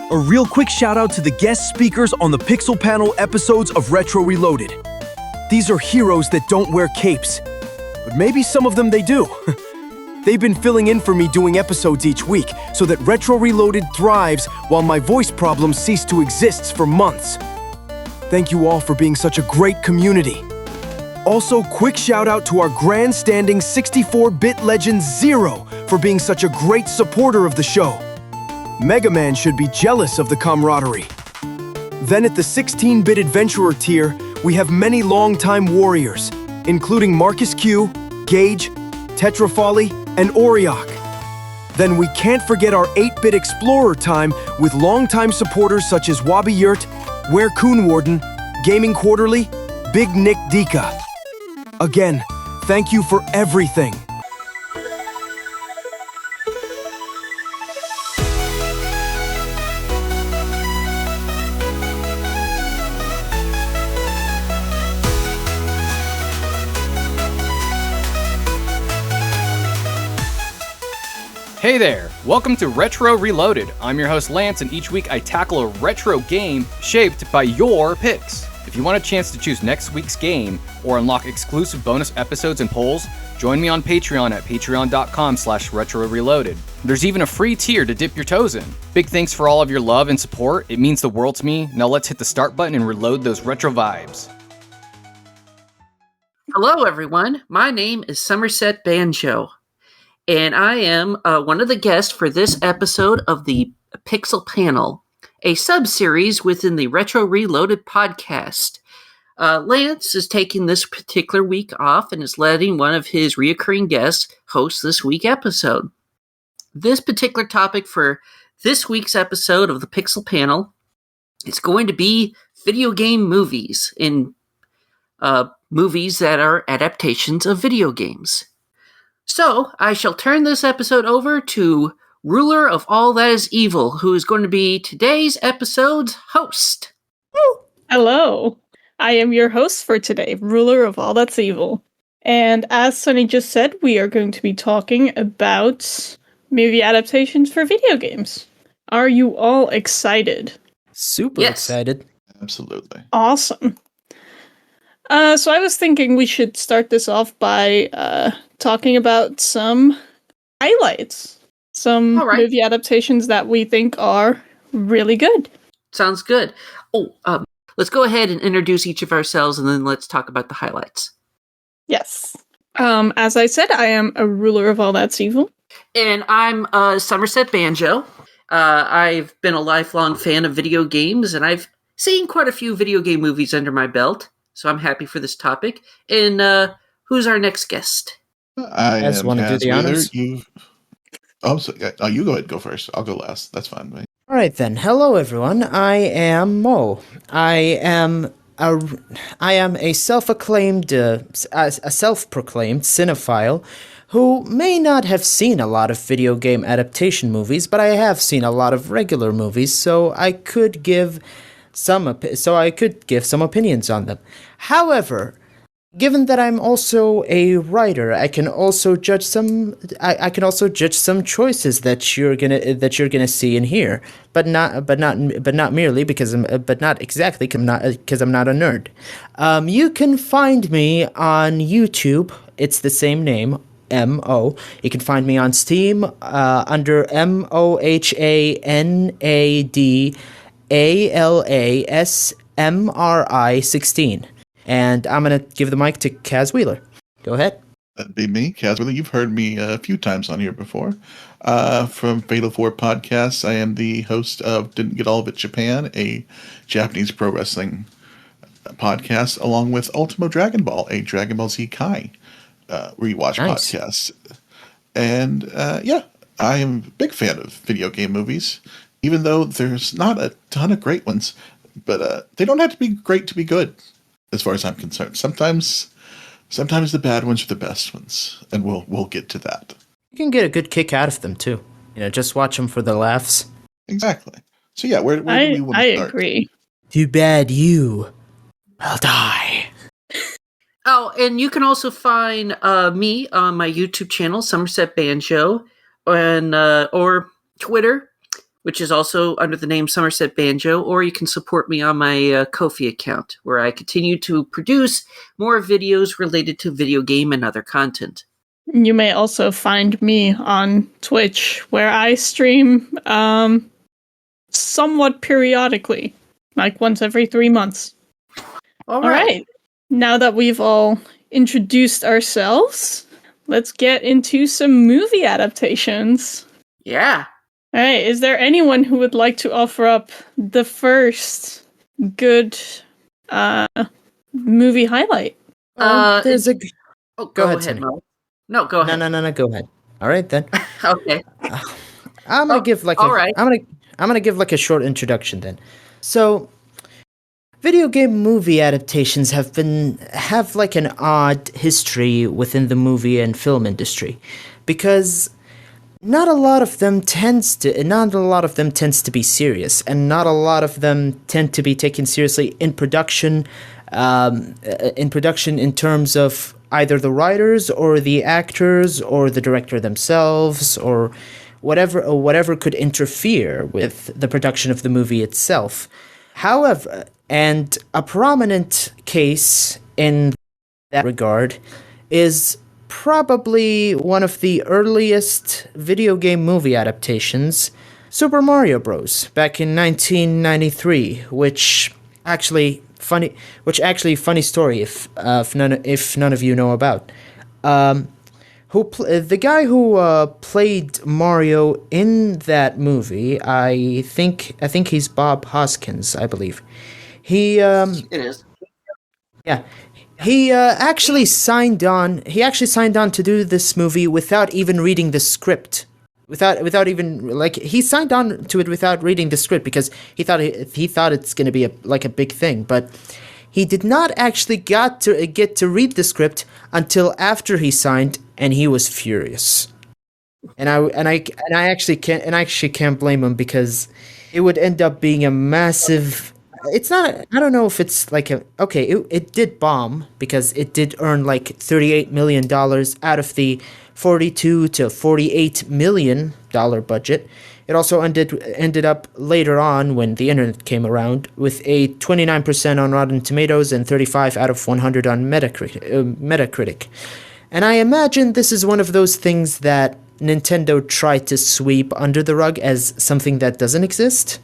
A real quick shout out to the guest speakers on the Pixel Panel episodes of Retro Reloaded. These are heroes that don't wear capes, but maybe some of them they do. They've been filling in for me doing episodes each week so that Retro Reloaded thrives while my voice problems cease to exist for months. Thank you all for being such a great community. Also, quick shout out to our grandstanding 64-bit legend Zero for being such a great supporter of the show. Mega Man should be jealous of the camaraderie. Then at the 16-bit adventurer tier, we have many longtime warriors, including Marcus Q, Gage, Tetrafolly, and Oriok. Then we can't forget our 8-bit explorer time with longtime supporters such as Wabi Yurt, Ware Coon Warden, Gaming Quarterly, Big Nick Dika. Again, thank you for everything. Hey there! Welcome to Retro Reloaded. I'm your host Lance, and each week I tackle a retro game shaped by your picks. If you want a chance to choose next week's game or unlock exclusive bonus episodes and polls, join me on Patreon at patreon.com/retroreloaded. There's even a free tier to dip your toes in. Big thanks for all of your love and support. It means the world to me. Now let's hit the start button and reload those retro vibes. Hello everyone, my name is Somerset Banjo. And I am one of the guests for this episode of the Pixel Panel, a sub-series within the Retro Reloaded podcast. Lance is taking this particular week off and is letting one of his reoccurring guests host this week's episode. This particular topic for this week's episode of the Pixel Panel is going to be video game movies, in movies that are adaptations of video games. So, I shall turn this episode over to Ruler of All That Is Evil, who is going to be today's episode's host. Oh, hello. I am your host for today, Ruler of All That's Evil. And as Sunny just said, we are going to be talking about movie adaptations for video games. Are you all excited? Super excited. Absolutely. Awesome. So I was thinking we should start this off by talking about some highlights. Some movie adaptations that we think are really good. Sounds good. Let's go ahead and introduce each of ourselves and then let's talk about the highlights. Yes. As I said, I am a Ruler of All That's Evil. And I'm Somerset Banjo. I've been a lifelong fan of video games, and I've seen quite a few video game movies under my belt. So I'm happy for this topic. And who's our next guest? I just want to do the honors. You go ahead and go first. I'll go last. That's fine. Right? All right then. Hello everyone. I am Mo. I am a self-proclaimed cinephile who may not have seen a lot of video game adaptation movies, but I have seen a lot of regular movies, so I could give some opinions on them. However, given that I'm also a writer, I can also judge some choices that you're gonna see and hear, but not merely because I'm not a nerd. You can find me on YouTube. It's the same name, Mo. You can find me on Steam under MOHANADALASMRI16. And I'm going to give the mic to Kaz Wheeler. Go ahead. That'd be me, Kaz Wheeler. You've heard me a few times on here before. From Fatal 4 Podcasts, I am the host of Didn't Get All of It Japan, a Japanese pro wrestling podcast, along with Ultimo Dragon Ball, a Dragon Ball Z Kai rewatch podcast. And I am a big fan of video game movies, even though there's not a ton of great ones. But they don't have to be great to be good, as far as I'm concerned. Sometimes the bad ones are the best ones, and we'll get to that. You can get a good kick out of them too. Just watch them for the laughs. Exactly. So yeah, where do we want to start? I agree. Too bad you will die. Oh, and you can also find me on my YouTube channel, Somerset Banjo, and or Twitter, which is also under the name Somerset Banjo, or you can support me on my Ko-fi account, where I continue to produce more videos related to video game and other content. You may also find me on Twitch, where I stream somewhat periodically, like once every 3 months. All right. Now that we've all introduced ourselves, let's get into some movie adaptations. Yeah. All right, is there anyone who would like to offer up the first good movie highlight? There's a. Go ahead, ahead, Sonny. Mo. No, go ahead. No. Go ahead. All right then. Okay. I'm gonna give like all right. I'm gonna give like a short introduction then. So, video game movie adaptations have like an odd history within the movie and film industry, because not a lot of them tends to be serious, and not a lot of them tend to be taken seriously in production. In terms of either the writers or the actors or the director themselves or whatever could interfere with the production of the movie itself. However, and a prominent case in that regard is probably one of the earliest video game movie adaptations, Super Mario Bros. Back in 1993, which actually funny story if none of you know about. The guy who played Mario in that movie, I think he's Bob Hoskins, I believe. It is. Yeah. He actually signed on to do this movie without even reading the script. Without even he signed on to it without reading the script, because he thought it's going to be a big thing, but he did not actually get to read the script until after he signed, and he was furious. And I actually can't blame him, because it would end up being a massive. It's not. I don't know if it's it did bomb, because it did earn like $38 million out of the $42 to $48 million budget. It also ended up later on, when the internet came around, with a 29% on Rotten Tomatoes and 35 out of 100 on Metacritic. And I imagine this is one of those things that Nintendo tried to sweep under the rug as something that doesn't exist.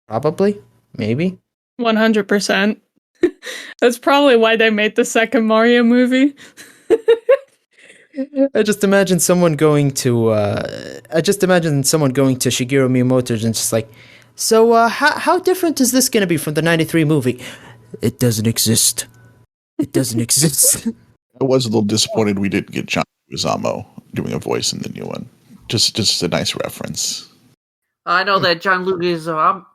Probably. Maybe. 100%. That's probably why they made the second Mario movie. I just imagine someone going to Shigeru Miyamoto and just like, so how different is this going to be from the 93 movie? It doesn't exist. It doesn't exist. I was a little disappointed we didn't get John Leguizamo doing a voice in the new one. Just a nice reference. I know that John Leguizamo.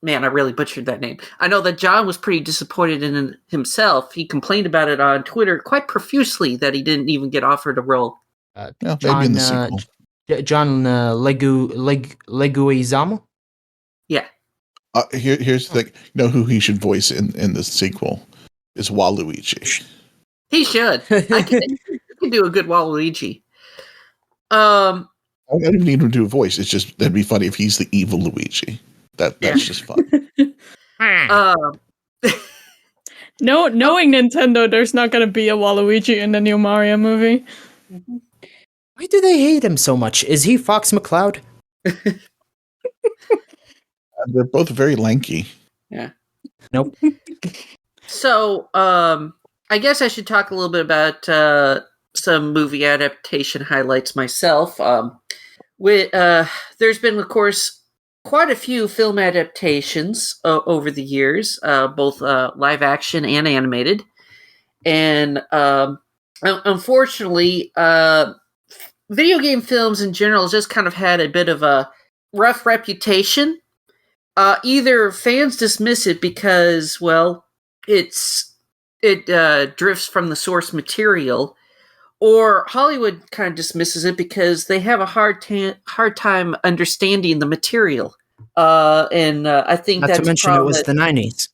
Man, I really butchered that name. I know that John was pretty disappointed in himself. He complained about it on Twitter quite profusely that he didn't even get offered a role. Maybe in the sequel. John Leguizamo? Yeah. Here's the thing. You know who he should voice in the sequel? Is Waluigi. He should. He can do a good Waluigi. I don't need him to do a voice. It's just, that'd be funny if he's the evil Luigi. That's just fun. Knowing Nintendo, there's not going to be a Waluigi in the new Mario movie. Why do they hate him so much? Is he Fox McCloud? They're both very lanky. Yeah. Nope. So, I guess I should talk a little bit about some movie adaptation highlights myself. There's been, of course, quite a few film adaptations over the years, both live action and animated. And unfortunately, video game films in general just kind of had a bit of a rough reputation. Either fans dismiss it because, well, it drifts from the source material, or Hollywood kind of dismisses it because they have a hard time understanding the material. And I think not that's to mention it was the 90s.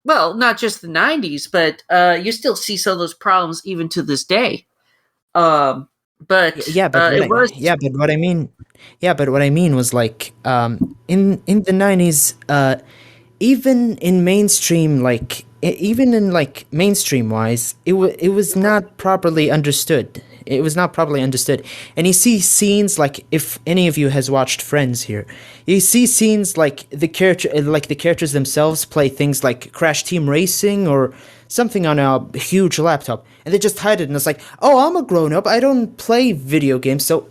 Well, not just the 90s, but you still see some of those problems even to this day. but Yeah, but it was. but what I mean was like in the 90s, even in mainstream, like even in like mainstream wise, it was not properly understood. It was not properly understood. And you see scenes like, if any of you has watched Friends here, you see scenes like the characters themselves play things like Crash Team Racing or something on a huge laptop, and they just hide it, and it's like, oh, I'm a grown up, I don't play video games. So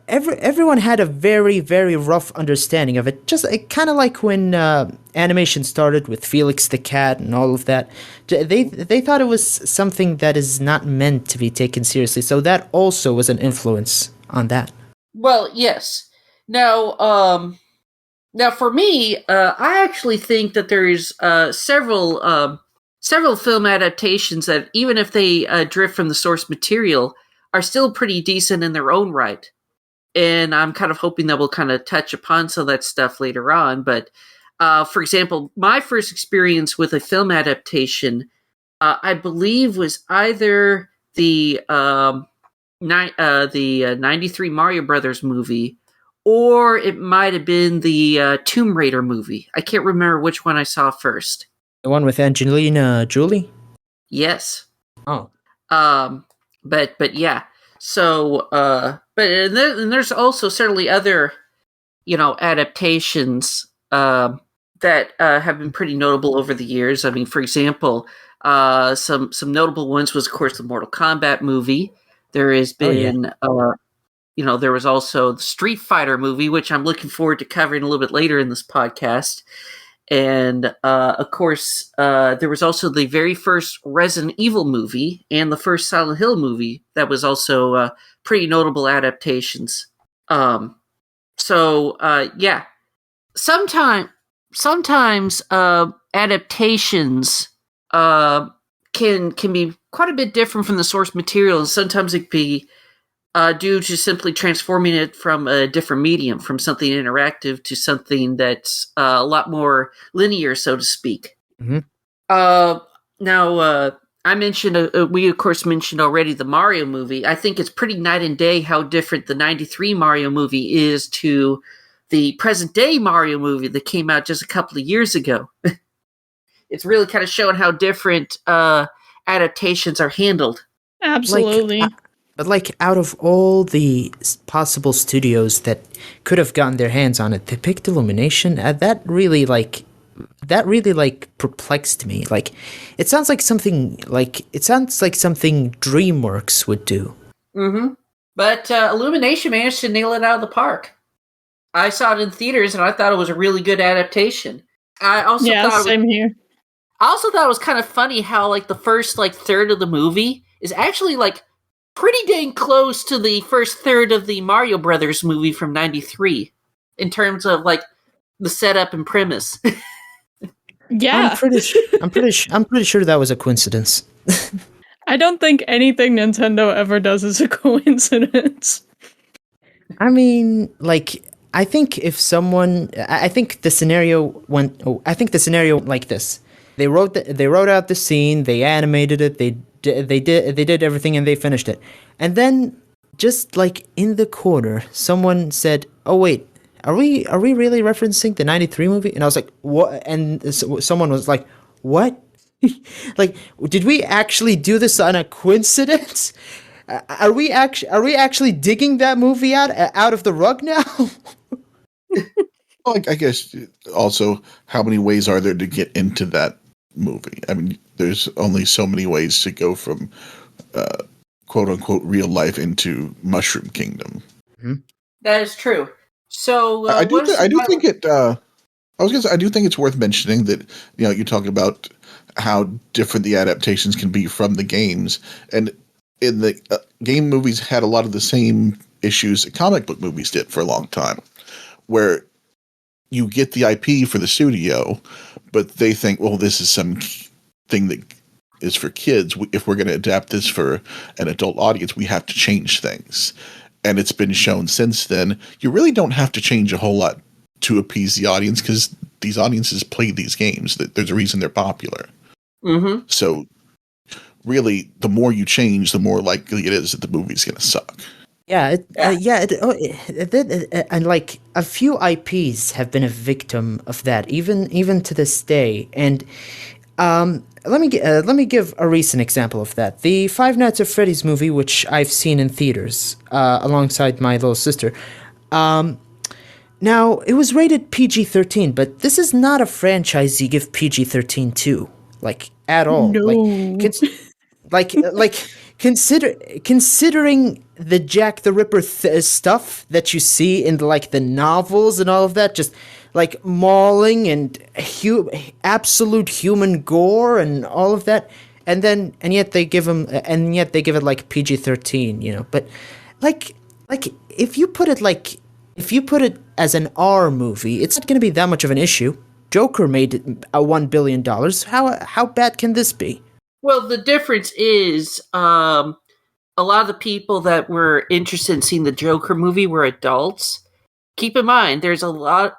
everyone had a very, very rough understanding of it. Just kind of like when animation started with Felix the Cat and all of that. They thought it was something that is not meant to be taken seriously. So that also was an influence on that. Well, yes. Now for me, I actually think that there's several film adaptations that, even if they drift from the source material, are still pretty decent in their own right. And I'm kind of hoping that we'll kind of touch upon some of that stuff later on. But for example, my first experience with a film adaptation, I believe, was either the 93 Mario Brothers movie, or it might have been the Tomb Raider movie. I can't remember which one I saw first. The one with Angelina Jolie? Yes. Oh. But yeah. So, and there's also certainly other, adaptations that have been pretty notable over the years. I mean, for example, some notable ones was, of course, the Mortal Kombat movie. There has been, there was also the Street Fighter movie, which I'm looking forward to covering a little bit later in this podcast. And, of course, there was also the very first Resident Evil movie and the first Silent Hill movie that was also pretty notable adaptations. Yeah. Sometimes adaptations can be quite a bit different from the source material, and sometimes it can be due to simply transforming it from a different medium, from something interactive to something that's a lot more linear, so to speak. Mm-hmm. Now, I mentioned, we of course mentioned already the Mario movie. I think it's pretty night and day how different the 93 Mario movie is to the present day Mario movie that came out just a couple of years ago. It's really kind of showing how different adaptations are handled. Absolutely. But out of all the possible studios that could have gotten their hands on it, they picked Illumination. That really perplexed me. It sounds like something DreamWorks would do. Mm-hmm. But Illumination managed to nail it out of the park. I saw it in theaters, and I thought it was a really good adaptation. I also thought it was kind of funny how the first third of the movie is actually pretty dang close to the first third of the Mario Brothers movie from '93 in terms of the setup and premise. Yeah, I'm pretty sure that was a coincidence. I don't think anything Nintendo ever does is a coincidence. I mean, I think the scenario went like this. They wrote out the scene, they animated it, they did everything, and they finished it. And then, just in the corner, someone said, "Oh wait, are we really referencing the '93 movie?" And I was like, "What?" And someone was like, "What? Did we actually do this on a coincidence? Are we actually digging that movie out of the rug now?" Well, I guess also, how many ways are there to get into that movie? I mean, there's only so many ways to go from quote unquote real life into Mushroom Kingdom. Mm-hmm. That is true. So I do think it's worth mentioning that you talk about how different the adaptations can be from the games, and in the game movies had a lot of the same issues that comic book movies did for a long time, where you get the IP for the studio, but they think, well, this is some thing that is for kids. If we're going to adapt this for an adult audience, we have to change things. And it's been shown since then, you really don't have to change a whole lot to appease the audience, because these audiences play these games. There's a reason they're popular. Mm-hmm. So really, the more you change, the more likely it is that the movie's going to suck. And like a few IPs have been a victim of that, even to this day. And let me give a recent example of that. The Five Nights at Freddy's movie, which I've seen in theaters alongside my little sister. Now it was rated PG-13, but this is not a franchise you give PG-13 to, like at all. No. Considering the Jack the Ripper stuff that you see in like the novels and all of that, just like mauling and absolute human gore and all of that, and yet they give it like PG-13, But like if you put it as an R movie, it's not going to be that much of an issue. Joker made $1 billion. How bad can this be? Well, the difference is a lot of the people that were interested in seeing the Joker movie were adults. Keep in mind, there's a lot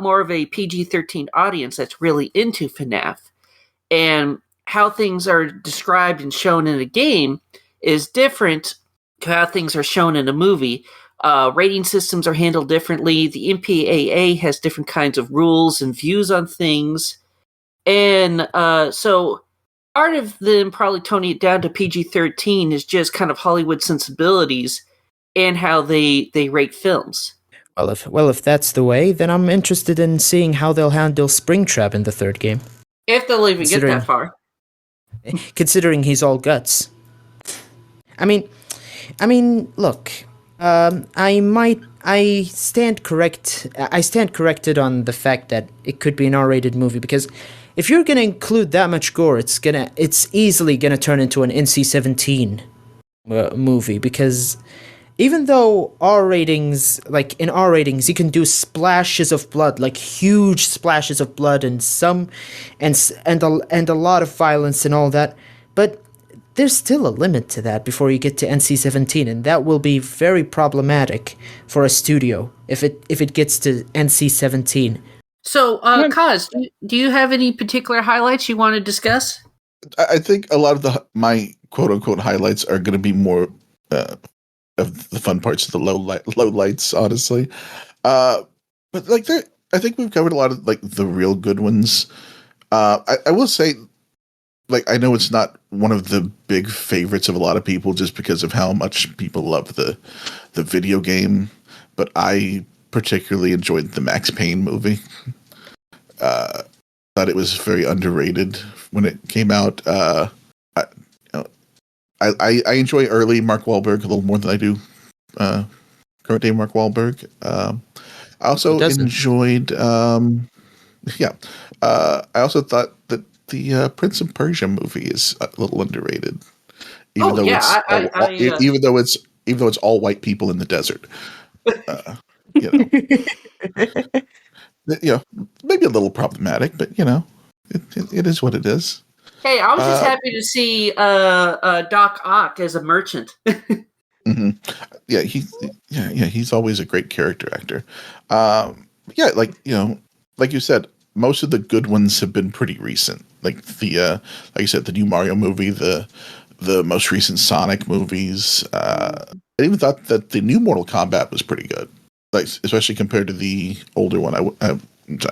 more of a PG-13 audience that's really into FNAF, and how things are described and shown in a game is different to how things are shown in a movie. Rating systems are handled differently. The MPAA has different kinds of rules and views on things, and so part of them probably toning it down to PG-13 is just kind of Hollywood sensibilities and how they rate films. Well, if that's the way, then I'm interested in seeing how they'll handle Springtrap in the third game. If they'll even get that far. Considering he's all guts. I mean, look, I stand corrected on the fact that it could be an R-rated movie, because if you're gonna include that much gore, it's easily gonna turn into an NC-17 movie, because even though in R ratings, you can do splashes of blood, like huge splashes of blood, and a lot of violence and all that, but there's still a limit to that before you get to NC-17, and that will be very problematic for a studio if it gets to NC-17. So, Kaz, do you have any particular highlights you want to discuss? I think a lot of my quote unquote highlights are going to be more of the fun parts of the low lights, honestly. But like I think we've covered a lot of like the real good ones. I will say, like, I know it's not one of the big favorites of a lot of people just because of how much people love the video game, but I particularly enjoyed the Max Payne movie. Thought it was very underrated when it came out. I enjoy early Mark Wahlberg a little more than I do current day Mark Wahlberg. I also enjoyed. I also thought that the Prince of Persia movie is a little underrated, even though it's all white people in the desert. Maybe a little problematic, but it is what it is. Hey, I was just happy to see Doc Ock as a merchant. Mm-hmm. Yeah, he's always a great character actor. Like you said, most of the good ones have been pretty recent. Like like you said, the new Mario movie, the most recent Sonic movies. I even thought that the new Mortal Kombat was pretty good, like especially compared to the older one. I'm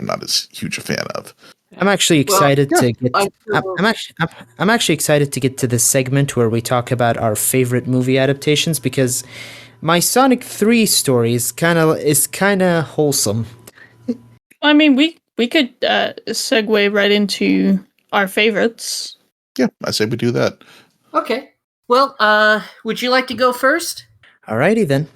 not as huge a fan of. I'm actually excited to get. I'm actually excited to get to the segment where we talk about our favorite movie adaptations, because my Sonic 3 story is kind of wholesome. I mean, we could segue right into our favorites. Yeah, I say we do that. Okay. Well, would you like to go first? Alrighty then.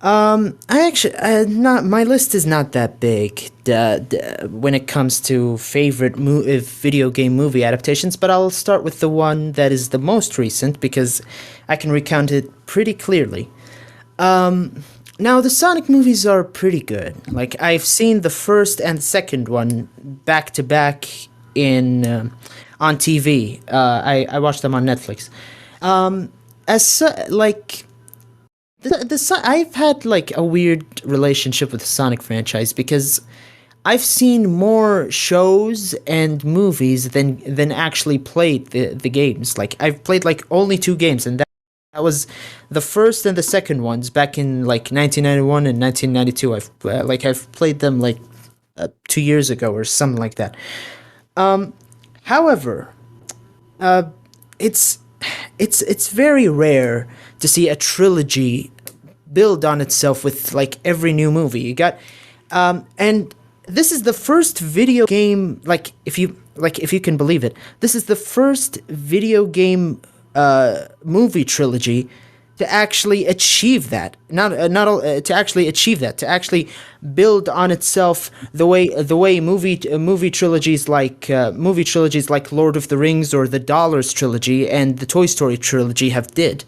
My list is not that big when it comes to favorite video game movie adaptations, but I'll start with the one that is the most recent because I can recount it pretty clearly. Now, the Sonic movies are pretty good. Like, I've seen the first and second one back to back on TV. I watched them on Netflix. I've had like a weird relationship with the Sonic franchise because I've seen more shows and movies than actually played the games. Like, I've played like only 2 games, and That was the first and the second ones back in like 1991 and 1992. I've played them like 2 years ago or something like that. However, it's very rare to see a trilogy build on itself with like every new movie. You got and this is the first video game, if you can believe it, this is the first video game movie trilogy to actually achieve that. To actually build on itself the way movie trilogies like Lord of the Rings or the Dollars trilogy and the Toy Story trilogy have did.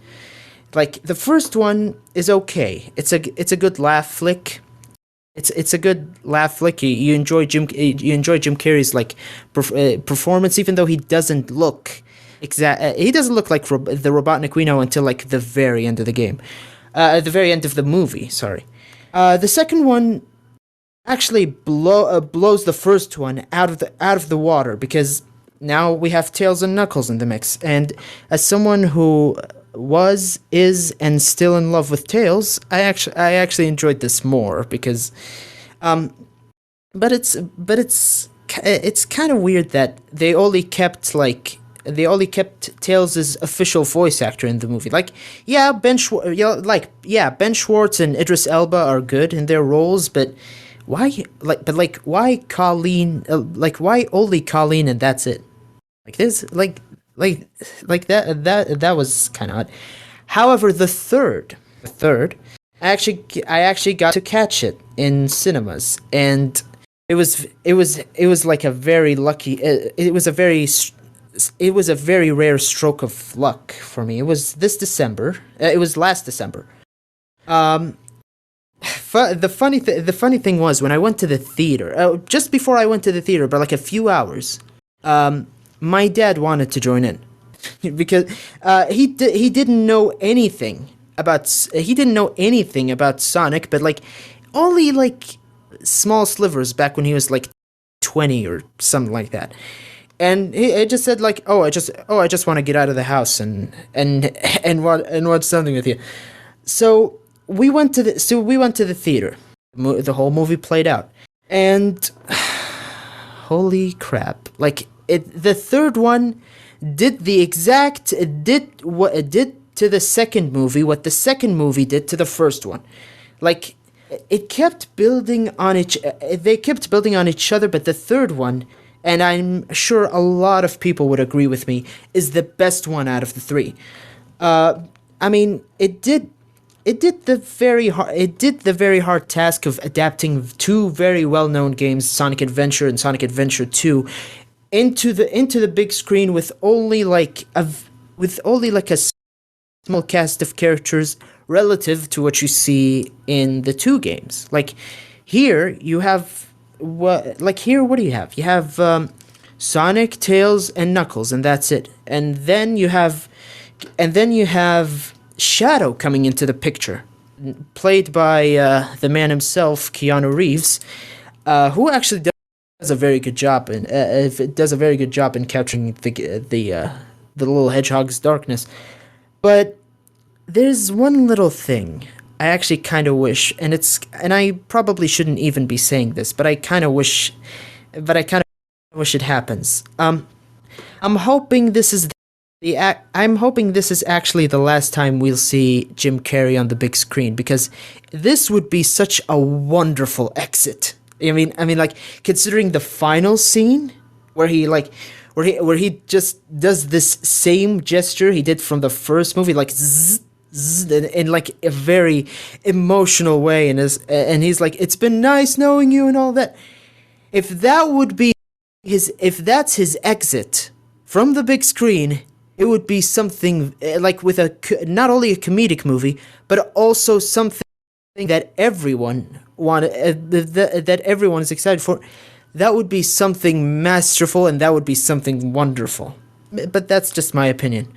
Like, the first one is okay. It's a good laugh flick. It's a good laugh flick. You enjoy Jim Carrey's like performance, even though he doesn't look he doesn't look like the Robotnik we know until like the very end of the game, at the very end of the movie. Sorry. The second one actually blows the first one out of the water, because now we have Tails and Knuckles in the mix. And as someone who is and still in love with Tails, I actually enjoyed this more, because but it's kind of weird that they only kept Tails' official voice actor in the movie. Like, Ben Schwartz and Idris Elba are good in their roles, but why Colleen? Why only Colleen and that's it? Like this, that was kind of odd. However, the third, I actually got to catch it in cinemas, and it was like a very lucky. It was a very rare stroke of luck for me. It was this December. It was last December. The funny thing was, when I went to the theater, just before I went to the theater, but like a few hours, my dad wanted to join in because he didn't know anything about Sonic, but like only like small slivers back when he was like 20 or something like that. And he just said like, I just want to get out of the house and watch something with you. So we went to the theater. The whole movie played out, and holy crap! Like the third one did what it did to the second movie, what the second movie did to the first one. Like, it kept building on they kept building on each other, but the third one, and I'm sure a lot of people would agree with me, is the best one out of the three. I mean, it did the very hard task of adapting two very well-known games, Sonic Adventure and Sonic Adventure 2, into the big screen with only like a small cast of characters relative to what you see in the two games. Like, here you have what do you have? You have Sonic, Tails, and Knuckles, and that's it. And then you have Shadow coming into the picture, played by the man himself, Keanu Reeves, who actually does a very good job in capturing the little hedgehog's darkness. But there's one little thing I actually kind of wish, and I probably shouldn't even be saying this, but I kind of wish it happens. I'm hoping this is actually the last time we'll see Jim Carrey on the big screen, because this would be such a wonderful exit. I mean, like, considering the final scene where he just does this same gesture he did from the first movie, like zzz, zzz, in like a very emotional way, and he's like, "It's been nice knowing you," and all that. If that's his exit from the big screen, it would be something like with not only a comedic movie, but also something that everyone that everyone is excited for. That would be something masterful, and that would be something wonderful. But that's just my opinion.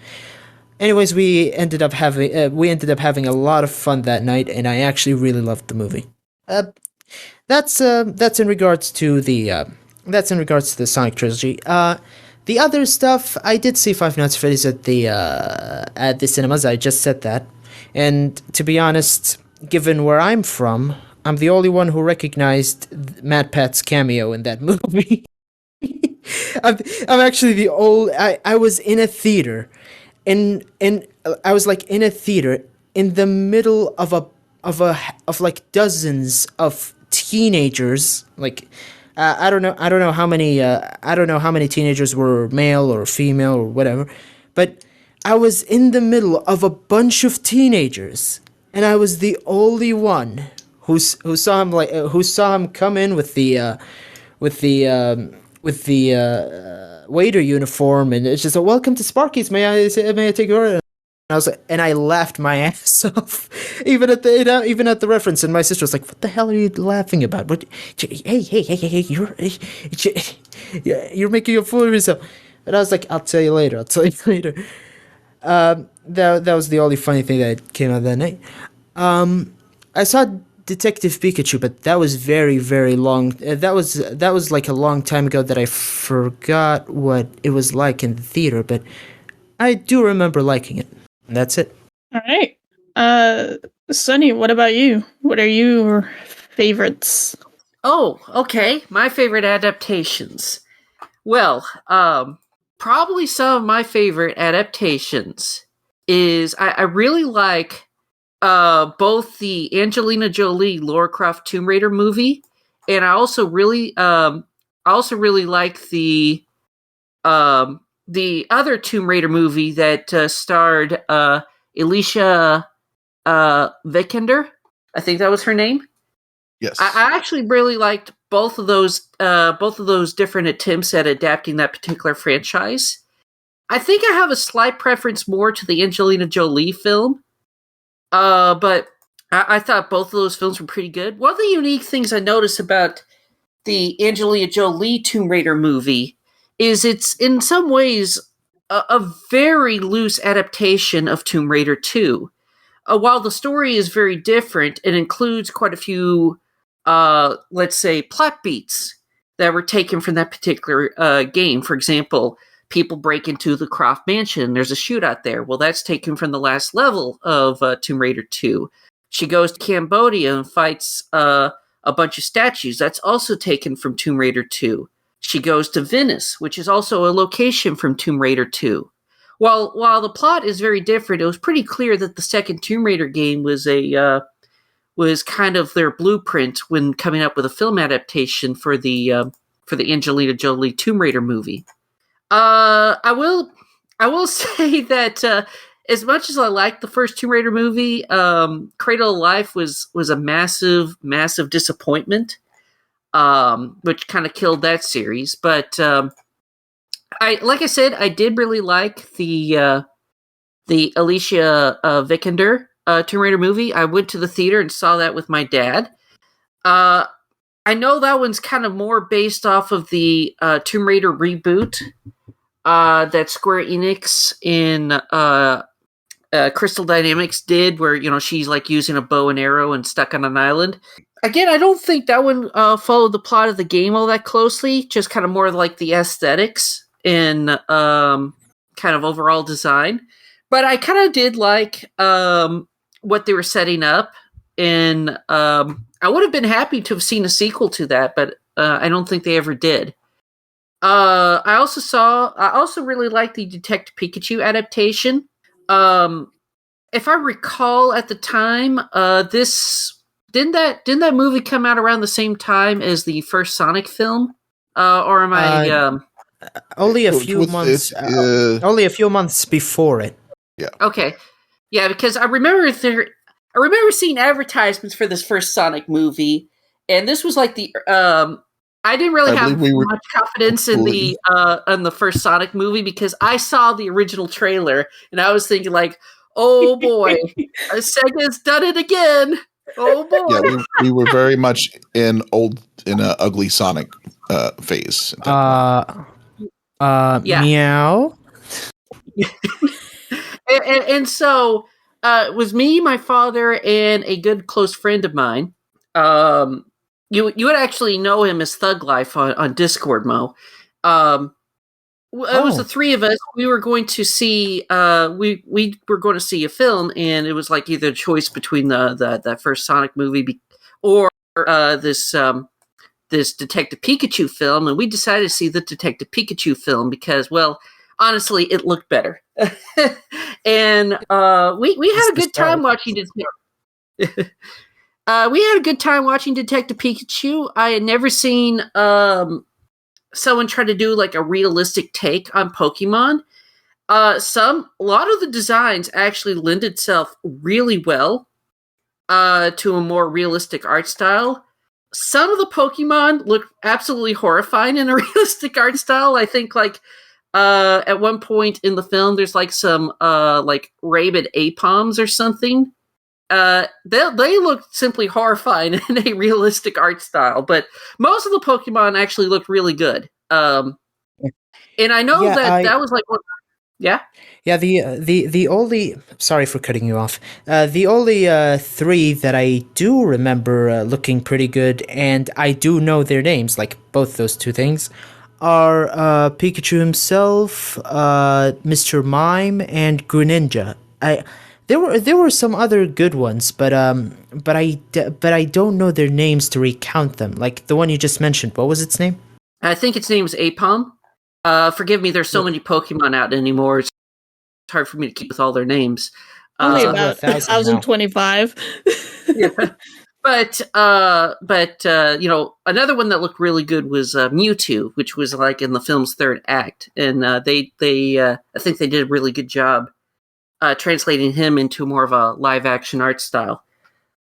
Anyways, we ended up having a lot of fun that night, and I actually really loved the movie. That's in regards to the Sonic trilogy. The other stuff, I did see Five Nights at Freddy's at the cinemas. I just said that, and to be honest, given where I'm from, I'm the only one who recognized Matt Pat's cameo in that movie. I'm actually the old. I was in a theater, and I was like in a theater in the middle of like dozens of teenagers. Like I don't know how many teenagers were male or female or whatever, but I was in the middle of a bunch of teenagers, and I was the only one who saw him come in with the waiter uniform, and it's just a welcome to Sparky's. May I take your order? And I was like, and I laughed my ass off, even at the reference. And my sister was like, "What the hell are you laughing about? What? Hey, you're making a fool of yourself." And I was like, "I'll tell you later. I'll tell you later." That was the only funny thing that came out that night. I saw Detective Pikachu, but that was very, very long. That was like a long time ago that I forgot what it was like in the theater, but I do remember liking it. And that's it. All right. Sunny, what about you? What are your favorites? Oh, okay. My favorite adaptations. Well, probably some of my favorite adaptations is I really like both the Angelina Jolie Lara Croft Tomb Raider movie, and I also really like the other Tomb Raider movie that starred Alicia Vikander. I think that was her name. Yes. I actually really liked both of those different attempts at adapting that particular franchise. I think I have a slight preference more to the Angelina Jolie film, but I thought both of those films were pretty good. One of the unique things I noticed about the Angelina Jolie Tomb Raider movie is it's in some ways a very loose adaptation of Tomb Raider 2. While the story is very different, it includes quite a few, let's say, plot beats that were taken from that particular game. For example, people break into the Croft Mansion. There's a shootout there. Well, that's taken from the last level of Tomb Raider 2. She goes to Cambodia and fights a bunch of statues. That's also taken from Tomb Raider 2. She goes to Venice, which is also a location from Tomb Raider 2. While the plot is very different, it was pretty clear that the second Tomb Raider game was kind of their blueprint when coming up with a film adaptation for the Angelina Jolie Tomb Raider movie. I will say that as much as I liked the first Tomb Raider movie, Cradle of Life was a massive disappointment, which kind of killed that series. But like I said, I did really like the Alicia Vikander Tomb Raider movie. I went to the theater and saw that with my dad. I know that one's kind of more based off of the Tomb Raider reboot that Square Enix in Crystal Dynamics did, where she's like using a bow and arrow and stuck on an island. Again, I don't think that one followed the plot of the game all that closely. Just kind of more like the aesthetics and kind of overall design. But I kind of did like what they were setting up, and I would have been happy to have seen a sequel to that, but I don't think they ever did. I also really like the Detective Pikachu adaptation. If I recall at the time, didn't that movie come out around the same time as the first Sonic film? Or am I only a few months? Only a few months before it. Yeah. Okay. Yeah, because I remember seeing advertisements for this first Sonic movie, and this was like the I didn't really have much confidence in the first Sonic movie because I saw the original trailer and I was thinking like, oh boy, Sega's done it again. Oh boy. Yeah, we were very much in a ugly Sonic phase. Meow. and so it was me, my father, and a good close friend of mine. You would actually know him as Thug Life on Discord, Mo. It was the three of us. We were going to see. We were going to see a film, and it was like either a choice between the first Sonic movie or this this Detective Pikachu film, and we decided to see the Detective Pikachu film because, well, honestly, it looked better, and we had a good time watching it. We had a good time watching Detective Pikachu. I had never seen someone try to do like a realistic take on Pokemon. A lot of the designs actually lend itself really well to a more realistic art style. Some of the Pokemon look absolutely horrifying in a realistic art style. I think like at one point in the film, there's like some like rabid apoms or something. They look simply horrifying in a realistic art style, but most of the Pokemon actually look really good. And I know that was like what. Yeah. Yeah, the only, sorry for cutting you off. The only three that I do remember looking pretty good, and I do know their names, like both those two things, are Pikachu himself, Mr. Mime, and Greninja. There were some other good ones, but I don't know their names to recount them. Like the one you just mentioned, what was its name? I think its name is Apom. Forgive me, there's so many Pokemon out anymore. It's hard for me to keep with all their names. Only about 1,025. Yeah. But you know, another one that looked really good was Mewtwo, which was like in the film's third act, and they I think they did a really good job translating him into more of a live action art style.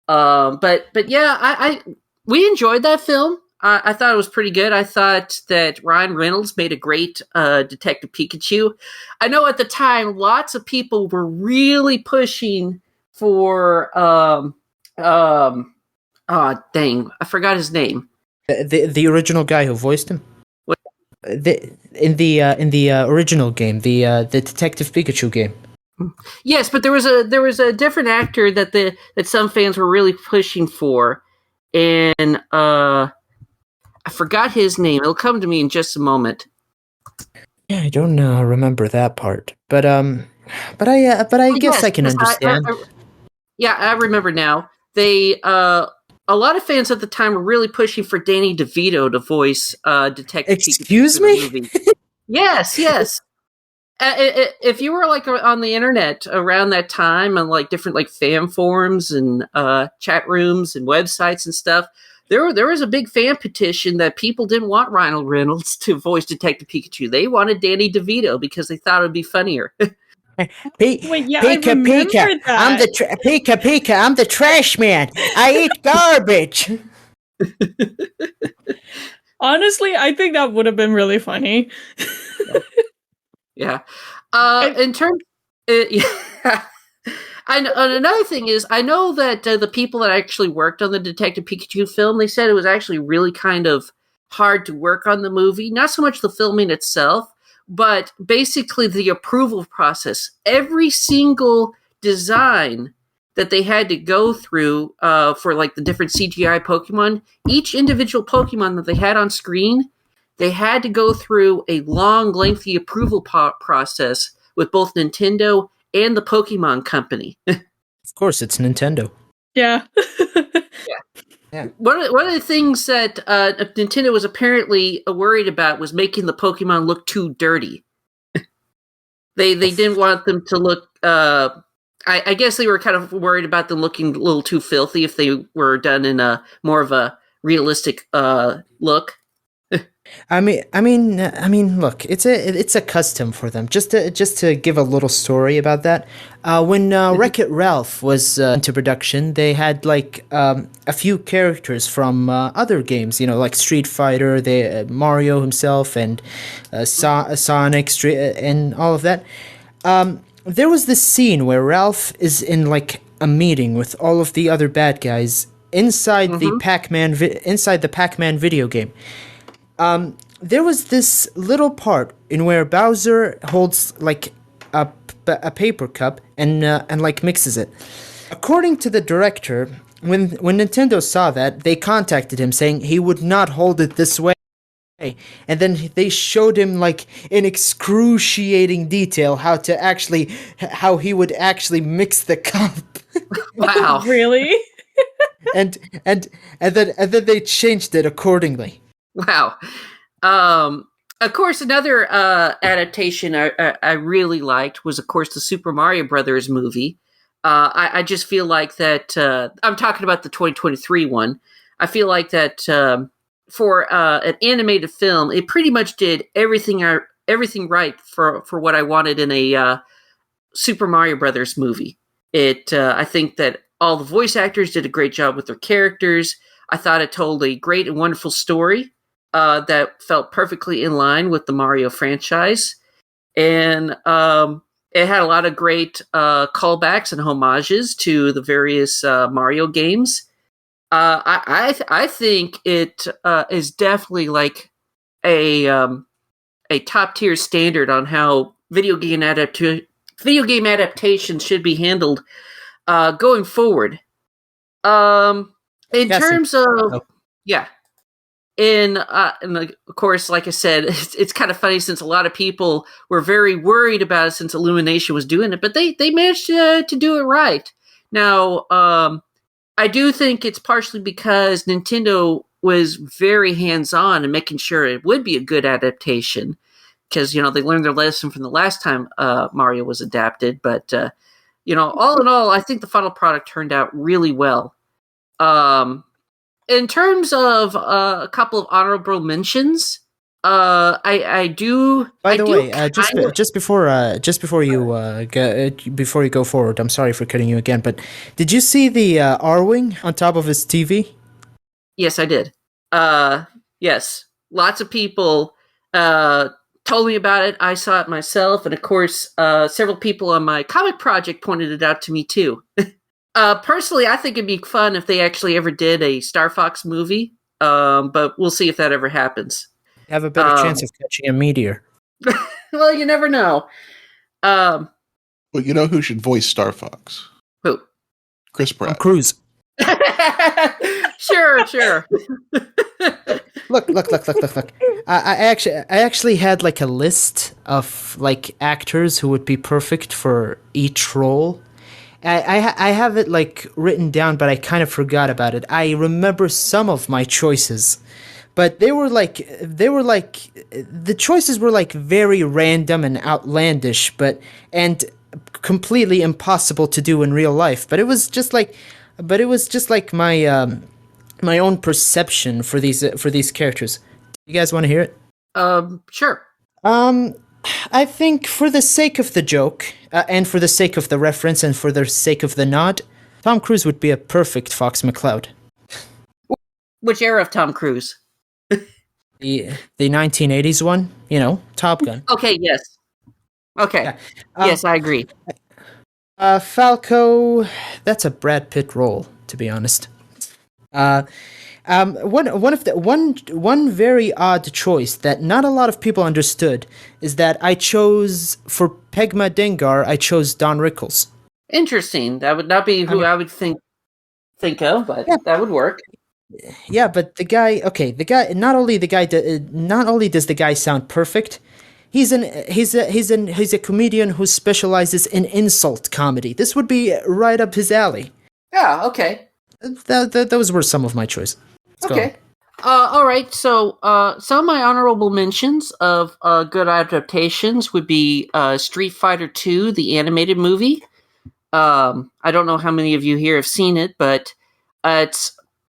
But yeah, we enjoyed that film. I thought it was pretty good. I thought that Ryan Reynolds made a great Detective Pikachu. I know at the time, lots of people were really pushing for dang, I forgot his name. The original guy who voiced him. What? In the original game, the Detective Pikachu game. Yes, but there was a different actor that some fans were really pushing for, and I forgot his name. It'll come to me in just a moment. Yeah, I don't remember that part, but I guess I can understand. I remember now. They a lot of fans at the time were really pushing for Danny DeVito to voice Detective Pikachu. Excuse me? Yes. If you were like on the internet around that time and like different like fan forums and chat rooms and websites and stuff, there was a big fan petition that people didn't want Ryan Reynolds to voice Detective Pikachu. They wanted Danny DeVito because they thought it would be funnier. Pika, I'm the Pika. I'm the trash man. I eat garbage. Honestly, I think that would have been really funny. Yeah. In terms, yeah. And another thing is, I know that the people that actually worked on the Detective Pikachu film, they said it was actually really kind of hard to work on the movie. Not so much the filming itself, but basically the approval process. Every single design that they had to go through for like the different CGI Pokemon, each individual Pokemon that they had on screen, they had to go through a long, lengthy approval process with both Nintendo and the Pokemon Company. Of course, it's Nintendo. Yeah. Yeah. One of the things that Nintendo was apparently worried about was making the Pokemon look too dirty. They didn't want them to look. I guess they were kind of worried about them looking a little too filthy if they were done in a more of a realistic look. I mean, look, it's a custom for them. Just to give a little story about that. When Wreck-It Ralph was into production, they had like a few characters from other games, like Street Fighter, Mario himself, and Sonic, and all of that. There was this scene where Ralph is in like a meeting with all of the other bad guys inside the Pac-Man video game. There was this little part in where Bowser holds like a paper cup and like mixes it. According to the director, when Nintendo saw that, they contacted him saying he would not hold it this way. And then they showed him like in excruciating detail how he would actually mix the cup. Wow. Really? and and and then they changed it accordingly. Wow. Of course, another adaptation I really liked was, of course, the Super Mario Brothers movie. I just feel like that. I'm talking about the 2023 one. I feel like that for an animated film, it pretty much did everything right for what I wanted in a Super Mario Brothers movie. I think that all the voice actors did a great job with their characters. I thought it told a great and wonderful story that felt perfectly in line with the Mario franchise. And it had a lot of great callbacks and homages to the various Mario games. I think it is definitely like a top tier standard on how video game adaptations should be handled going forward. In Cassie. terms of Oh. yeah, and of course, like I said, it's kind of funny since a lot of people were very worried about it since Illumination was doing it, but they managed to do it right. Now, I do think it's partially because Nintendo was very hands-on in making sure it would be a good adaptation, because they learned their lesson from the last time Mario was adapted. But all in all, I think the final product turned out really well. In terms of a couple of honorable mentions, I do. By the way, just before you go forward, I'm sorry for cutting you again, but did you see the R-wing on top of his TV? Yes, I did. Yes, lots of people told me about it. I saw it myself, and of course, several people on my comic project pointed it out to me too. Personally, I think it'd be fun if they actually ever did a Star Fox movie, but we'll see if that ever happens. Have a better chance of catching a meteor. Well, you never know. Well, you know who should voice Star Fox? Who? Chris Pratt. Cruise. Sure. Look. I actually had like a list of like actors who would be perfect for each role. I have it like written down, but I kind of forgot about it. I remember some of my choices, but the choices were like very random and outlandish, and completely impossible to do in real life. But it was just like my my own perception for these characters. You guys want to hear it? Sure. I think for the sake of the joke, and for the sake of the reference, and for the sake of the nod, Tom Cruise would be a perfect Fox McCloud. Which era of Tom Cruise? The 1980s one, Top Gun. Okay, yes. Okay. Yeah. Yes, I agree. Falco, that's a Brad Pitt role, to be honest. One very odd choice that not a lot of people understood is that I chose for Pegma Dengar. I chose Don Rickles. Interesting. That would not be who I would think of, but yeah. That would work. Yeah, but the guy. Not only does the guy sound perfect, he's a comedian who specializes in insult comedy. This would be right up his alley. Yeah. Okay. Those were some of my choices. Okay. All right. So, some of my honorable mentions of good adaptations would be Street Fighter II, the animated movie. I don't know how many of you here have seen it, but it's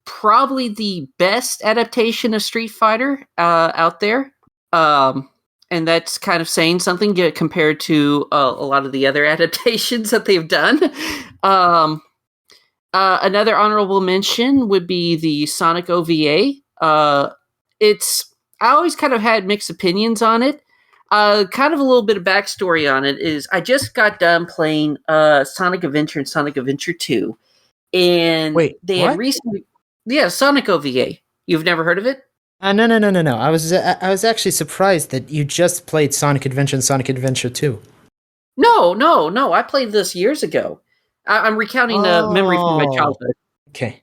probably the best adaptation of Street Fighter out there. And that's kind of saying something compared to a lot of the other adaptations that they've done. Another honorable mention would be the Sonic OVA. I always kind of had mixed opinions on it. Kind of a little bit of backstory on it is I just got done playing Sonic Adventure and Sonic Adventure 2. And they had recently... Yeah, Sonic OVA. You've never heard of it? No. I was actually surprised that you just played Sonic Adventure and Sonic Adventure 2. No. I played this years ago. I'm recounting a memory from my childhood. Okay.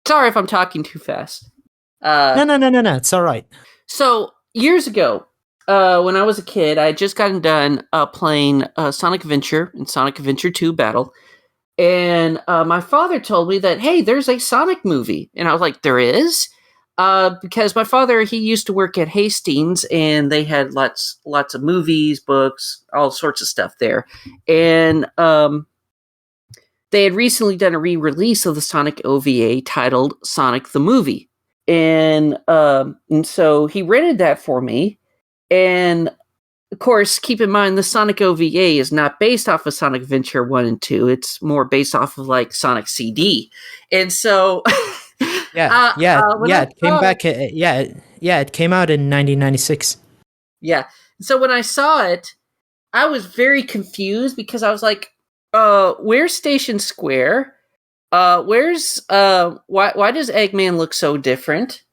Sorry if I'm talking too fast. No. It's all right. So years ago, when I was a kid, I had just gotten done playing Sonic Adventure and Sonic Adventure 2 Battle. And my father told me that, hey, there's a Sonic movie. And I was like, there is? Because my father, he used to work at Hastings, and they had lots of movies, books, all sorts of stuff there. And they had recently done a re-release of the Sonic OVA titled Sonic the Movie. And so he rented that for me. And of course, keep in mind, the Sonic OVA is not based off of Sonic Adventure 1 and 2. It's more based off of, like, Sonic CD. And so... It came back. It came out in 1996. Yeah. So when I saw it, I was very confused because I was like, where's Station Square? Where's why does Eggman look so different?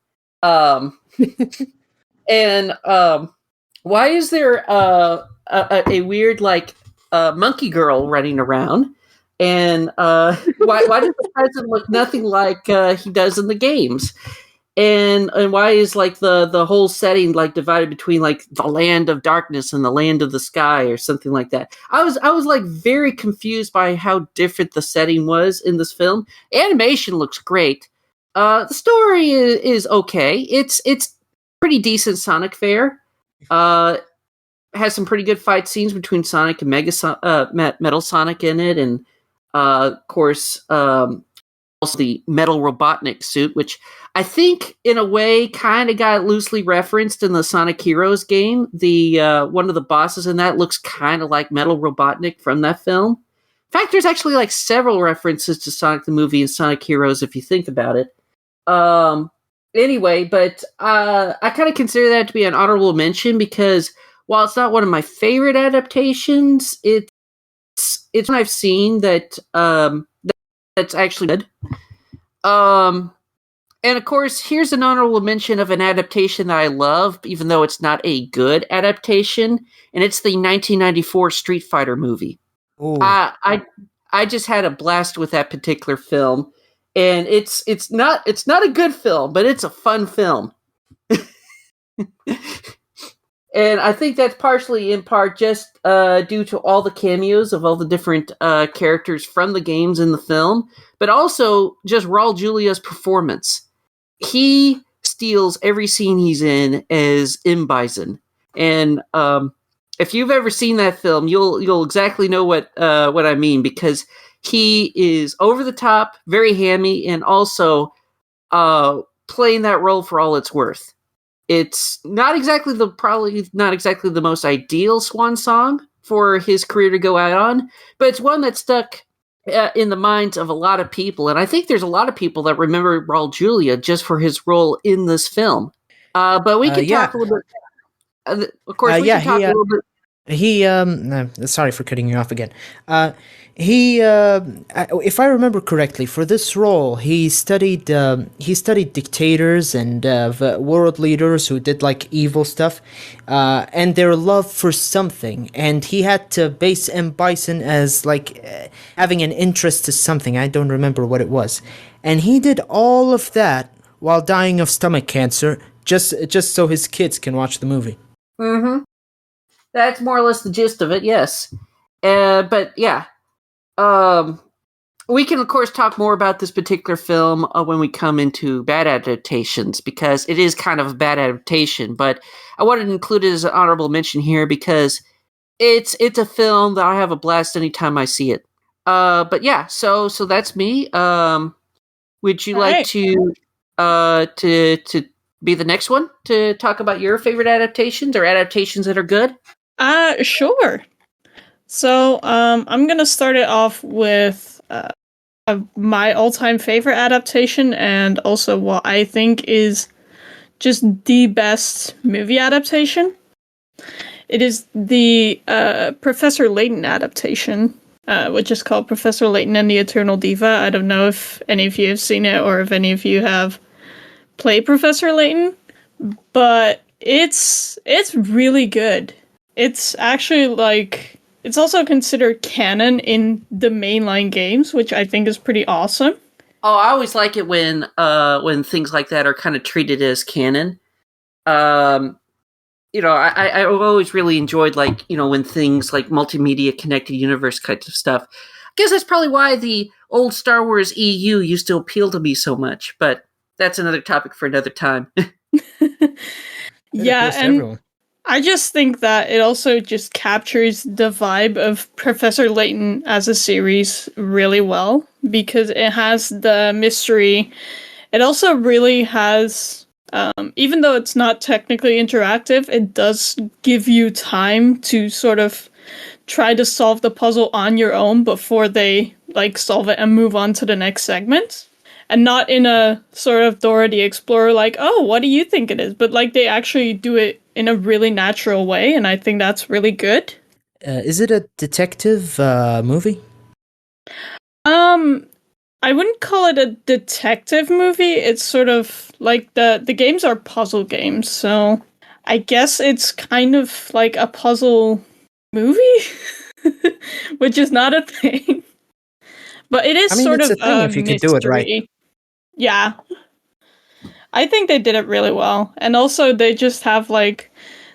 And why is there a weird, like, monkey girl running around? And why does the president look nothing like he does in the games? And why is, like, the whole setting, like, divided between, like, the land of darkness and the land of the sky or something like that? I was like very confused by how different the setting was in this film. Animation looks great. The story is okay. It's pretty decent Sonic fare. Has some pretty good fight scenes between Sonic and Metal Sonic in it, and of course, also the Metal Robotnik suit, which I think, in a way, kind of got loosely referenced in the Sonic Heroes game. The one of the bosses in that looks kind of like Metal Robotnik from that film. In fact, there's actually, like, several references to Sonic the Movie and Sonic Heroes if you think about it. Anyway, but I kind of consider that to be an honorable mention because while it's not one of my favorite adaptations, it's one I've seen that's actually good. And of course, here's an honorable mention of an adaptation that I love, even though it's not a good adaptation, and it's the 1994 Street Fighter movie. Ooh. I just had a blast with that particular film, and it's not a good film, but it's a fun film. And I think that's partially in part just due to all the cameos of all the different characters from the games in the film, but also just Raul Julia's performance. He steals every scene he's in as M. Bison. And if you've ever seen that film, you'll exactly know what I mean, because he is over the top, very hammy, and also playing that role for all it's worth. It's probably not exactly the most ideal swan song for his career to go out on, but it's one that stuck in the minds of a lot of people. And I think there's a lot of people that remember Raul Julia just for his role in this film. But we can talk a little bit. Of course, we can talk a little bit. Sorry for cutting you off again. If I remember correctly, for this role, he studied dictators and world leaders who did, like, evil stuff, and their love for something. And he had to base M. Bison as, like, having an interest to something. I don't remember what it was. And he did all of that while dying of stomach cancer, just so his kids can watch the movie. Mm-hmm. That's more or less the gist of it, yes. But yeah. We can, of course, talk more about this particular film when we come into bad adaptations, because it is kind of a bad adaptation, but I wanted to include it as an honorable mention here because it's a film that I have a blast anytime I see it. But yeah, so that's me. Would you like to be the next one to talk about your favorite adaptations or adaptations that are good? Sure. So, I'm gonna start it off with my all-time favorite adaptation, and also what I think is just the best movie adaptation. It is the Professor Layton adaptation, which is called Professor Layton and the Eternal Diva. I don't know if any of you have seen it or if any of you have played Professor Layton, but it's really good. It's actually, like, it's also considered canon in the mainline games, which I think is pretty awesome. Oh, I always like it when things like that are kind of treated as canon. I've always really enjoyed, like, when things like multimedia connected universe kinds of stuff. I guess that's probably why the old Star Wars EU used to appeal to me so much, but that's another topic for another time. Yeah, appeals to and everyone. I just think that it also just captures the vibe of Professor Layton as a series really well, because it has the mystery. It also really has, even though it's not technically interactive, it does give you time to sort of try to solve the puzzle on your own before they like solve it and move on to the next segment. And not in a sort of Dora the Explorer, like, oh, what do you think it is? But like they actually do it in a really natural way, and I think that's really good. Is it a detective movie? Um, I wouldn't call it a detective movie. It's sort of like the games are puzzle games, so I guess it's kind of like a puzzle movie, which is not a thing. But it is I mean, sort it's of a thing a if you could do it right. mystery. Yeah. I think they did it really well. And also they just have like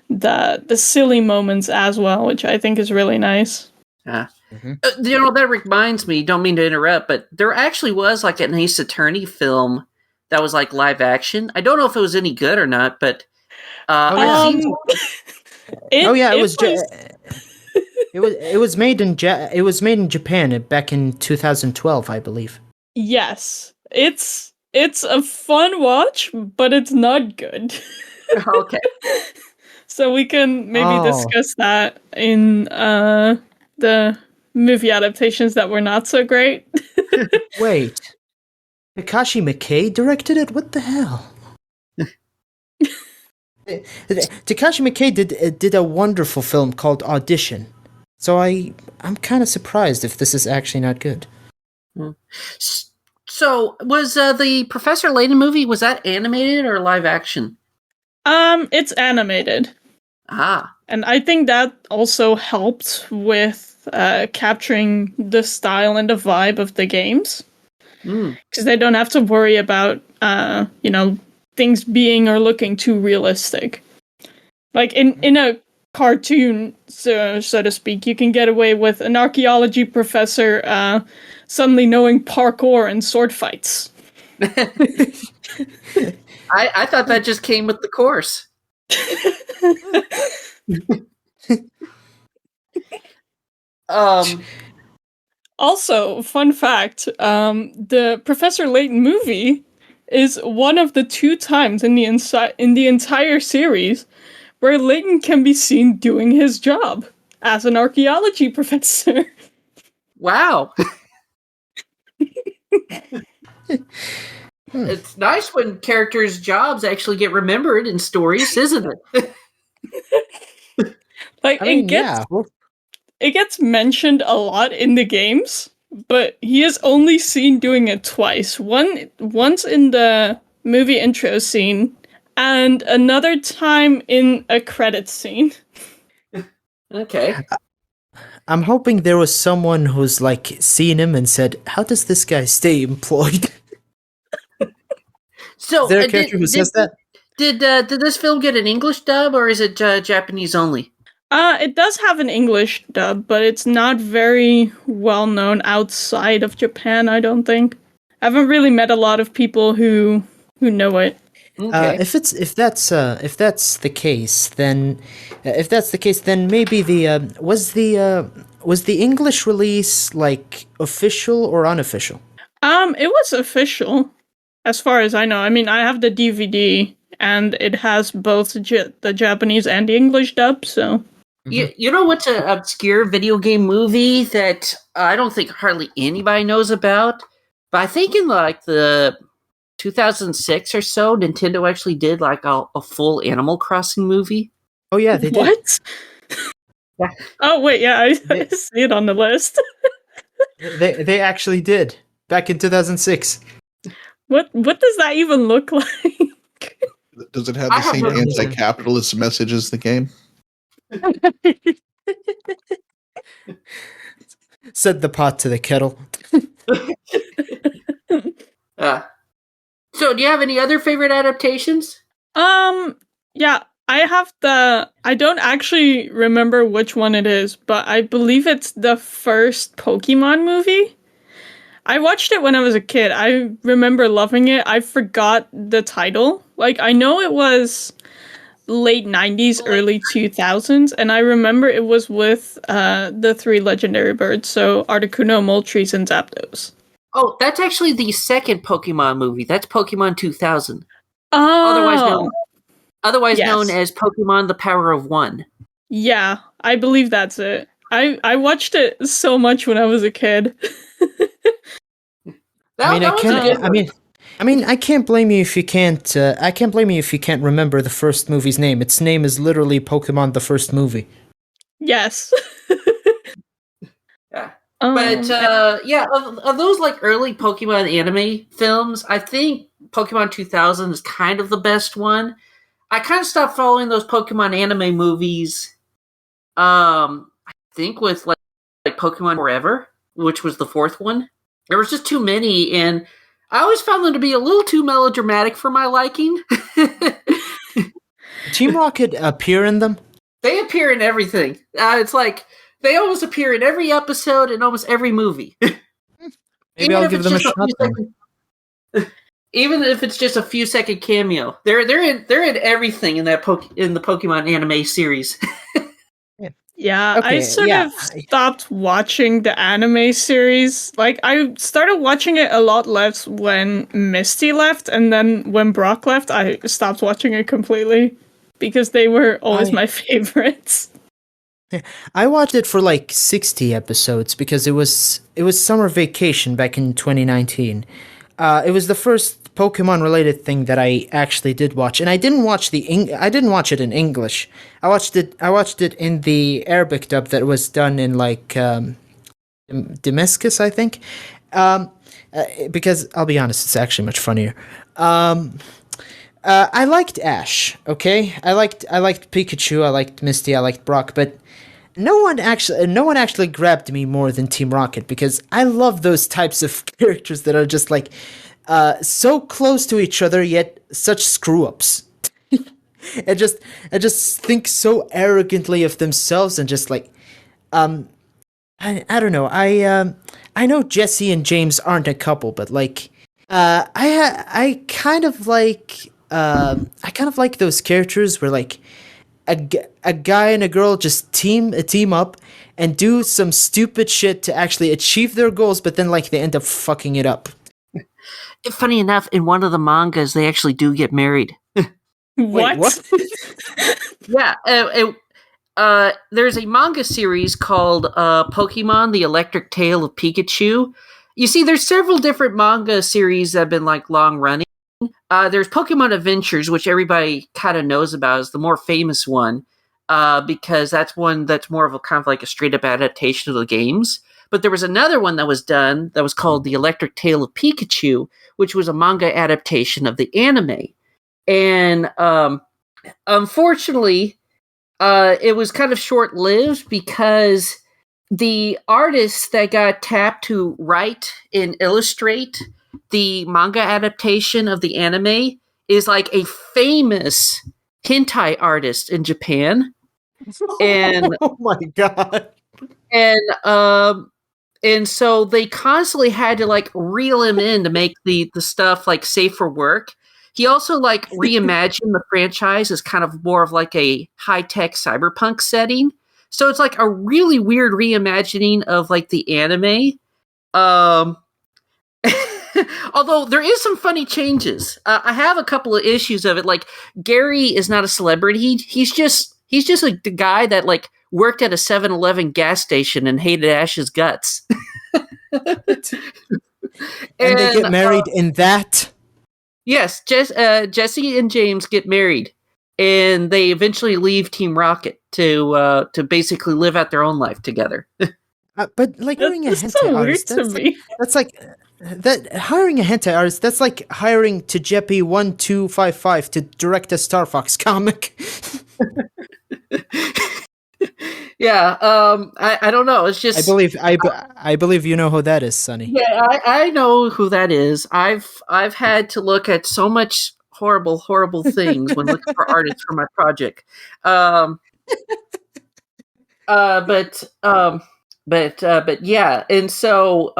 the silly moments as well, which I think is really nice. Yeah. Mm-hmm. That reminds me, don't mean to interrupt, but there actually was like an Ace Attorney film that was like live action. I don't know if it was any good or not, but Oh, yeah. I've seen It was. It was made in it was made in Japan back in 2012, I believe. Yes. It's a fun watch, but it's not good. Okay. So we can maybe Oh. discuss that in the movie adaptations that were not so great. Wait, Takashi Miike directed it? What the hell? Takashi Miike did a wonderful film called Audition. So I'm kind of surprised if this is actually not good. So was the Professor Layton movie, was that animated or live action? It's animated. Ah. And I think that also helped with capturing the style and the vibe of the games. Because they don't have to worry about, things being or looking too realistic. Like in a cartoon, so to speak, you can get away with an archaeology professor suddenly knowing parkour and sword fights. I thought that just came with the course. Also, fun fact, the Professor Layton movie is one of the 2 times in the entire series where Layton can be seen doing his job as an archaeology professor. Wow. It's nice when characters' jobs actually get remembered in stories, isn't it? Like, it gets mentioned a lot in the games, but he is only seen doing it twice. Once in the movie intro scene, and another time in a credits scene. Okay. I'm hoping there was someone who's like seen him and said, "How does this guy stay employed?" So is there a character who says that? Did this film get an English dub, or is it Japanese only? It does have an English dub, but it's not very well known outside of Japan, I don't think. I haven't really met a lot of people who know it. Okay. If that's the case, then maybe was the English release like official or unofficial? It was official, as far as I know. I mean, I have the DVD, and it has both the Japanese and the English dub, so... You know what's an obscure video game movie that I don't think hardly anybody knows about? But I think in like the 2006 or so, Nintendo actually did like a full Animal Crossing movie. Oh yeah, they did. What? Yeah. Oh wait, yeah, I see it on the list. They actually did back in 2006. What does that even look like? Does it have the same anti-capitalist message as the game? Said the pot to the kettle. So, do you have any other favorite adaptations? Yeah, I don't actually remember which one it is, but I believe it's the first Pokemon movie. I watched it when I was a kid. I remember loving it. I forgot the title. Like, I know it was late 90s, early 2000s, and I remember it was with the three legendary birds, so Articuno, Moltres, and Zapdos. Oh, that's actually the second Pokemon movie. That's Pokemon 2000. Oh! Otherwise known Yes. as Pokemon The Power of One. Yeah, I believe that's it. I watched it so much when I was a kid. I can't blame you if you can't. I can't blame you if you can't remember the first movie's name. Its name is literally Pokemon: The First Movie. Yes. Yeah. But of those like early Pokemon anime films, I think Pokemon 2000 is kind of the best one. I kind of stopped following those Pokemon anime movies. I think with like Pokemon Forever, which was the fourth one. There was just too many, and I always found them to be a little too melodramatic for my liking. Team Rocket appear in them? They appear in everything. It's like they almost appear in every episode in almost every movie. Maybe I'll give them a shot. Even if it's just a few second cameo, they're in everything in in the Pokemon anime series. Yeah, I sort of stopped watching the anime series. Like, I started watching it a lot less when Misty left, and then when Brock left, I stopped watching it completely because they were always my favorites. I watched it for like 60 episodes because it was summer vacation back in 2019. It was the first Pokemon related thing that I actually did watch, and I didn't watch it in English. I watched it in the Arabic dub that was done in like Damascus, I think. Because I'll be honest, it's actually much funnier. I liked Ash. Okay, I liked Pikachu. I liked Misty. I liked Brock, but no one actually grabbed me more than Team Rocket because I love those types of characters that are just like so close to each other yet such screw-ups. I just think so arrogantly of themselves and just like I don't know. I know Jesse and James aren't a couple, but like I kind of like those characters where like a guy and a girl just team up and do some stupid shit to actually achieve their goals, but then like they end up fucking it up. Funny enough, in one of the mangas, they actually do get married. What? Wait, what? Yeah, there's a manga series called Pokemon: The Electric Tale of Pikachu. You see, there's several different manga series that have been like long running. There's Pokemon Adventures, which everybody kind of knows about, is the more famous one, because that's one that's more of a kind of like a straight up adaptation of the games. But there was another one that was done that was called The Electric Tale of Pikachu, which was a manga adaptation of the anime. And unfortunately, it was kind of short-lived because the artists that got tapped to write and illustrate the manga adaptation of the anime is like a famous hentai artist in Japan. And oh my god. And so they constantly had to like reel him in to make the stuff like safe for work. He also like reimagined the franchise as kind of more of like a high-tech cyberpunk setting. So it's like a really weird reimagining of like the anime. Although there is some funny changes. I have a couple of issues of it. Like Gary is not a celebrity. He's just like the guy that like worked at a 7-Eleven gas station and hated Ash's guts. And they get married in that? Yes, Jesse and James get married, and they eventually leave Team Rocket to basically live out their own life together. But like hiring a hentai so artist, weird to me. that's like hiring a hentai artist. That's like hiring Tejepi 1255 to direct a Star Fox comic. Yeah, I don't know. It's just I believe you know who that is, Sonny. Yeah, I know who that is. I've had to look at so much horrible, horrible things when looking for artists for my project. Um, but yeah, and so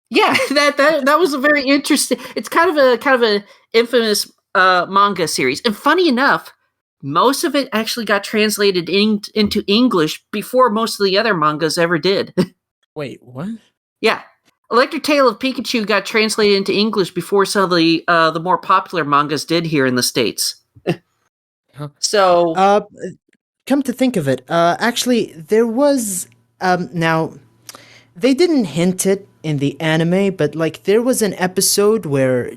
yeah, that was a very interesting. It's kind of a infamous manga series, and funny enough, most of it actually got translated into English before most of the other mangas ever did. Wait, what? Yeah, Electric Tale of Pikachu got translated into English before some of the more popular mangas did here in the States. Huh. So Come to think of it, actually, there was now they didn't hint it in the anime, but like there was an episode where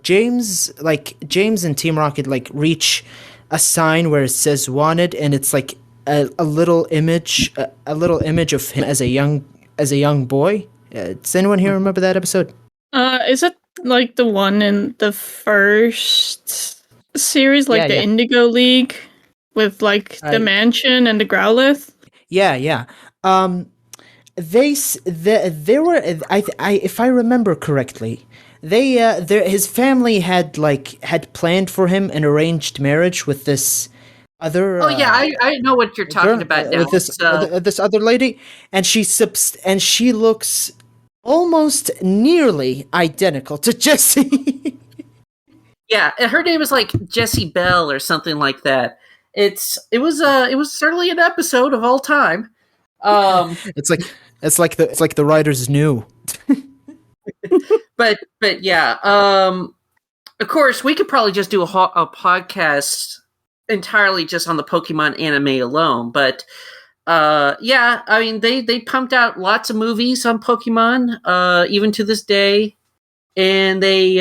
James and Team Rocket like reach a sign where it says wanted, and it's like a little image of him as a young boy. Does anyone here remember that episode? Is it like the one in the first series, like Yeah, the yeah. Indigo League, with like the mansion and the Growlithe? Yeah. They were if I remember correctly, his family had planned for him an arranged marriage with this other. oh yeah, I know what you're talking girl, about now. with this other lady, and she looks almost nearly identical to Jessie. Yeah, and her name is like Jessie Bell or something like that. It was certainly an episode of all time. It's like the writers knew. but yeah, of course we could probably just do a podcast entirely just on the Pokemon anime alone. But yeah, I mean they pumped out lots of movies on Pokemon, even to this day, and they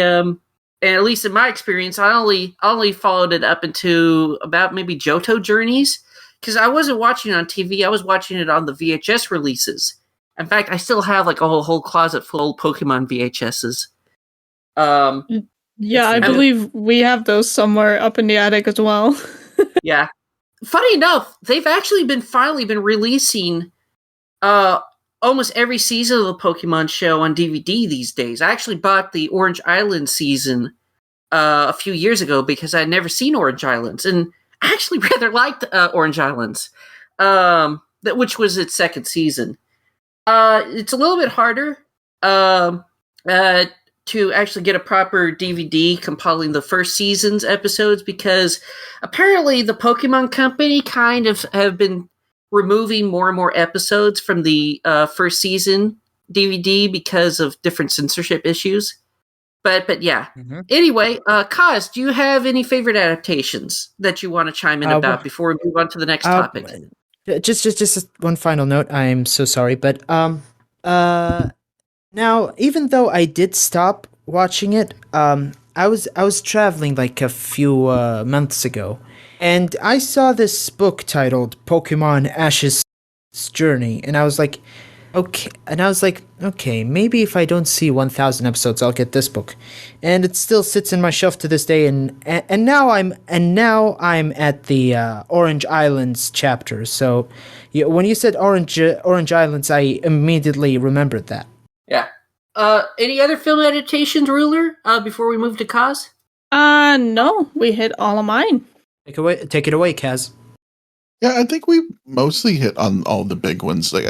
and at least in my experience, I only followed it up into about maybe Johto Journeys, because I wasn't watching it on TV. I was watching it on the VHS releases. In fact, I still have like a whole closet full of Pokemon VHSs. Yeah, I believe we have those somewhere up in the attic as well. Yeah. Funny enough, they've actually finally been releasing almost every season of the Pokemon show on DVD these days. I actually bought the Orange Island season a few years ago because I'd never seen Orange Islands, and I actually rather liked Orange Islands, which was its second season. It's a little bit harder to actually get a proper DVD compiling the first season's episodes, because apparently the Pokemon Company kind of have been removing more and more episodes from the first season DVD because of different censorship issues. But yeah. Mm-hmm. Anyway, Kaz, do you have any favorite adaptations that you want to chime in about before we move on to the next topic? Just one final note. I'm so sorry, but now, even though I did stop watching it, I was traveling like a few months ago, and I saw this book titled Pokemon Ash's Journey, and I was like, okay, maybe if I don't see 1,000 episodes, I'll get this book, and it still sits in my shelf to this day, and now I'm at the Orange Islands chapter. So, when you said Orange Islands, I immediately remembered that. Yeah. Any other film adaptations, Ruler? Before we move to Kaz? No, we hit all of mine. Take it away, Kaz. Yeah, I think we mostly hit on all the big ones. Like,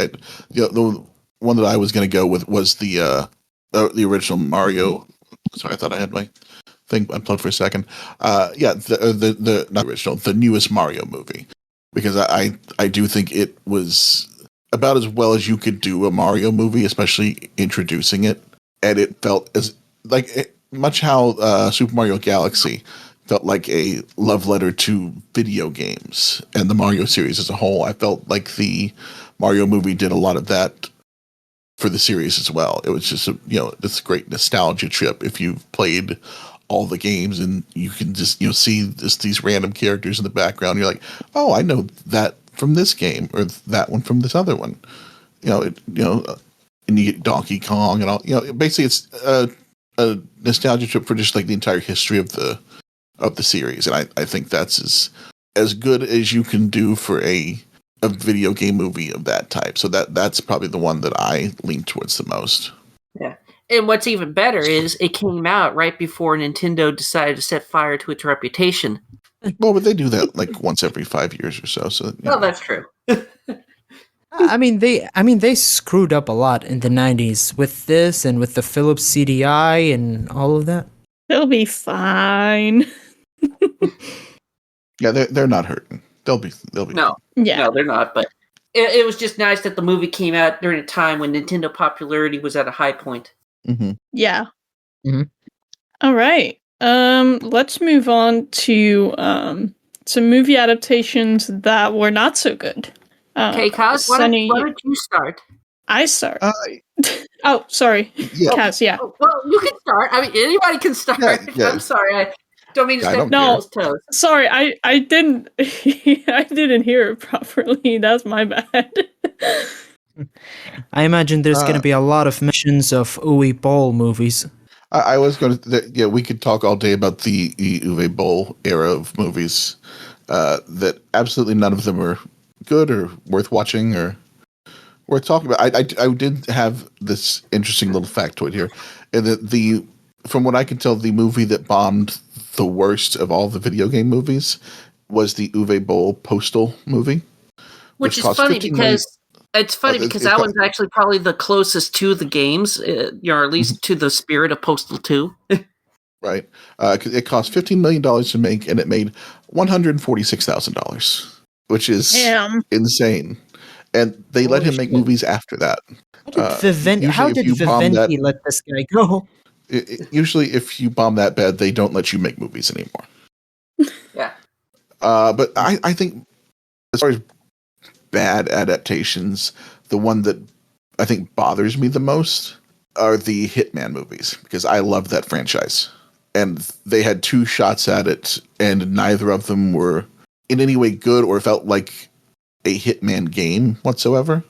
the one that I was going to go with was the original Mario. Sorry, I thought I had my thing unplugged for a second. Yeah, the not original, the newest Mario movie, because I do think it was about as well as you could do a Mario movie, especially introducing it, and it felt as much how Super Mario Galaxy felt like a love letter to video games and the Mario series as a whole. I felt like the Mario movie did a lot of that for the series as well. It was just this great nostalgia trip if you've played all the games, and you can just see these random characters in the background. You're like, oh, I know that from this game, or that one from this other one. And you get Donkey Kong and all. Basically, it's a nostalgia trip for just like the entire history of the series, and I think that's as good as you can do for a video game movie of that type. So that's probably the one that I lean towards the most. Yeah, And what's even better is it came out right before Nintendo decided to set fire to its reputation. Well, but they do that like once every 5 years or so. So Well, that's true. They screwed up a lot in the 90s with this and with the Philips CDI and all of that. They'll be fine. yeah, they're not hurting. They'll be. No, Yeah. no, they're not. But it was just nice that the movie came out during a time when Nintendo popularity was at a high point. Mm-hmm. Yeah. Mm-hmm. All right. Let's move on to some movie adaptations that were not so good. Okay, Kaz, why don't you start? I start. Oh, sorry. Yeah. Kaz, yeah. Well, you can start. I mean, anybody can start. Yeah. I'm sorry. I don't mean to I step don't on care. people's toes. Sorry, I didn't I didn't hear it properly. That's my bad. I imagine there's going to be a lot of mentions of Uwe Boll movies. I was going to. Yeah, we could talk all day about the Uwe Boll era of movies. That absolutely none of them are good or worth watching or worth talking about. I did have this interesting little factoid here, and that from what I can tell, the movie that bombed the worst of all the video game movies was the Uwe Boll Postal movie, Which is cost funny 15 million. because it's funny because that one's actually probably the closest to the games, or at least to the spirit of Postal 2. Right. It cost $15 million to make, and it made $146,000, which is insane. And they let him make movies after that. How did Vivendi let this guy go? Usually, if you bomb that bad, they don't let you make movies anymore. Yeah. But I think, as far as bad adaptations, the one that I think bothers me the most are the Hitman movies, because I love that franchise. And they had 2 shots at it, and neither of them were in any way good or felt like a Hitman game whatsoever.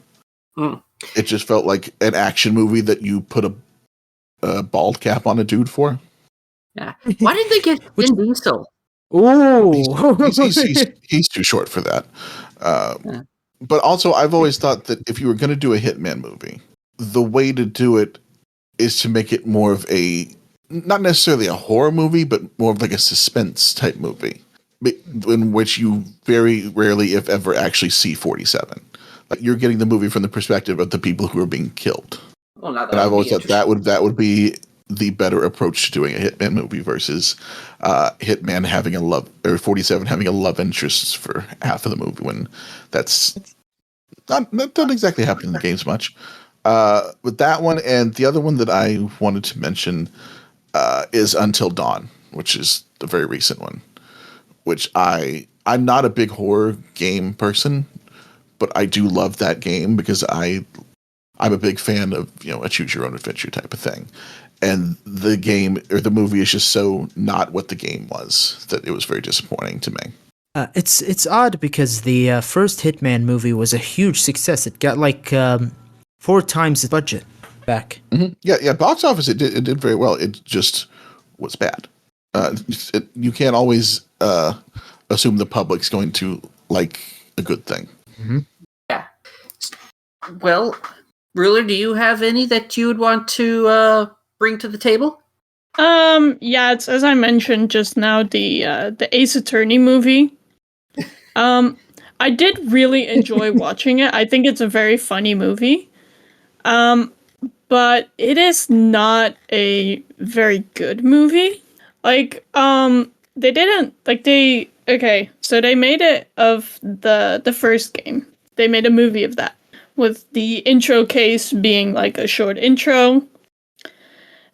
Mm. It just felt like an action movie that you put a bald cap on a dude for. Yeah. Why did they get Vin Diesel? Ooh. He's too short for that. But also, I've always thought that if you were going to do a Hitman movie, the way to do it is to make it more of not necessarily a horror movie, but more of like a suspense type movie, in which you very rarely, if ever, actually see 47. Like, you're getting the movie from the perspective of the people who are being killed. Well, now And I've always thought that would be the better approach to doing a Hitman movie versus Hitman having 47 having a love interest for half of the movie, when that's not exactly happen in the games much. But that one, and the other one that I wanted to mention is Until Dawn, which is the very recent one, which I'm not a big horror game person, but I do love that game because I'm a big fan of, a choose your own adventure type of thing. And the game or the movie is just so not what the game was that it was very disappointing to me. It's odd because the first Hitman movie was a huge success. It got like 4 times the budget back. Mm-hmm. Yeah. Box office, it did very well. It just was bad. You can't always assume the public's going to like a good thing. Mm-hmm. Yeah. Well, Ruler, do you have any that you would want to bring to the table? Yeah, it's as I mentioned just now, the Ace Attorney movie. I did really enjoy watching it. I think it's a very funny movie. But it is not a very good movie. Like, they didn't so they made it of the first game. They made a movie of that, with the intro case being like a short intro.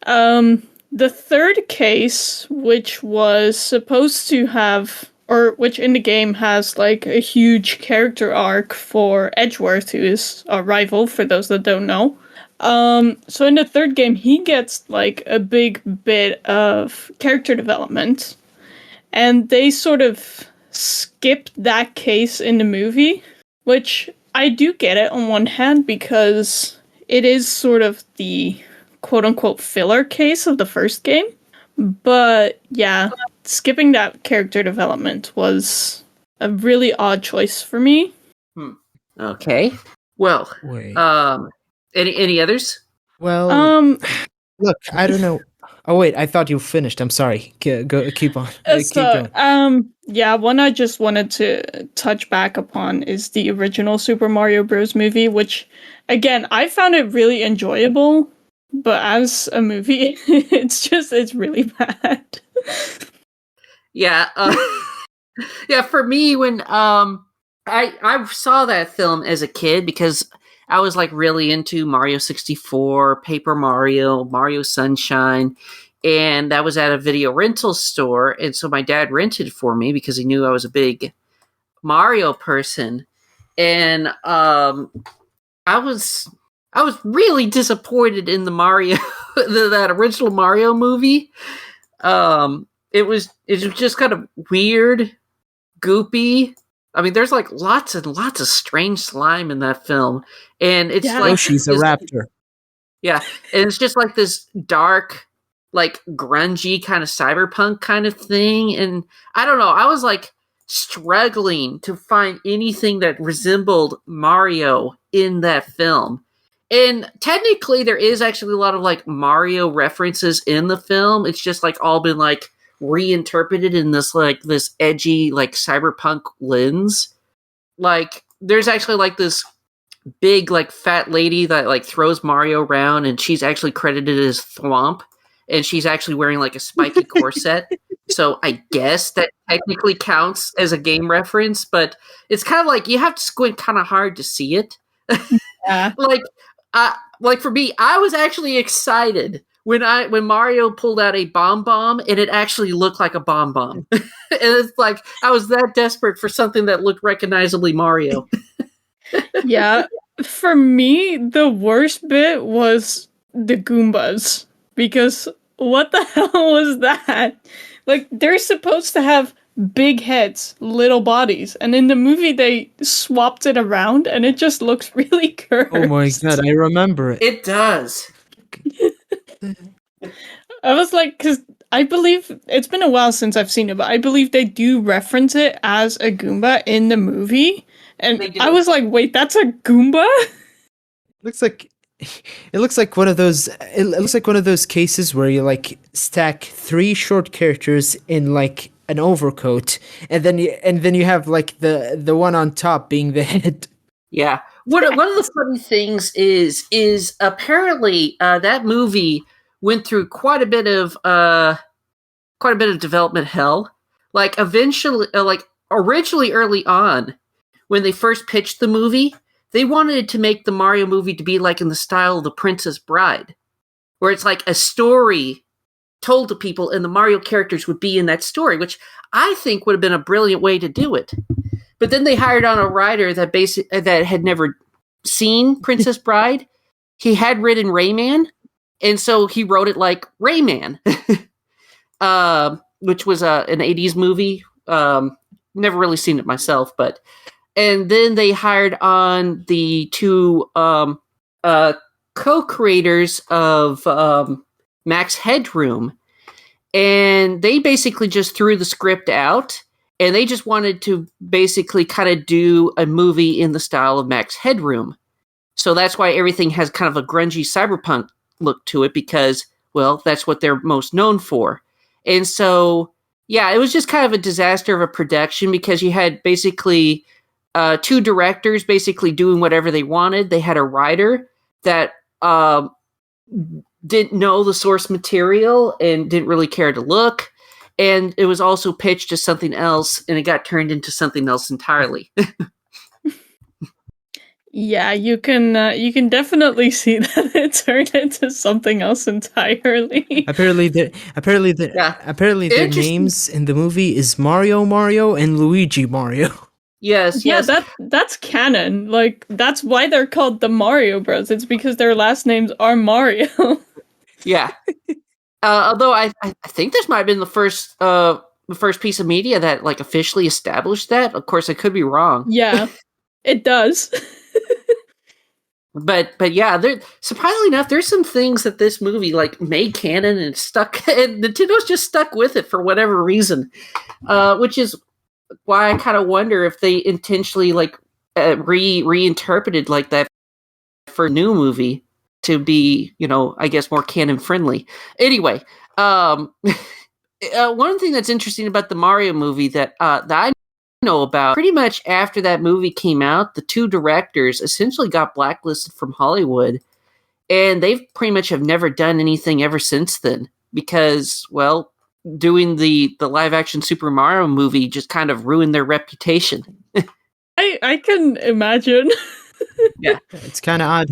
The third case, which was supposed to have, or which in the game has like a huge character arc for Edgeworth, who is a rival for those that don't know. So in the third game, he gets like a big bit of character development, and they sort of skipped that case in the movie, which I do get it on one hand because it is sort of the quote-unquote filler case of the first game. But yeah, skipping that character development was a really odd choice for me. Okay. Well, Wait. any others? Well, Look, I don't know. Oh wait, I thought you finished. I'm sorry. Go, keep on. Keep So, going. yeah, one I just wanted to touch back upon is the original Super Mario Bros. Movie, which, again, I found it really enjoyable, but as a movie, it's really bad. Yeah, yeah. For me, when I saw that film as a kid because I was like really into Mario 64, Paper Mario, Mario Sunshine, and that was at a video rental store, and so my dad rented for me because he knew I was a big Mario person, and I was I was really disappointed in the Mario that original Mario movie. It was just kind of weird, goopy. I mean, there's like lots and lots of strange slime in that film, and it's Yeah. like Yoshi's a this, raptor. yeah, and it's just like this dark, like grungy kind of cyberpunk kind of thing. And I don't know, I was like struggling to find anything that resembled Mario in that film. And technically, there is actually a lot of like Mario references in the film. It's just like all been like reinterpreted in this edgy like cyberpunk lens. Like there's actually like this big like fat lady that like throws Mario around, and she's actually credited as Thwomp, and she's actually wearing like a spiky corset. So I guess that technically counts as a game reference, but it's kind of like you have to squint kind of hard to see it. Yeah. like like for me, I was actually excited when Mario pulled out a bomb and it actually looked like a bomb. And it's like I was that desperate for something that looked recognizably Mario. Yeah. For me, the worst bit was the Goombas. Because what the hell was that? Like, they're supposed to have big heads, little bodies. And in the movie, they swapped it around and it just looks really cursed. Oh my god, I remember it. It does. I was like, because I believe it's been a while since I've seen it, but I believe they do reference it as a Goomba in the movie. And They do. I was like, wait, that's a Goomba? Looks like it looks like one of those. It looks like one of those cases where you like stack three short characters in like an overcoat, and then you have like the one on top being the head. Yeah. One of the funny things is apparently that movie went through quite a bit of development hell. Like eventually, like originally early on, when they first pitched the movie, they wanted to make the Mario movie to be like in the style of The Princess Bride, where it's like a story told to people and the Mario characters would be in that story, which I think would have been a brilliant way to do it. But then they hired on a writer that had never seen Princess Bride. He had written Rayman, and so he wrote it like Rayman, which was an 80s movie. Never really seen it myself, but and then they hired on the two co-creators of Max Headroom, and they basically just threw the script out, and they just wanted to basically kind of do a movie in the style of Max Headroom. So that's why everything has kind of a grungy cyberpunk look to it, because, well, that's what they're most known for. And so, yeah, it was just kind of a disaster of a production, because you had basically two directors basically doing whatever they wanted. They had a writer that didn't know the source material and didn't really care to look. And it was also pitched as something else, and it got turned into something else entirely. Yeah, you can definitely see that it turned into something else entirely. Apparently, Yeah. their Interesting. names in the movie is Mario and Luigi Mario. Yes, Yeah, yes. that's canon. Like, that's why they're called the Mario Bros. It's because their last names are Mario. Yeah. Although I think this might have been the first piece of media that like officially established that. Of course, I could be wrong. Yeah, it does. But yeah, there, surprisingly enough, there's some things that this movie like made canon and stuck, and Nintendo's just stuck with it for whatever reason, which is why I kind of wonder if they intentionally like reinterpreted like that for a new movie. to be, I guess more canon friendly. Anyway, one thing that's interesting about the Mario movie that I know about, pretty much after that movie came out, the two directors essentially got blacklisted from Hollywood, and they've pretty much have never done anything ever since then because, well, doing the live action Super Mario movie just kind of ruined their reputation. I can imagine. Yeah, It's kind of odd.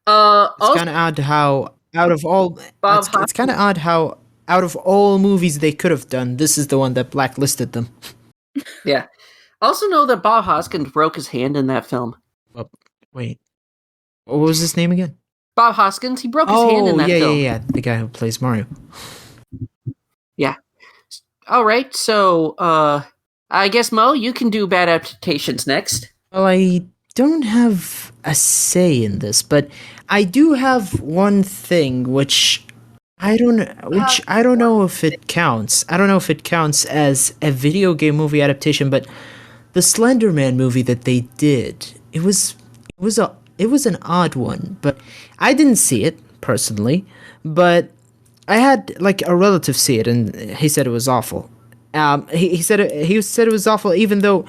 also, It's kind of odd how out of all Bob it's kind of odd how out of all movies they could have done, this is the one that blacklisted them. yeah. Also know that Bob Hoskins broke his hand in that film. Wait, what was his name again? Bob Hoskins, he broke his hand in that film. yeah, the guy who plays Mario. Yeah. All right, so I guess Mo, you can do bad adaptations next. Well, I don't have a say in this, but I do have one thing which I don't know if it counts. I don't know if it counts as a video game movie adaptation, but the Slender Man movie that they did, it was an odd one, but I didn't see it personally, but I had like a relative see it and he said it was awful. He said it was awful even though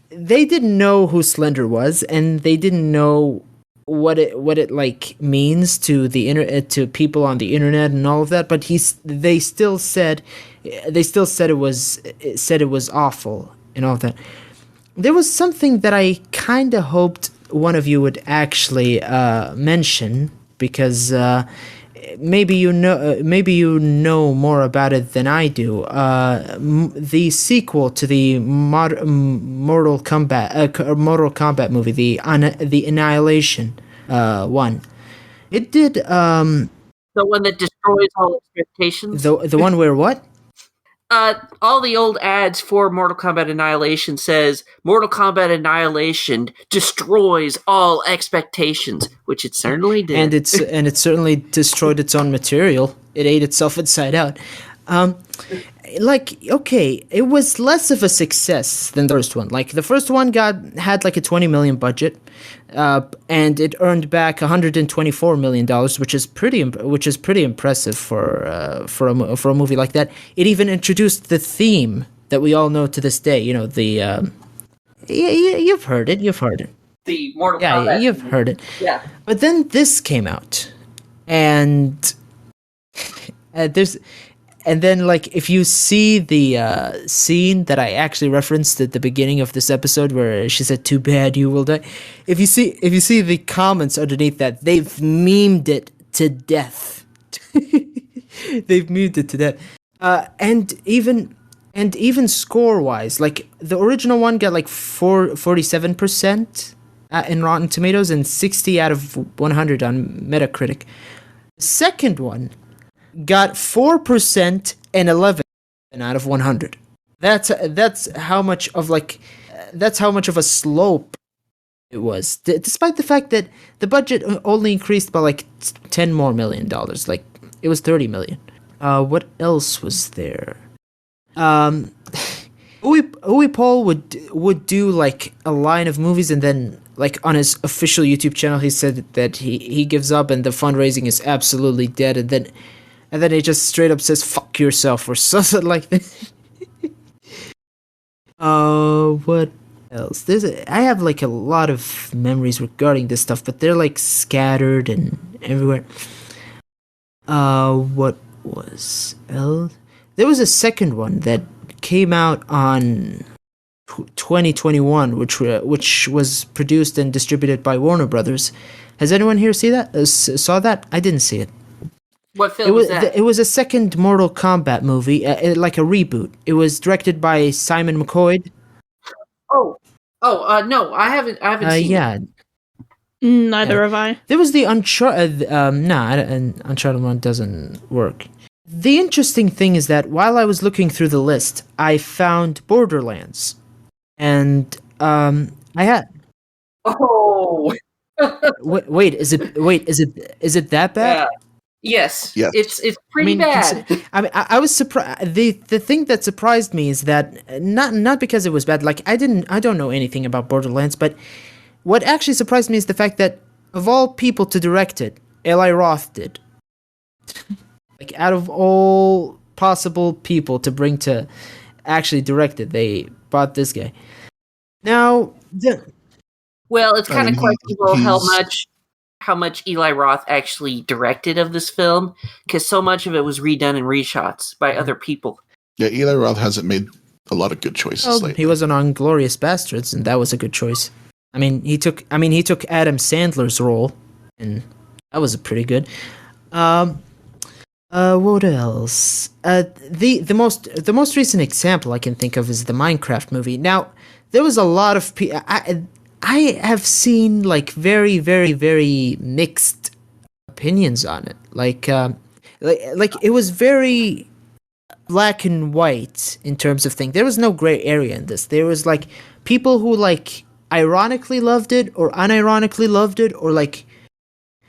they didn't know who Slender was and they didn't know what it like means to to people on the internet and all of that, but they still said it was awful and all of that. There was something that I kind of hoped one of you would actually mention because maybe you know more about it than I do. The sequel to the Mortal Kombat movie, the Annihilation one. It did The one that destroys all expectations. the one where what? All the old ads for Mortal Kombat Annihilation says Mortal Kombat Annihilation destroys all expectations, which it certainly did. And it certainly destroyed its own material. It ate itself inside out. It was less of a success than the first one. Like the first one had like a $20 million budget, and it earned back $124 million, which is pretty impressive for a movie like that. It even introduced the theme that we all know to this day. You know the you've heard it. The Mortal Kombat. Yeah, you've heard it. Yeah. But then this came out, and and then, like, if you see the scene that I actually referenced at the beginning of this episode, where she said, "Too bad you will die," if you see the comments underneath that, they've memed it to death. They've memed it to death, and even score wise, like the original one got like 47% in Rotten Tomatoes and 60 out of 100 on Metacritic. The second one got 4% and 11 out of 100. That's how much of a slope it was. Despite the fact that the budget only increased by like $10 more million, like it was $30 million. What else was there? Uwe Paul would do like a line of movies, and then like on his official YouTube channel he said that he gives up and the fundraising is absolutely dead, and then he just straight up says "fuck yourself" or something like that. What else? I have like a lot of memories regarding this stuff, but they're like scattered and everywhere. What was else? There was a second one that came out on 2021, which was produced and distributed by Warner Brothers. Has anyone here saw that? I didn't see it. What film was that? It was a second Mortal Kombat movie, like a reboot. It was directed by Simon McCoy. No, I haven't seen it. Neither have I. There was the Uncharted. Uncharted one doesn't work. The interesting thing is that while I was looking through the list, I found Borderlands, and I had. Oh. Wait, is it that bad? Yeah. Yes. Yes. It's pretty bad. I was surprised. The thing that surprised me is that not because it was bad. Like I don't know anything about Borderlands, but what actually surprised me is the fact that of all people to direct it, Eli Roth did. Like, out of all possible people to bring to actually direct it, they bought this guy. Now, Well, it's I kind of mean, questionable he's how much Eli Roth actually directed of this film, because so much of it was redone and reshots by other people. yeah. Eli Roth hasn't made a lot of good choices lately. he wasn't on Glorious Bastards, and that was a good choice. He took Adam Sandler's role, and that was pretty good. What else? The most recent example I can think of is the Minecraft movie. Now, there was a lot of people. I have seen like very, very, very mixed opinions on it. Like it was very black and white in terms of things. There was no gray area in this. There was like people who like ironically loved it or unironically loved it or like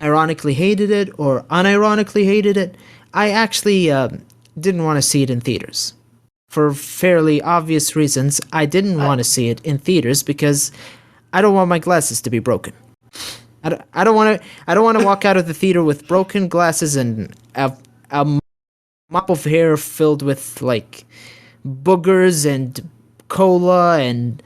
ironically hated it or unironically hated it. I actually didn't want to see it in theaters. For fairly obvious reasons, I didn't want to see it in theaters because I don't want my glasses to be broken. I don't want to walk out of the theater with broken glasses and a mop of hair filled with like boogers and cola and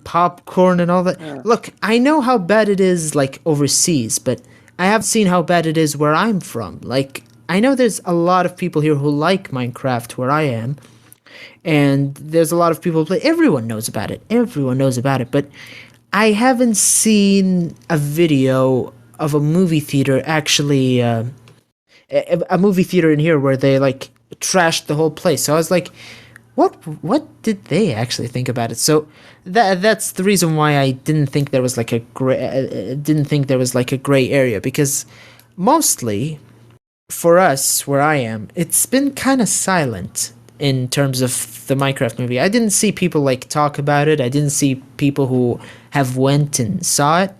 popcorn and all that. Yeah. Look, I know how bad it is like overseas, but I have seen how bad it is where I'm from. Like, I know there's a lot of people here who like Minecraft where I am, and there's a lot of people who play. Everyone knows about it. But I haven't seen a video of a movie theater actually, a movie theater in here where they like trashed the whole place. So I was like, what did they actually think about it? So that's the reason why I didn't think there was like a gray area, because mostly for us where I am, it's been kind of silent in terms of the Minecraft movie. I didn't see people like talk about it. I didn't see people who have went and saw it.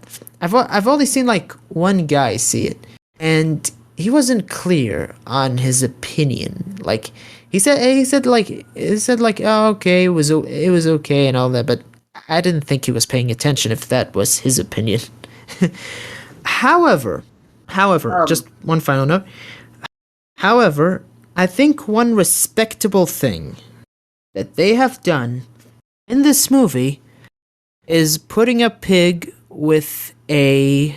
I've only seen like one guy see it, and he wasn't clear on his opinion. Like he said like oh, okay, it was okay and all that, but I didn't think he was paying attention if that was his opinion. However, just one final note. However, I think one respectable thing that they have done in this movie is putting a pig with a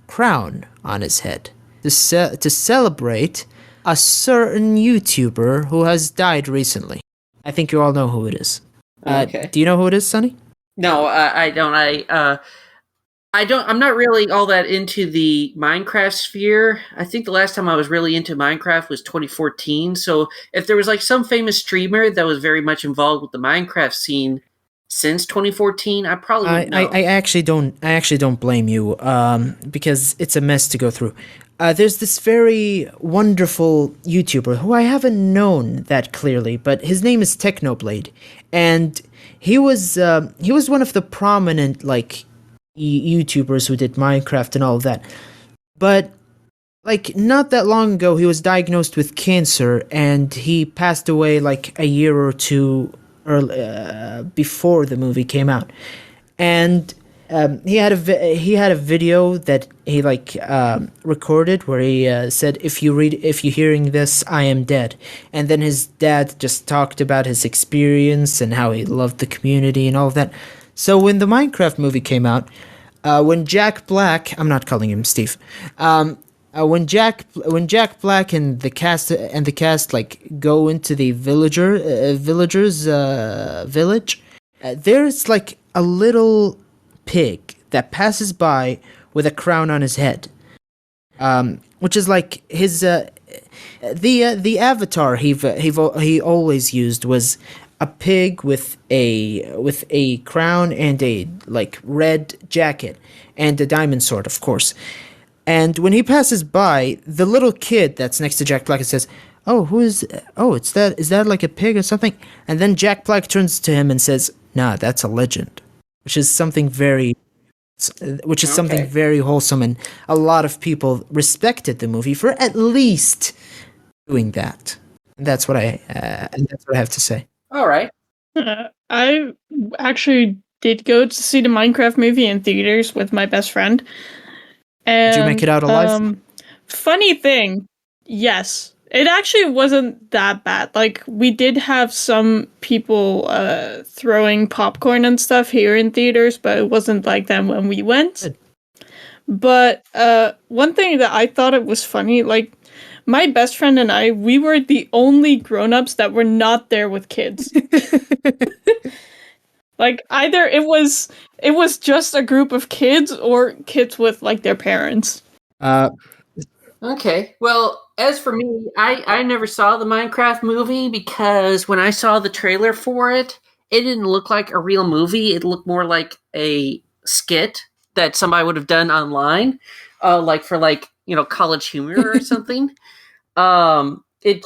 crown on his head to celebrate a certain YouTuber who has died recently. I think you all know who it is. Okay. Do you know who it is, Sonny? No, I don't. I don't. I'm not really all that into the Minecraft sphere. I think the last time I was really into Minecraft was 2014. So if there was like some famous streamer that was very much involved with the Minecraft scene since 2014, I probably would know. I actually don't blame you. Because it's a mess to go through. There's this very wonderful YouTuber who I haven't known that clearly, but his name is Technoblade, and he was one of the prominent like YouTubers who did Minecraft and all of that. But like not that long ago, he was diagnosed with cancer, and he passed away like a year or two before the movie came out, and he had a video that he like recorded where he said, if you're hearing this, I am dead. And then his dad just talked about his experience and how he loved the community and all of that. So when the Minecraft movie came out, when Jack Black, I'm not calling him Steve, when Jack Black and the cast like go into the villagers village, there's like a little pig that passes by with a crown on his head, which is like his the avatar he always used was a pig with a crown and a like red jacket and a diamond sword, of course. And when he passes by, the little kid that's next to Jack Black says, is that like a pig or something? And then Jack Black turns to him and says, nah, that's a legend. Which is something very wholesome, and a lot of people respected the movie for at least doing that. And that's what I have to say. All right. I actually did go to see the Minecraft movie in theaters with my best friend, And, Did you make it out alive? Funny thing, yes. It actually wasn't that bad. Like, we did have some people throwing popcorn and stuff here in theaters, but it wasn't like that when we went. Good. But one thing that I thought it was funny, like, my best friend and I, we were the only grown-ups that were not there with kids. Like, either it was just a group of kids or kids with, like, their parents. Okay. Well, as for me, I never saw the Minecraft movie because when I saw the trailer for it, it didn't look like a real movie. It looked more like a skit that somebody would have done online, like for College Humor or something. It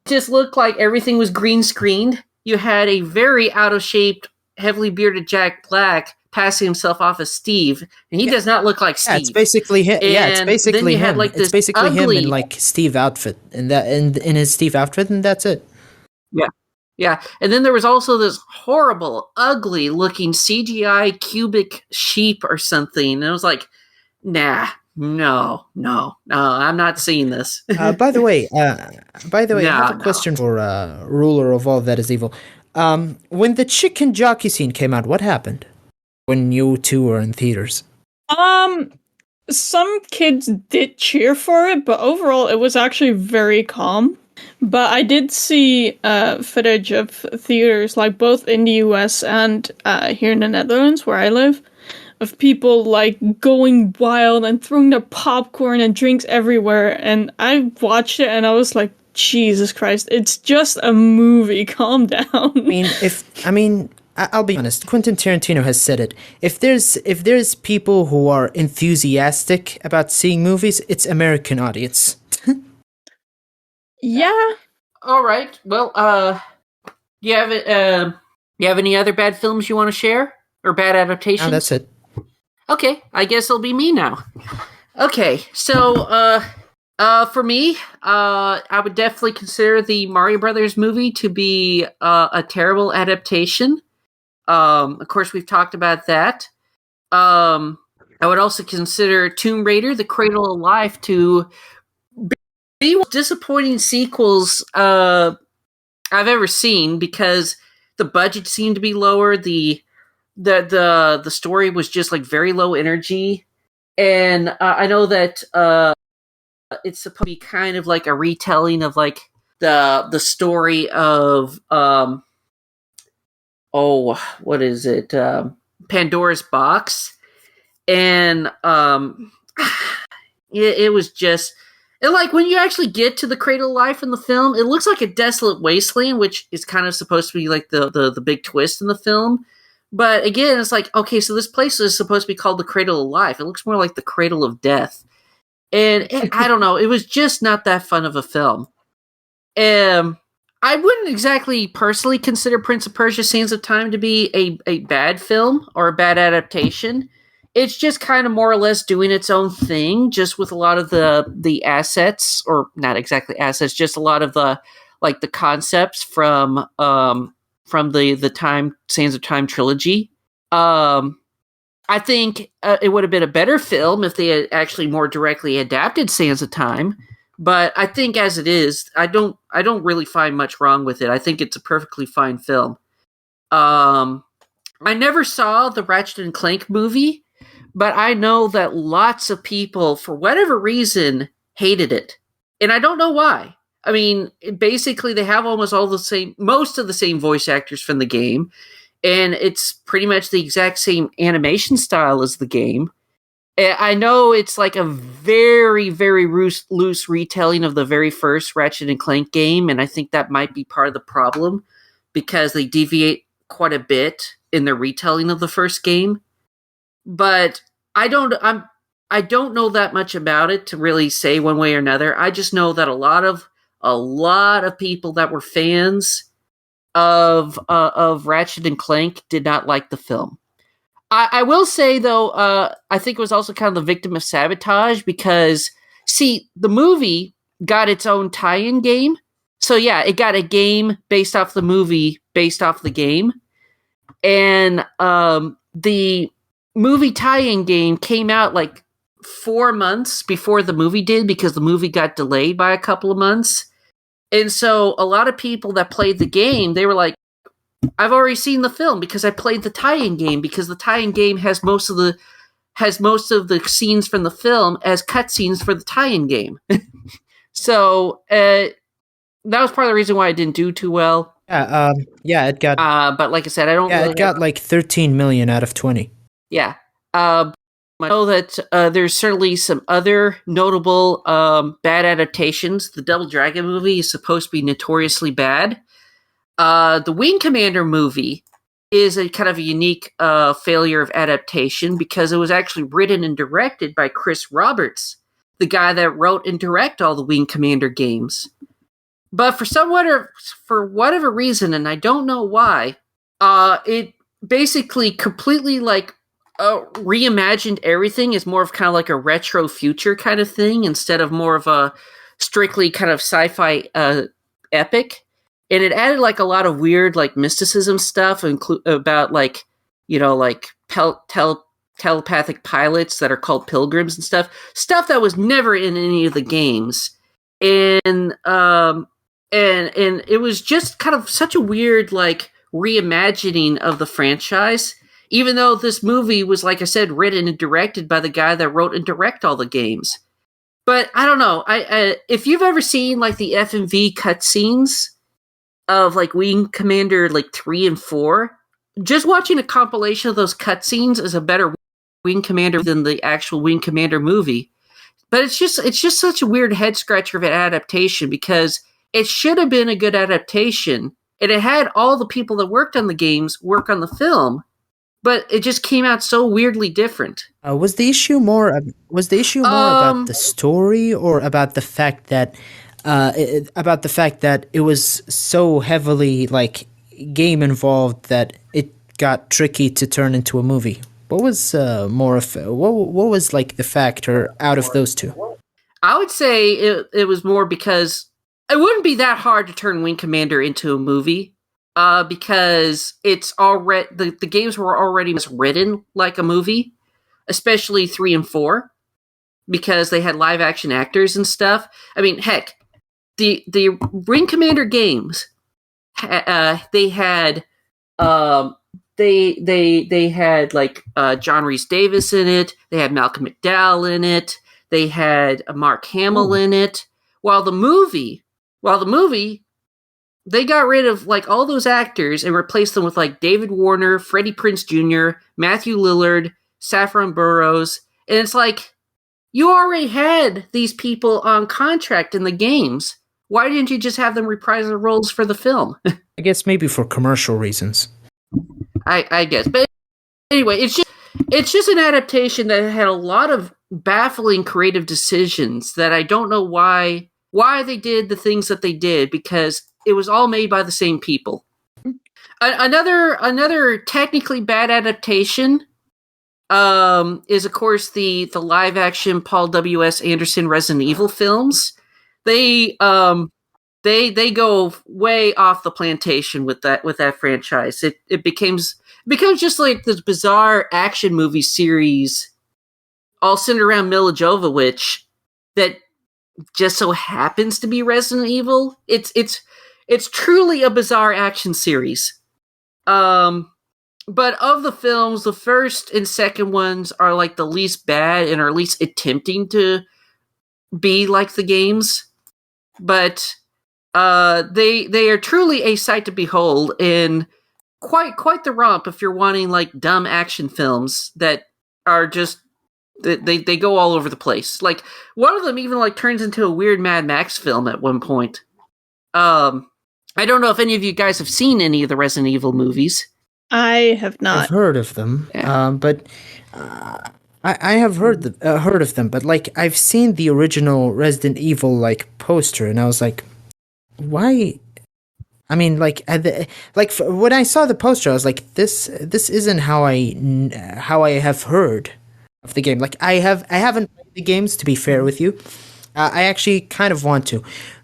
just looked like everything was green screened. You had a very out of shape, heavily bearded Jack Black passing himself off as Steve, and he does not look like Steve. Yeah, it's basically him. Yeah, it's And basically then you him. had, like, It's this basically him ugly- in like Steve outfit, and that in his Steve outfit, and that's it. Yeah, and then there was also this horrible, ugly-looking CGI cubic sheep or something, and I was like, nah, no, I'm not seeing this. By the way, I have a No. question for ruler of all that is evil. When the chicken jockey scene came out, what happened when you two were in theaters? Some kids did cheer for it, but overall it was actually very calm. But I did see footage of theaters, like both in the US and here in the Netherlands, where I live, of people like going wild and throwing their popcorn and drinks everywhere. And I watched it and I was like, Jesus Christ, it's just a movie. Calm down. I'll be honest. Quentin Tarantino has said it. If there's people who are enthusiastic about seeing movies, it's American audience. Yeah. All right. Well, you have any other bad films you want to share or bad adaptations? No, that's it. Okay, I guess it'll be me now. Okay, so for me, I would definitely consider the Mario Brothers movie to be a terrible adaptation. Of course, we've talked about that. I would also consider Tomb Raider: The Cradle of Life to be one of the disappointing sequels I've ever seen because the budget seemed to be lower. The story was just like very low energy, and I know that it's supposed to be kind of like a retelling of like the story of what is it? Pandora's Box, and it was just. And like when you actually get to the Cradle of Life in the film, it looks like a desolate wasteland, which is kind of supposed to be like the big twist in the film. But again, it's like, okay, so this place is supposed to be called the Cradle of Life. It looks more like the Cradle of Death. And I don't know, it was just not that fun of a film. I wouldn't exactly personally consider Prince of Persia: Sands of Time to be a bad film or a bad adaptation. It's just kind of more or less doing its own thing, just with a lot of the assets, or not exactly assets, just a lot of the concepts from the Time Sands of Time trilogy. I think it would have been a better film if they had actually more directly adapted Sands of Time. But I think as it is, I don't really find much wrong with it. I think it's a perfectly fine film. I never saw the Ratchet and Clank movie. But I know that lots of people, for whatever reason, hated it. And I don't know why. I mean, basically, they have most of the same voice actors from the game. And it's pretty much the exact same animation style as the game. I know it's like a very, very loose retelling of the very first Ratchet and Clank game. And I think that might be part of the problem because they deviate quite a bit in their retelling of the first game. But I don't know that much about it to really say one way or another. I just know that a lot of people that were fans of Ratchet and Clank did not like the film. I will say though, I think it was also kind of the victim of sabotage because see, the movie got its own tie-in game. So yeah, it got a game based off the movie, based off the game, and movie tie-in game came out like 4 months before the movie did because the movie got delayed by a couple of months. And so a lot of people that played the game, they were like, I've already seen the film because I played the tie-in game, because the tie-in game has most of the scenes from the film as cutscenes for the tie-in game. So that was part of the reason why I didn't do too well. It got But like I said, I don't. Really it got like 13 million out of 20. Yeah. I know that there's certainly some other notable bad adaptations. The Double Dragon movie is supposed to be notoriously bad. The Wing Commander movie is a kind of a unique failure of adaptation because it was actually written and directed by Chris Roberts, the guy that wrote and directed all the Wing Commander games. But for whatever reason, and I don't know why, it basically completely reimagined everything as more of kind of like a retro future kind of thing instead of more of a strictly kind of sci-fi epic. And it added like a lot of weird like mysticism stuff about like, you know, like telepathic pilots that are called pilgrims and stuff that was never in any of the games. And it was just kind of such a weird like reimagining of the franchise. Even though this movie was, like I said, written and directed by the guy that wrote and directed all the games. But I don't know. If you've ever seen like the FMV cutscenes of like Wing Commander like 3 and 4, just watching a compilation of those cutscenes is a better Wing Commander than the actual Wing Commander movie. But it's just such a weird head scratcher of an adaptation because it should have been a good adaptation, and it had all the people that worked on the games work on the film. But it just came out so weirdly different. Was the issue more about the story or about the fact that it was so heavily like game involved that it got tricky to turn into a movie? What was what was like the factor out of those two? I would say it was more because it wouldn't be that hard to turn Wing Commander into a movie. Because it's already the games were already written like a movie, especially 3 and 4, because they had live action actors and stuff. I mean, heck, the Wing Commander games, they had they had like John Rhys Davis in it. They had Malcolm McDowell in it. They had Mark Hamill in it. While the movie. They got rid of like all those actors and replaced them with like David Warner, Freddie Prinze Jr., Matthew Lillard, Saffron Burrows. And it's like, you already had these people on contract in the games. Why didn't you just have them reprise their roles for the film? I guess maybe for commercial reasons. I guess. But anyway, it's just an adaptation that had a lot of baffling creative decisions that I don't know why they did the things that they did, because it was all made by the same people. Another technically bad adaptation is, of course, the live action Paul W.S. Anderson Resident Evil films. They go way off the plantation with that franchise. It becomes just like this bizarre action movie series, all centered around Mila Jovovich, that just so happens to be Resident Evil. It's truly a bizarre action series. But of the films, the first and second ones are like the least bad and are at least attempting to be like the games. But they are truly a sight to behold, and quite the romp if you're wanting like dumb action films that are just they go all over the place. Like one of them even like turns into a weird Mad Max film at one point. I don't know if any of you guys have seen any of the Resident Evil movies. I have not. I've heard of them, but I have heard of them. But like I've seen the original Resident Evil like poster, and I was like, why? I mean, like when I saw the poster, I was like, this isn't how I have heard of the game. Like I haven't played the games, to be fair with you. I actually kind of want to,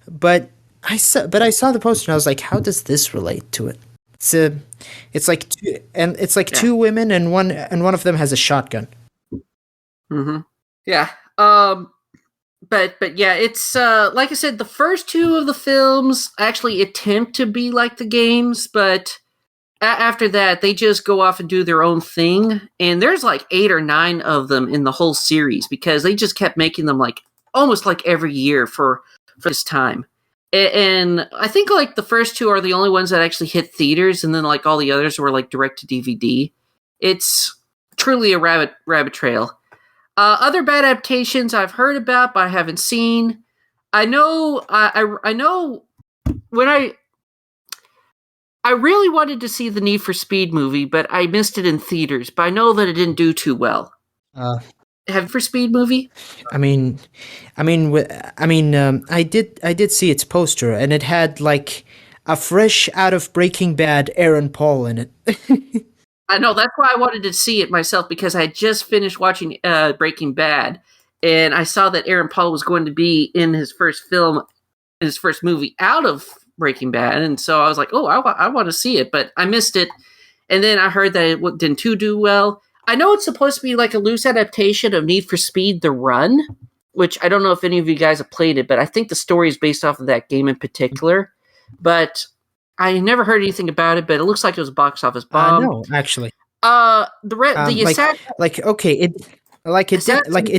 but I saw the poster and I was like, how does this relate to it? It's like two women and one of them has a shotgun. Mm-hmm. Yeah. But yeah, it's like I said, the first two of the films actually attempt to be like the games, but after that, they just go off and do their own thing. And there's like 8 or 9 of them in the whole series because they just kept making them like almost like every year for this time. And I think like the first 2 are the only ones that actually hit theaters, and then like all the others were like direct to DVD. It's truly a rabbit trail. Other bad adaptations I've heard about but I haven't seen. I know when I really wanted to see the Need for Speed movie, but I missed it in theaters. But I know that it didn't do too well. Have for Speed movie? I did see its poster, and it had like a fresh out of Breaking Bad Aaron Paul in it. I know, that's why I wanted to see it myself, because I had just finished watching Breaking Bad, and I saw that Aaron Paul was going to be in his first film, his first movie out of Breaking Bad, and so I was like, oh, I want to see it, but I missed it, and then I heard that it didn't too do well. I know it's supposed to be like a loose adaptation of Need for Speed The Run, which I don't know if any of you guys have played it, but I think the story is based off of that game in particular, but I never heard anything about it, but it looks like it was a box office bomb. No, actually. It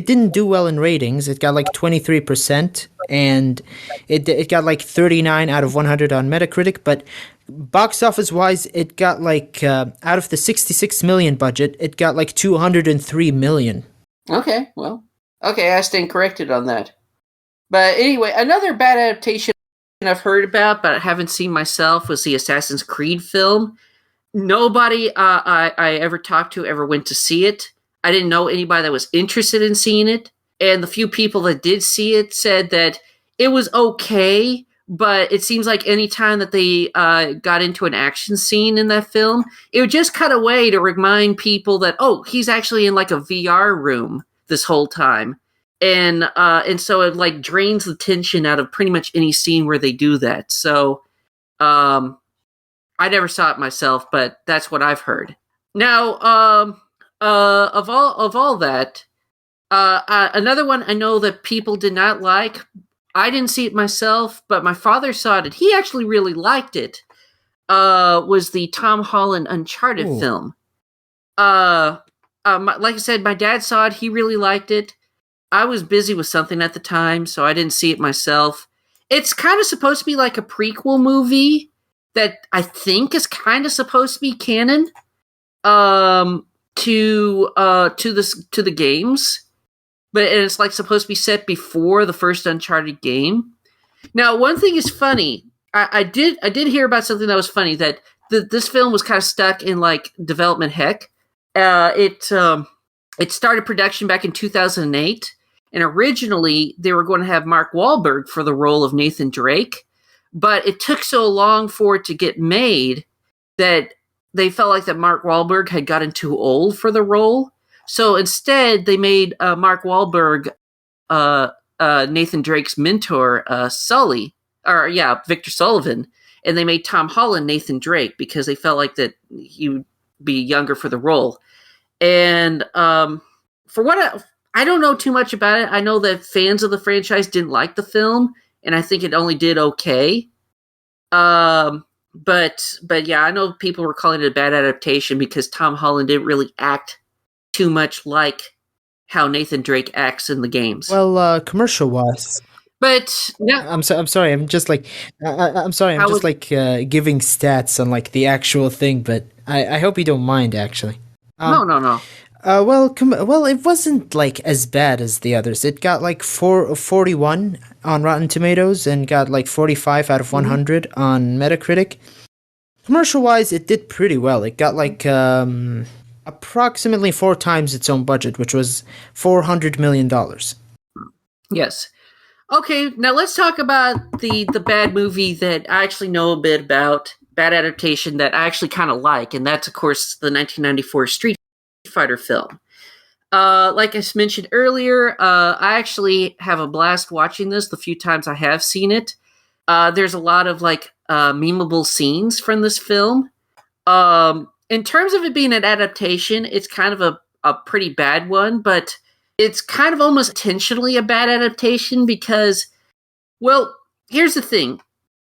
didn't do well in ratings. It got like 23%, and it got like 39 out of 100 on Metacritic. But box office wise, it got like out of the 66 million budget, it got like 203 million. Okay, well, I stand corrected on that. But anyway, another bad adaptation I've heard about, but I haven't seen myself, was the Assassin's Creed film. Nobody I ever talked to ever went to see it. I didn't know anybody that was interested in seeing it. And the few people that did see it said that it was okay, but it seems like any time that they got into an action scene in that film, it would just cut away to remind people that, oh, he's actually in like a VR room this whole time. And so it like drains the tension out of pretty much any scene where they do that. So I never saw it myself, but that's what I've heard. Now, of all that, another one I know that people did not like. I didn't see it myself, but my father saw it. He actually really liked it. Was the Tom Holland Uncharted film? Like I said, my dad saw it. He really liked it. I was busy with something at the time, so I didn't see it myself. It's kind of supposed to be like a prequel movie that I think is kind of supposed to be canon to the games, but it's like supposed to be set before the first Uncharted game. Now, one thing is funny. I did hear about something that was funny, that this film was kind of stuck in like development heck. It started production back in 2008. And originally, they were going to have Mark Wahlberg for the role of Nathan Drake, but it took so long for it to get made that they felt like that Mark Wahlberg had gotten too old for the role. So instead, they made Mark Wahlberg Nathan Drake's mentor, Victor Sullivan, and they made Tom Holland Nathan Drake because they felt like that he would be younger for the role. And for what I don't know too much about it. I know that fans of the franchise didn't like the film, and I think it only did okay. But yeah, I know people were calling it a bad adaptation because Tom Holland didn't really act too much like how Nathan Drake acts in the games. Well, commercial wise. But no, I'm sorry. I'm just like giving stats on like the actual thing, but I hope you don't mind actually. No. Well, it wasn't like as bad as the others. It got like 41 on Rotten Tomatoes and got like 45 out of 100 on Metacritic. Commercial-wise, it did pretty well. It got like approximately 4 times its own budget, which was $400 million. Yes. Okay, now let's talk about the bad movie that I actually know a bit about, bad adaptation that I actually kind of like, and that's, of course, the 1994 Street Fighter film. Like I mentioned earlier, I actually have a blast watching this the few times I have seen it. There's a lot of like memeable scenes from this film. In terms of it being an adaptation, it's kind of a pretty bad one, but it's kind of almost intentionally a bad adaptation because, well, here's the thing.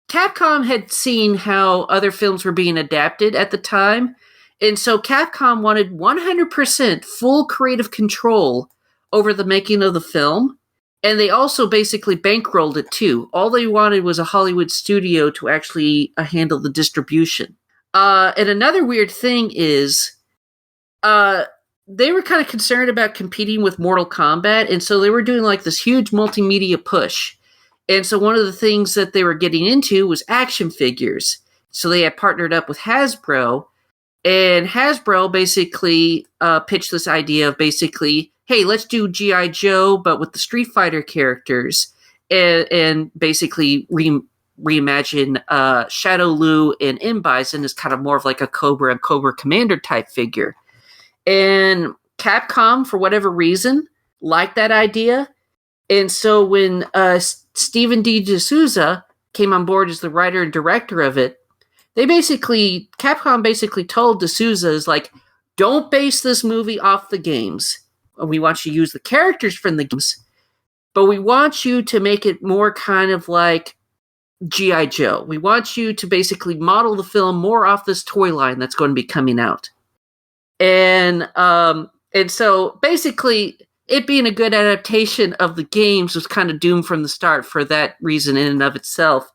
Capcom had seen how other films were being adapted at the time, and so Capcom wanted 100% full creative control over the making of the film, and they also basically bankrolled it too. All they wanted was a Hollywood studio to actually handle the distribution. And another weird thing is, they were kind of concerned about competing with Mortal Kombat, and so they were doing like this huge multimedia push. And so one of the things that they were getting into was action figures. So they had partnered up with Hasbro, and Hasbro basically pitched this idea of basically, hey, let's do G.I. Joe, but with the Street Fighter characters, and basically reimagine Shadow Lu and M. Bison as kind of more of like a Cobra and Cobra Commander type figure. And Capcom, for whatever reason, liked that idea. And so when Stephen D. D'Souza came on board as the writer and director of it, Capcom basically told D'Souza, is like, don't base this movie off the games. We want you to use the characters from the games, but we want you to make it more kind of like G.I. Joe. We want you to basically model the film more off this toy line that's going to be coming out. And so basically, it being a good adaptation of the games was kind of doomed from the start for that reason in and of itself.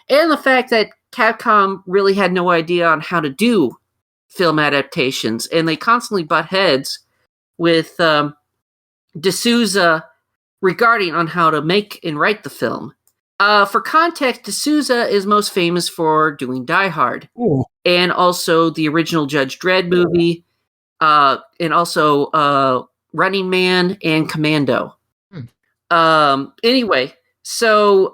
And the fact that Capcom really had no idea on how to do film adaptations, and they constantly butt heads with D'Souza regarding on how to make and write the film. For context, D'Souza is most famous for doing Die Hard. Ooh. And also the original Judge Dredd movie, and also Running Man and Commando. Anyway, so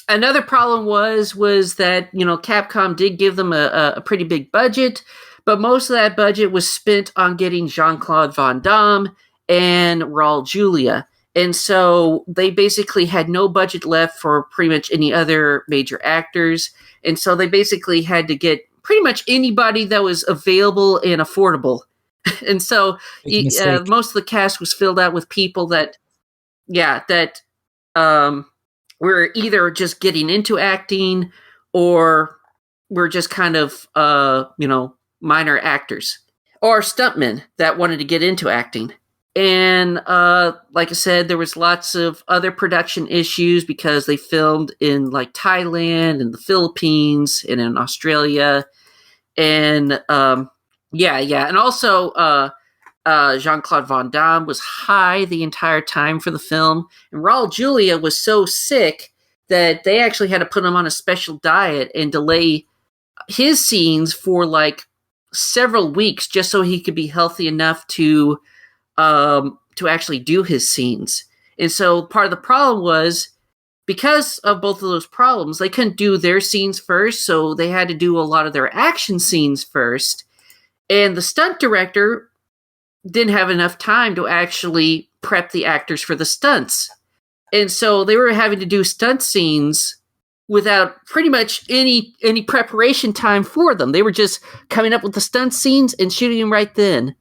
another problem was that, Capcom did give them a pretty big budget, but most of that budget was spent on getting Jean-Claude Van Damme and Raul Julia. And so they basically had no budget left for pretty much any other major actors. And so they basically had to get pretty much anybody that was available and affordable. And so most of the cast was filled out with people that were either just getting into acting or were just kind of, minor actors or stuntmen that wanted to get into acting. And like I said, there was lots of other production issues because they filmed in like Thailand and the Philippines and in Australia. And and also Jean-Claude Van Damme was high the entire time for the film. And Raul Julia was so sick that they actually had to put him on a special diet and delay his scenes for like several weeks just so he could be healthy enough to actually do his scenes. And so part of the problem was, because of both of those problems, they couldn't do their scenes first, so they had to do a lot of their action scenes first. And the stunt director didn't have enough time to actually prep the actors for the stunts. And so they were having to do stunt scenes without pretty much any preparation time for them. They were just coming up with the stunt scenes and shooting them right then.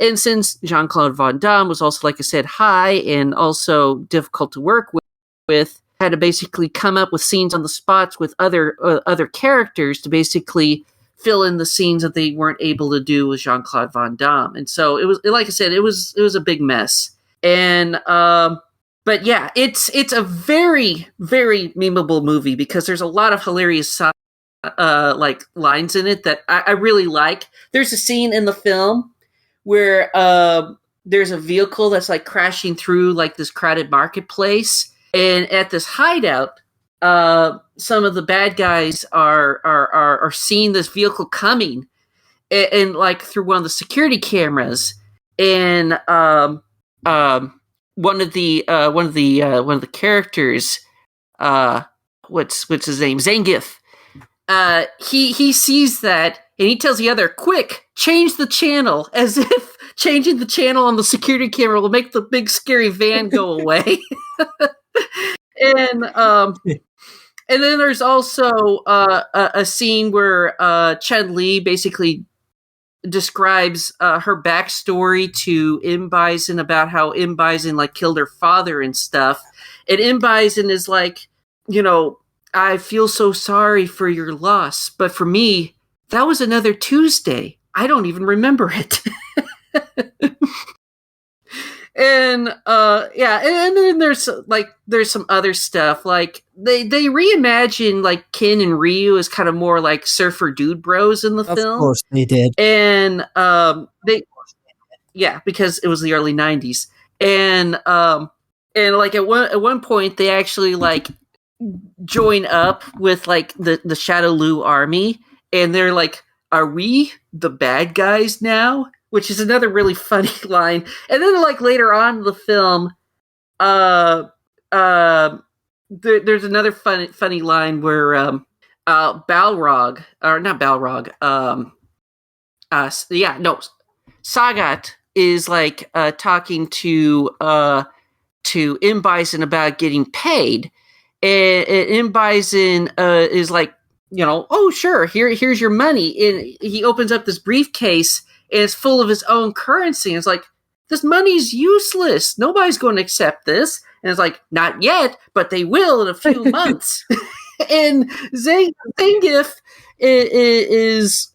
And since Jean-Claude Van Damme was also, like I said, high and also difficult to work with, had to basically come up with scenes on the spots with other characters to basically fill in the scenes that they weren't able to do with Jean-Claude Van Damme. And so it was, like I said, it was a big mess. And but yeah, it's a very, very memeable movie because there's a lot of hilarious like lines in it that I really like. There's a scene in the film where there's a vehicle that's like crashing through like this crowded marketplace, and at this hideout, some of the bad guys are seeing this vehicle coming, and like through one of the security cameras, and one of the characters, what's his name, Zangief, he sees that. And he tells the other, quick, change the channel, as if changing the channel on the security camera will make the big scary van go away. And then there's also a scene where Chun Li basically describes her backstory to M. Bison about how M. Bison like killed her father and stuff. And M. Bison is like, I feel so sorry for your loss, but for me, that was another Tuesday. I don't even remember it. And and then there's some other stuff like they reimagine like Ken and Ryu as kind of more like surfer dude bros in the film. Of course they did. And because it was the early 90s. And like at one point they actually like join up with like the Shadow Lu army, and they're like, are we the bad guys now? Which is another really funny line. And then like later on in the film, there's another funny line where Balrog, or not Balrog, Sagat is like talking to M. Bison about getting paid, and M. Bison is like, oh sure, here's your money, and he opens up this briefcase and it's full of his own currency. And it's like, this money's useless. Nobody's going to accept this. And it's like, not yet, but they will in a few months. And Zangief is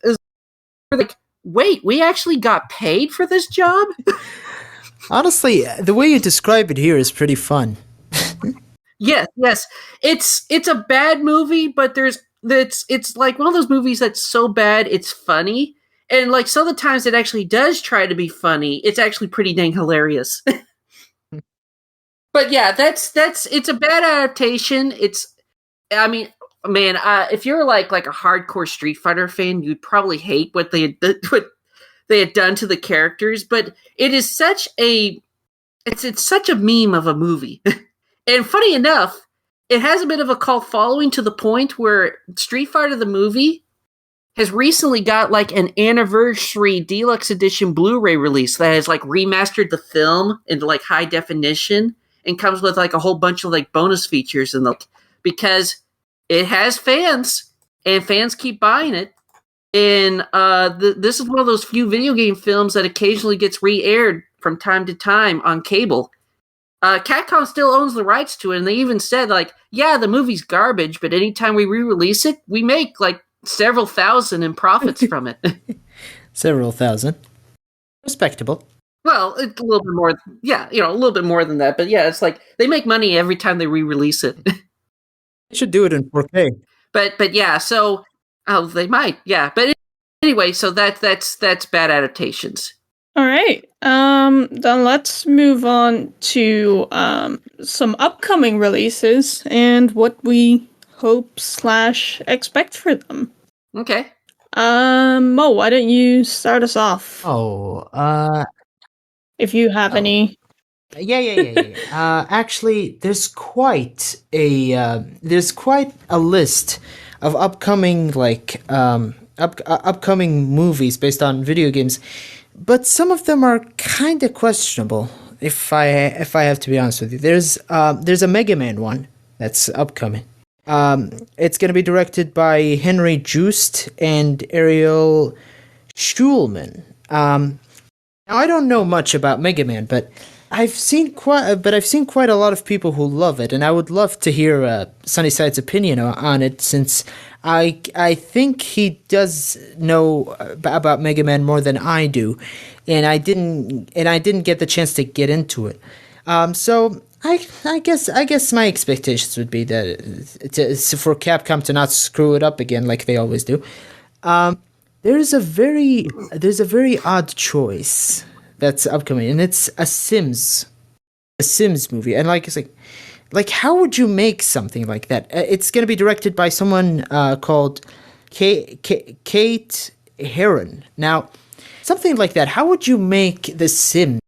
like, wait, we actually got paid for this job? Honestly, the way you describe it here is pretty fun. Yes. It's a bad movie, but it's like one of those movies that's so bad it's funny. And like some of the times it actually does try to be funny, it's actually pretty dang hilarious. But yeah, it's a bad adaptation. If you're like a hardcore Street Fighter fan, you'd probably hate what they had done to the characters. But it is such a meme of a movie. And funny enough, it has a bit of a cult following to the point where Street Fighter the movie has recently got like an anniversary deluxe edition Blu-ray release that has like remastered the film into like high definition and comes with like a whole bunch of like bonus features because it has fans and fans keep buying it. And this is one of those few video game films that occasionally gets re-aired from time to time on cable. Capcom still owns the rights to it, and they even said like, yeah, the movie's garbage, but anytime we re-release it, we make like several thousand in profits from it. Several thousand. Respectable. Well, it's a little bit more, a little bit more than that. But yeah, it's like they make money every time they re-release it. They should do it in 4K. But yeah, so they might, yeah. But anyway, so that's bad adaptations. All right. Then let's move on to some upcoming releases and what we hope/expect for them. Okay. Mo, why don't you start us off? If you have any. Yeah. Actually, there's quite a list of upcoming upcoming movies based on video games, but some of them are kind of questionable. If I have to be honest with you, there's a Mega Man one that's upcoming. It's going to be directed by Henry Joost and Ariel Schulman. Now I don't know much about Mega Man, but I've seen quite a lot of people who love it, and I would love to hear Sunnyside's opinion on it, since I think he does know about Mega Man more than I do, and I didn't get the chance to get into it. So I guess my expectations would be that for Capcom to not screw it up again like they always do. There's a very odd choice that's upcoming, and it's a Sims movie. And it's like how would you make something like that? It's going to be directed by someone called Kate Herron. Now, something like that, how would you make The Sims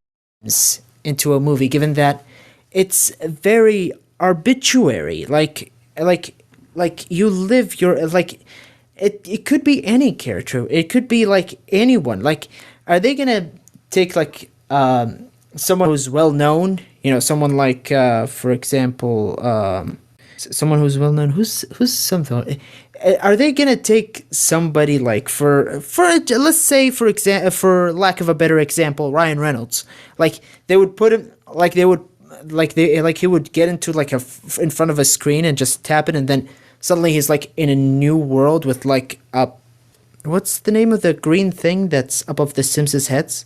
into a movie, given that it's very arbitrary? Like you live your it could be any character. It could be like anyone. Like, are they gonna take someone who's well known? Someone like, for example, Someone who's well known. Who's something? Are they gonna take somebody like for let's say for lack of a better example, Ryan Reynolds? Like they would put him he would get into like in front of a screen and just tap it, and then suddenly he's like in a new world with like a what's the name of the green thing that's above the Sims' heads?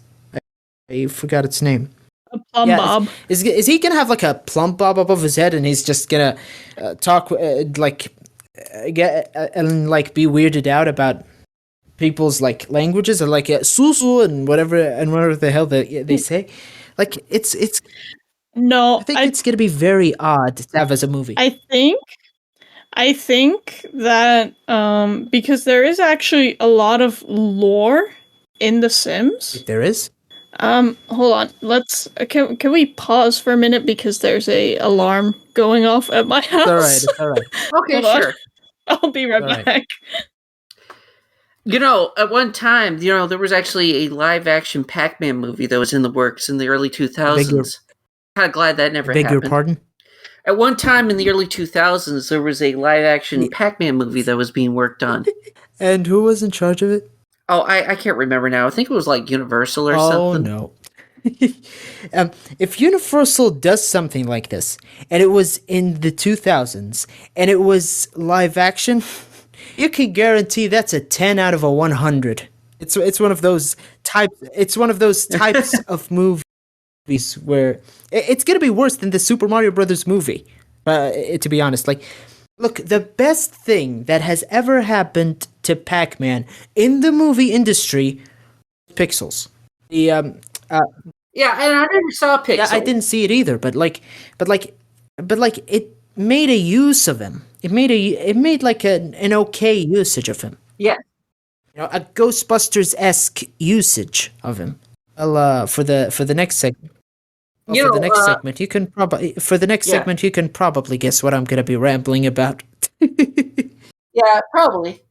I forgot its name. A plumb bob. Is he gonna have like a plumb bob above his head, and he's just gonna talk get and like be weirded out about people's like languages, or like susu and whatever the hell they say? Like it's No, I think it's gonna be very odd to have as a movie. I think that because there is actually a lot of lore in The Sims. There is. Hold on. Can we pause for a minute because there's a alarm going off at my house? It's all right. Okay, Hold on. sure. I'll be right All right. back. At one time, there was actually a live-action Pac-Man movie that was in the works in the early 2000s. Kind of glad that never Beg happened. your pardon? At one time in the early 2000s, there was a live-action Pac-Man movie that was being worked on. And who was in charge of it? Oh, I can't remember now. I think it was like Universal or something. Oh, no. If Universal does something like this, and it was in the 2000s, and it was live action, you can guarantee that's a 10 out of a 100. It's one of those types. It's one of those types of movies where it's gonna be worse than the Super Mario Brothers movie. To be honest, like, look, the best thing that has ever happened to Pac-Man in the movie industry, Pixels. Yeah, and I never saw Pixel. Yeah, I didn't see it either, but it made a use of him. It made like an okay usage of him. Yeah. A Ghostbusters-esque usage of him. Well, for the next segment. Segment, you can probably guess what I'm going to be rambling about. Yeah, probably.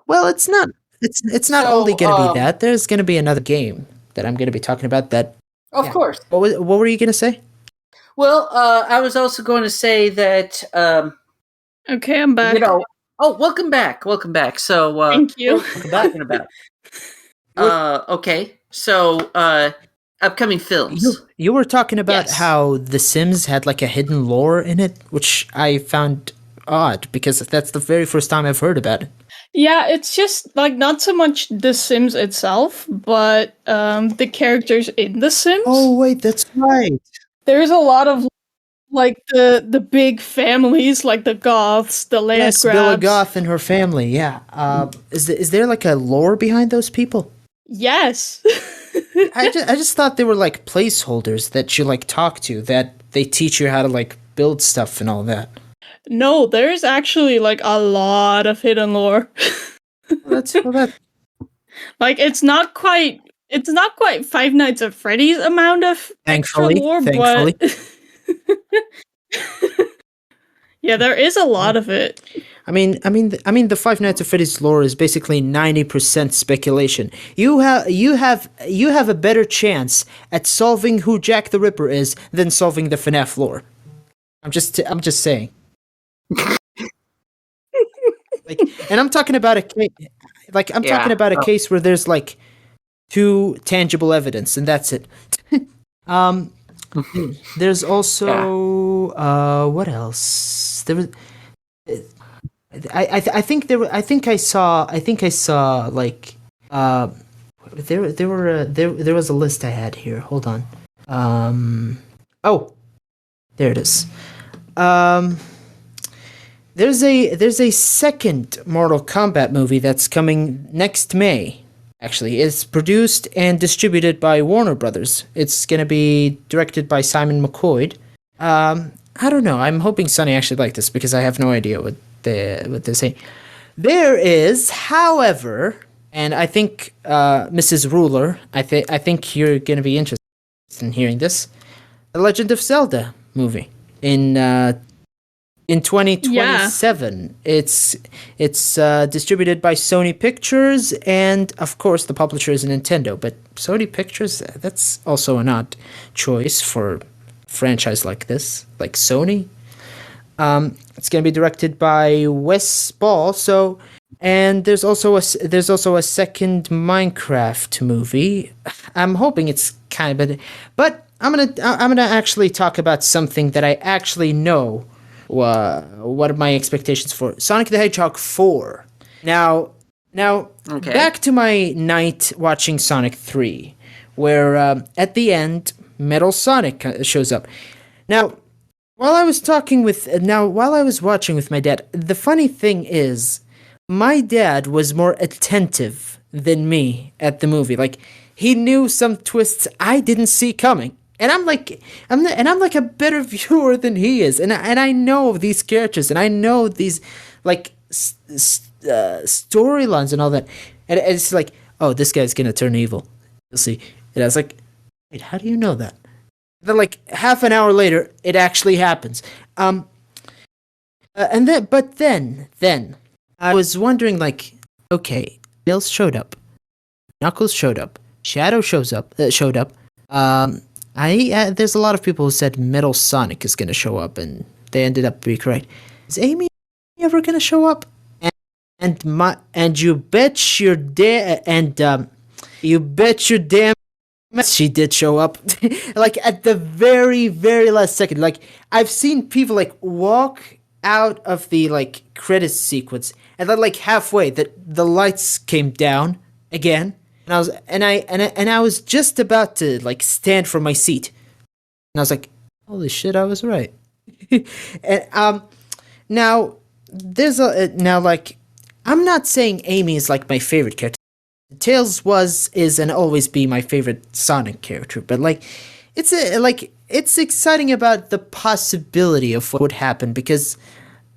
Well, it's not. It's not So, only going to be that. There's going to be another game that I'm going to be talking about. That. Of course. What were you going to say? Well, I was also going to say that. Okay, I'm back. Welcome back. Welcome back. So, Thank you. What are we talking about? Okay. So, upcoming films. You were talking about Yes. how The Sims had like a hidden lore in it, which I found odd because that's the very first time I've heard about it. Yeah, it's just like not so much The Sims itself, but the characters in The Sims. Oh wait, that's right. There's a lot of like the big families, like the Goths, the Yes, Landgrabs. Billa Goth and her family. Yeah. Is there like a lore behind those people? Yes. I just thought they were like placeholders that you like talk to, that they teach you how to like build stuff and all that. No, there's actually like a lot of hidden lore. That Like it's not quite Five Nights at Freddy's amount of extra Thankfully, lore, thankfully. but yeah, there is a lot of it. I mean, the Five Nights at Freddy's lore is basically 90% speculation. You have a better chance at solving who Jack the Ripper is than solving the FNAF lore. I'm just saying. And I'm talking about a case. Talking about a case where there's like 2 tangible evidence, and that's it. There's also what else? There was. I think I saw like there was a list I had here. Hold on. Oh, there it is. There's a second Mortal Kombat movie that's coming next May. Actually, it's produced and distributed by Warner Brothers. It's gonna be directed by Simon McCoy. I don't know. I'm hoping Sonny actually liked this because I have no idea what they're saying. There is, however, and I think Mrs. Ruler, I think you're gonna be interested in hearing this. The Legend of Zelda movie in 2027. Yeah. It's distributed by Sony Pictures, and of course the publisher is Nintendo. But Sony Pictures, that's also an odd choice for a franchise like this, like Sony. It's going to be directed by Wes Ball. So, and there's also a second Minecraft movie. I'm hoping it's kind of, but I'm gonna actually talk about something that I actually know. What are my expectations for Sonic the Hedgehog 4? Now, Okay. back to my night watching Sonic 3, where at the end, Metal Sonic shows up. Now, while I was watching with my dad, the funny thing is, my dad was more attentive than me at the movie. Like, he knew some twists I didn't see coming. And I'm like a better viewer than he is, and I know these characters, and I know these like storylines and all that, and it's like, oh, this guy's gonna turn evil. You'll see. And I was like, wait, how do you know that? And then like half an hour later, it actually happens. And then I was wondering, like, okay, Bills showed up, Knuckles showed up, Shadow showed up. There's a lot of people who said Metal Sonic is going to show up, and they ended up being correct. Is Amy ever going to show up? And you bet your damn she did show up. Like at the very, very last second. Like I've seen people like walk out of the like credits sequence, and then like halfway the lights came down again. And I was just about to like stand from my seat, and I was like, "Holy shit, I was right." And now like I'm not saying Amy is like my favorite character. Tails is and always be my favorite Sonic character, but like it's exciting about the possibility of what would happen, because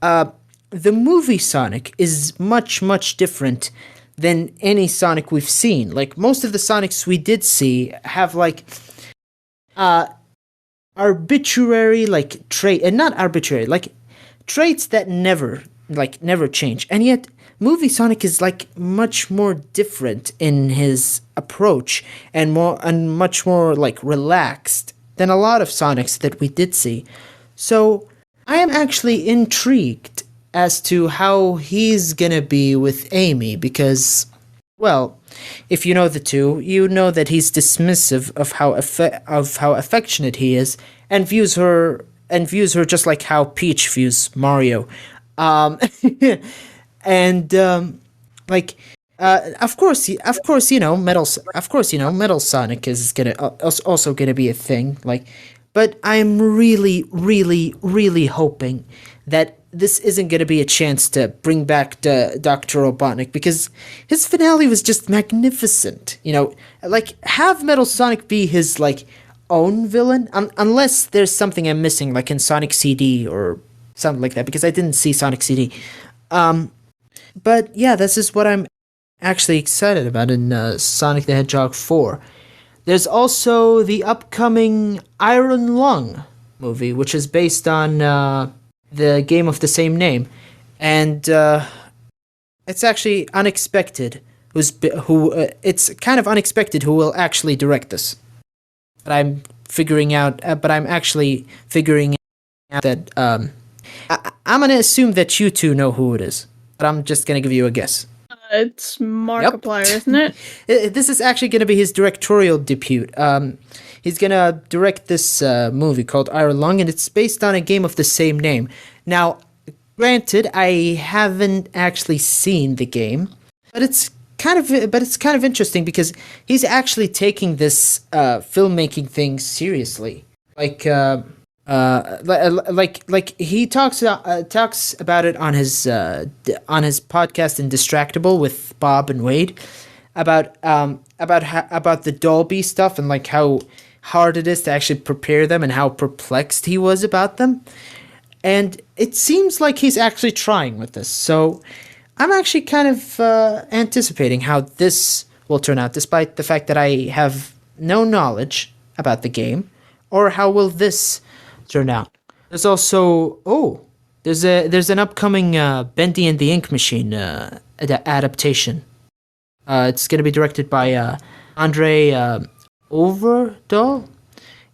the movie Sonic is much different than any Sonic we've seen. Like most of the Sonics we did see have like arbitrary like trait, and not arbitrary, like traits that never change. And yet movie Sonic is like much more different in his approach, and much more like relaxed than a lot of Sonics that we did see. So I am actually intrigued as to how he's gonna be with Amy, because, well, if you know the two, you know that he's dismissive of how affectionate he is, and views her just like how Peach views Mario, and of course, Metal Sonic is also gonna be a thing, like, but I'm really hoping that this isn't going to be a chance to bring back Dr. Robotnik, because his finale was just magnificent. You know, like, have Metal Sonic be his, like, own villain, unless there's something I'm missing, like in Sonic CD or something like that, because I didn't see Sonic CD. But yeah, this is what I'm actually excited about in Sonic the Hedgehog 4. There's also the upcoming Iron Lung movie, which is based on the game of the same name, and it's actually unexpected. It's kind of unexpected who will actually direct this. But I'm actually figuring out that I'm gonna assume that you two know who it is, but I'm just gonna give you a guess. It's Markiplier, isn't it? This is actually gonna be his directorial debut. He's gonna direct this movie called Iron Lung, and it's based on a game of the same name. Now, granted, I haven't actually seen the game, but it's kind of interesting, because he's actually taking this filmmaking thing seriously. Like he talks about it on his podcast Indistractable with Bob and Wade, about the Dolby stuff, and like how hard it is to actually prepare them, and how perplexed he was about them. And it seems like he's actually trying with this. So I'm actually kind of anticipating how this will turn out, despite the fact that I have no knowledge about the game, or how will this turn out. There's also there's an upcoming Bendy and the Ink Machine adaptation. It's going to be directed by Andre Overdahl.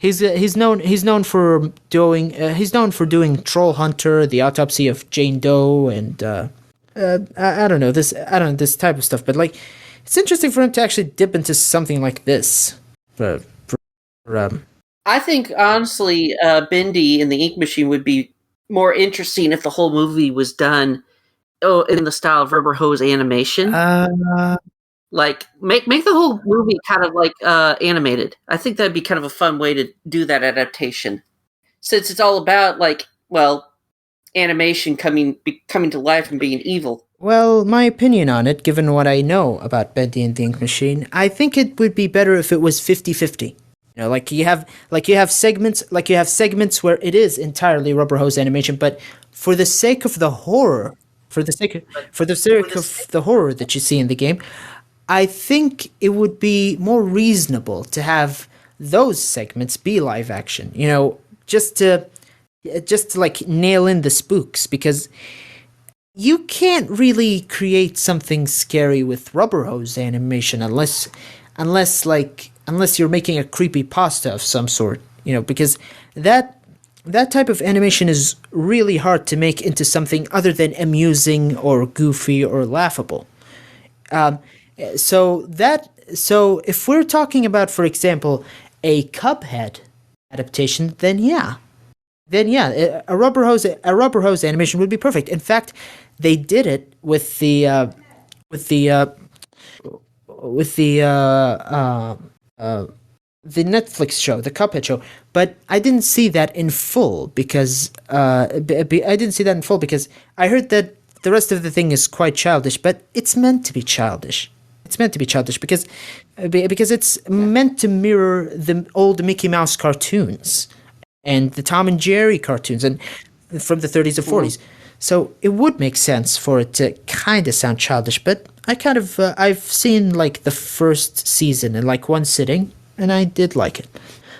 He's known for doing Troll Hunter, The Autopsy of Jane Doe, and I don't know this type of stuff. But like, it's interesting for him to actually dip into something like this. I think honestly, Bendy and the Ink Machine would be more interesting if the whole movie was done in the style of Rubber Hose animation. Like make the whole movie kind of like animated. I think that'd be kind of a fun way to do that adaptation, since it's all about animation coming to life and being evil. Well, my opinion on it, given what I know about Bendy and the Ink Machine, I think it would be better if it was 50-50. You know, like you have segments where it is entirely Rubber Hose animation, but for the sake of the horror, for the sake of the horror that you see in the game, I think it would be more reasonable to have those segments be live action. You know, just to like nail in the spooks, because you can't really create something scary with Rubber Hose animation unless you're making a creepy pasta of some sort, you know, because that type of animation is really hard to make into something other than amusing or goofy or laughable. So if we're talking about, for example, a Cuphead adaptation, then yeah, a Rubber Hose animation would be perfect. In fact, they did it with the Netflix show, the Cuphead show, but I didn't see that in full because I heard that the rest of the thing is quite childish, but it's meant to be childish. It's meant to be childish because it's meant to mirror the old Mickey Mouse cartoons and the Tom and Jerry cartoons and from the 30s and 40s. So it would make sense for it to kind of sound childish, but I've seen like the first season in like one sitting, and I did like it.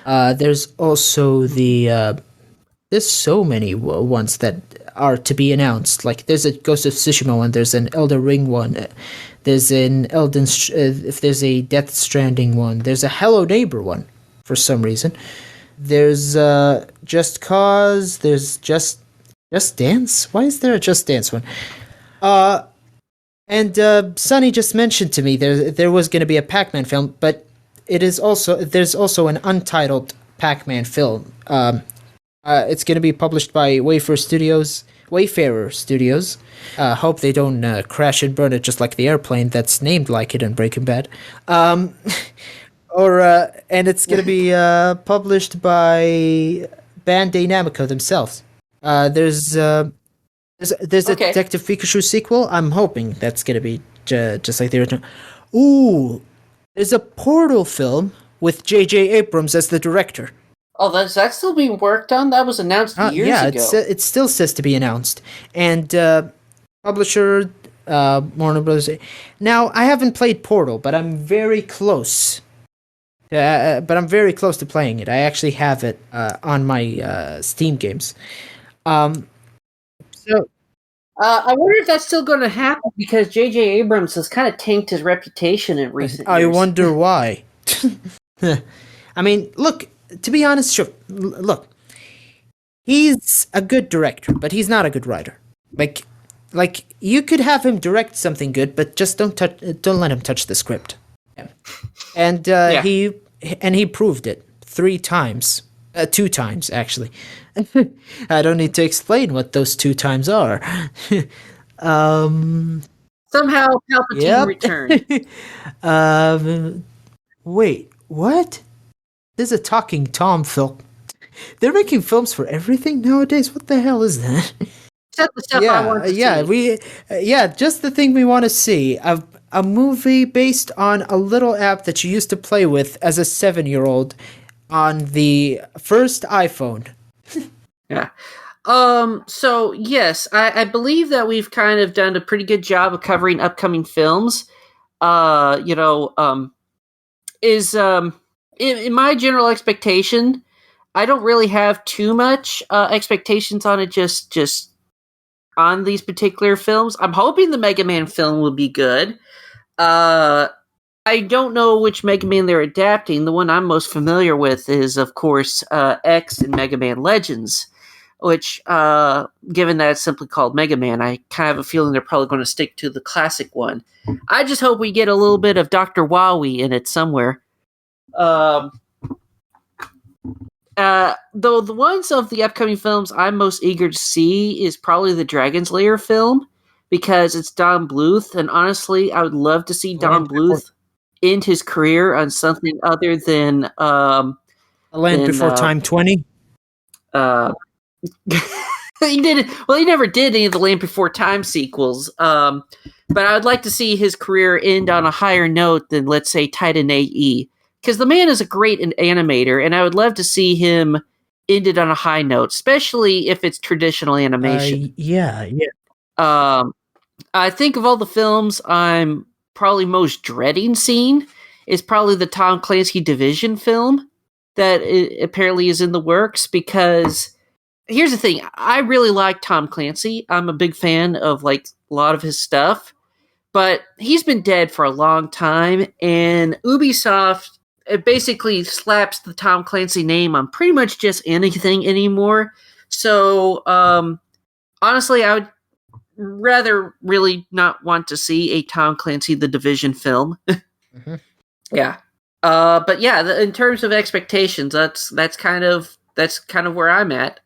There's also there's so many ones that are to be announced. Like there's a Ghost of Tsushima one, there's an Elder Ring one, there's an if there's a Death Stranding one, there's a Hello Neighbor one for some reason. There's Just Cause, there's Just Dance. Why is there a Just Dance one? And Sonny just mentioned to me there was going to be a Pac-Man film, but there's also an untitled Pac-Man film. It's going to be published by Wayfarer Studios. Hope they don't crash and burn it just like the airplane that's named like it in Breaking Bad. And it's going to be published by Bandai Namco themselves. There's a Detective Pikachu sequel. I'm hoping that's going to be just like the original. Ooh, there's a Portal film with J.J. Abrams as the director. Oh, is that still being worked on? That was announced years ago. Yeah, it still says to be announced. And publisher, Warner Bros. Now, I haven't played Portal, but I'm very close. I'm very close to playing it. I actually have it on my Steam games. I wonder if that's still going to happen, because J.J. Abrams has kind of tanked his reputation in recent years. I wonder why. I mean, look, to be honest, look, he's a good director, but he's not a good writer. Like you could have him direct something good, but just don't let him touch the script. Yeah. And he proved it 3 times. 2 times, actually. I don't need to explain what those 2 times are. Somehow Palpatine returned. Wait, what? There's a Talking Tom film. They're making films for everything nowadays? What the hell is that? Except the stuff I want to see. Just the thing we want to see. A movie based on a little app that you used to play with as a 7-year-old on the first iPhone. Yeah. So yes, I believe that we've kind of done a pretty good job of covering upcoming films. In my general expectation, I don't really have too much expectations on it. Just on these particular films, I'm hoping the Mega Man film will be good. I don't know which Mega Man they're adapting. The one I'm most familiar with is, of course, X and Mega Man Legends, which, given that it's simply called Mega Man, I kind of have a feeling they're probably going to stick to the classic one. I just hope we get a little bit of Dr. Wowie in it somewhere. Though the ones of the upcoming films I'm most eager to see is probably the Dragon's Lair film, because it's Don Bluth, and honestly, I would love to see Don Bluth end his career on something other than The Land Before Time 20? He did. Well, he never did any of the Land Before Time sequels. But I would like to see his career end on a higher note than, let's say, Titan AE, because the man is a great animator, and I would love to see him ended on a high note, especially if it's traditional animation. Yeah. I think of all the films I'm probably most dreading seeing is probably the Tom Clancy Division film that apparently is in the works, because here's the thing. I really like Tom Clancy. I'm a big fan of like a lot of his stuff, but he's been dead for a long time, and Ubisoft basically slaps the Tom Clancy name on pretty much just anything anymore. So honestly, I would rather really not want to see a Tom Clancy The Division film. Mm-hmm. Yeah. But yeah, in terms of expectations, that's kind of where I'm at.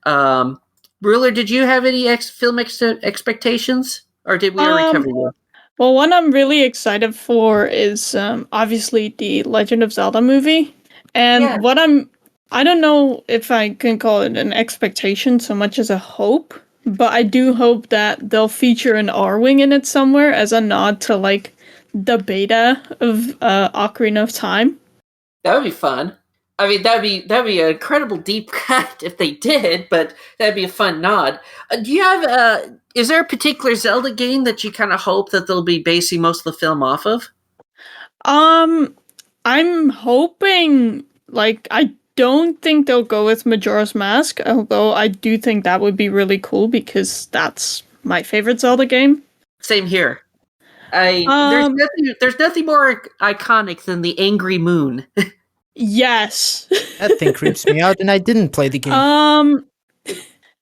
Ruler, did you have any film expectations, or did we already cover that? Well, one I'm really excited for is obviously the Legend of Zelda movie, and I don't know if I can call it an expectation so much as a hope, but I do hope that they'll feature an R-Wing in it somewhere as a nod to like the beta of Ocarina of Time. That would be fun. I mean, that'd be an incredible deep cut if they did, but that'd be a fun nod. Do you have is there a particular Zelda game that you kind of hope that they'll be basing most of the film off of? I'm hoping, like, I don't think they'll go with Majora's Mask, although I do think that would be really cool because that's my favorite Zelda game. Same here. There's nothing more iconic than the angry moon. Yes. That thing creeps me out, and I didn't play the game.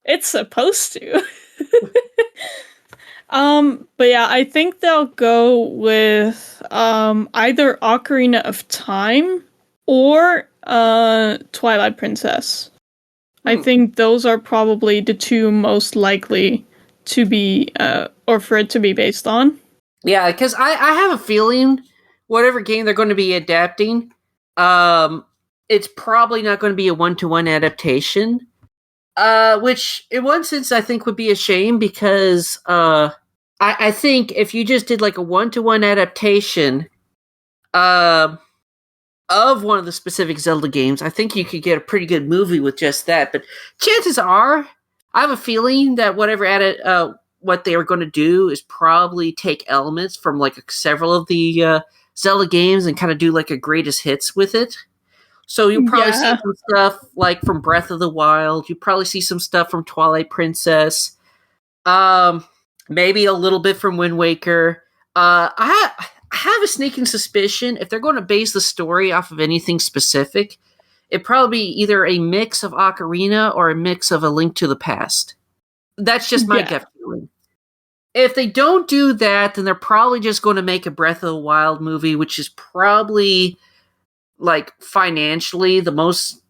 It's supposed to. But yeah, I think they'll go with either Ocarina of Time or Twilight Princess. I think those are probably the two most likely to be or for it to be based on. Yeah, because I have a feeling whatever game they're going to be adapting, it's probably not going to be a one-to-one adaptation. Which in one sense I think would be a shame, because I think if you just did like a one-to-one adaptation of one of the specific Zelda games, I think you could get a pretty good movie with just that. But chances are, I have a feeling that what they are going to do is probably take elements from like several of the Zelda games and kind of do like a greatest hits with it. So you'll probably see some stuff like from Breath of the Wild. You probably see some stuff from Twilight Princess. Maybe a little bit from Wind Waker. I have a sneaking suspicion if they're going to base the story off of anything specific, it'd probably be either a mix of Ocarina or a mix of A Link to the Past. That's just my gut feeling. If they don't do that, then they're probably just going to make a Breath of the Wild movie, which is probably, like, financially the most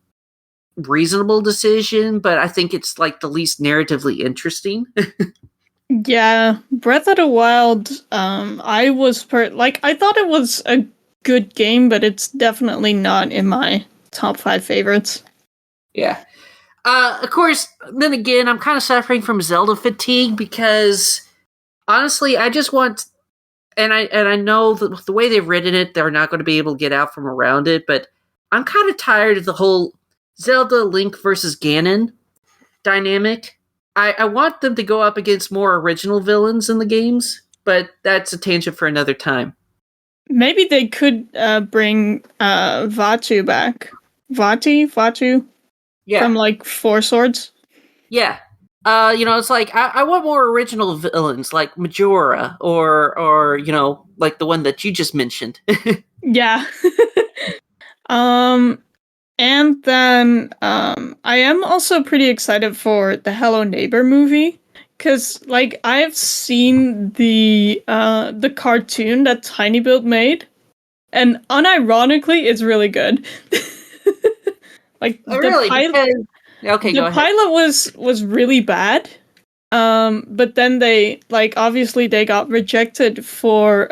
reasonable decision, but I think it's, like, the least narratively interesting. Yeah, Breath of the Wild, I thought it was a good game, but it's definitely not in my top 5 favorites. Yeah. Of course, then again, I'm kind of suffering from Zelda fatigue, because honestly, I just want, and I know that the way they've written it, they're not going to be able to get out from around it, but I'm kind of tired of the whole Zelda Link versus Ganon dynamic. I want them to go up against more original villains in the games, but that's a tangent for another time. Maybe they could bring Vaatu back. Vaatu? Yeah. From, like, Four Swords? Yeah. It's like I want more original villains, like Majora, or like the one that you just mentioned. Yeah. um, and then I am also pretty excited for the Hello Neighbor movie. Cause like I've seen the cartoon that Tiny Build made, and unironically, it's really good. Like Oh, really? Okay, the go ahead. pilot was really bad. But then they like obviously they got rejected for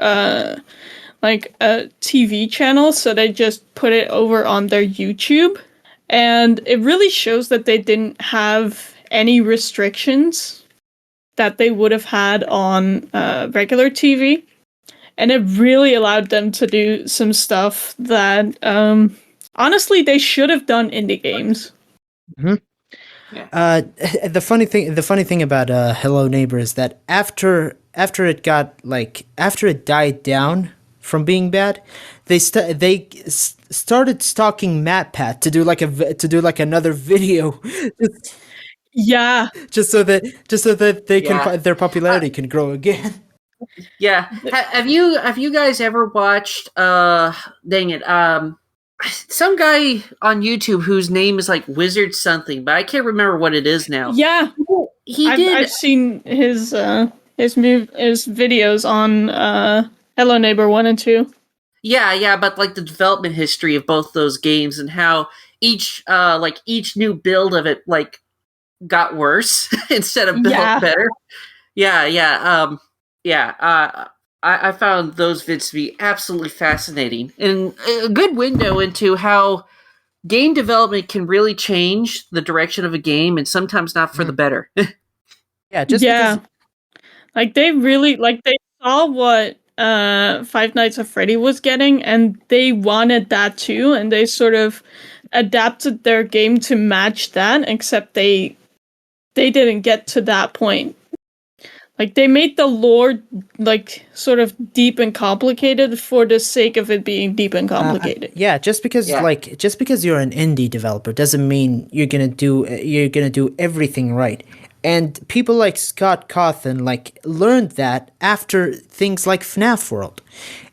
like a TV channel, so they just put it over on their YouTube, and it really shows that they didn't have any restrictions that they would have had on regular TV, and it really allowed them to do some stuff that honestly they should have done in the games. The funny thing about Hello Neighbor is that after it died down from being bad, they started stalking MatPat to do like another video, Yeah. just so that they Yeah. can their popularity can grow again. Yeah. Have you guys ever watched dang it, some guy on YouTube whose name is like Wizard something, but I can't remember what it is now. Yeah, I've seen his videos on Hello Neighbor 1 and 2. Yeah, but like the development history of both those games and how each new build of it like got worse instead of built better. I found those vids to be absolutely fascinating and a good window into how game development can really change the direction of a game, and sometimes not for the better. Because like they saw what Five Nights at Freddy was getting, and they wanted that too, and they sort of adapted their game to match that, except they didn't get to that point. Like they made the lore like sort of deep and complicated for the sake of it being deep and complicated. Just because you're an indie developer doesn't mean you're gonna do everything right. And people like Scott Cawthon like learned that after things like FNAF World.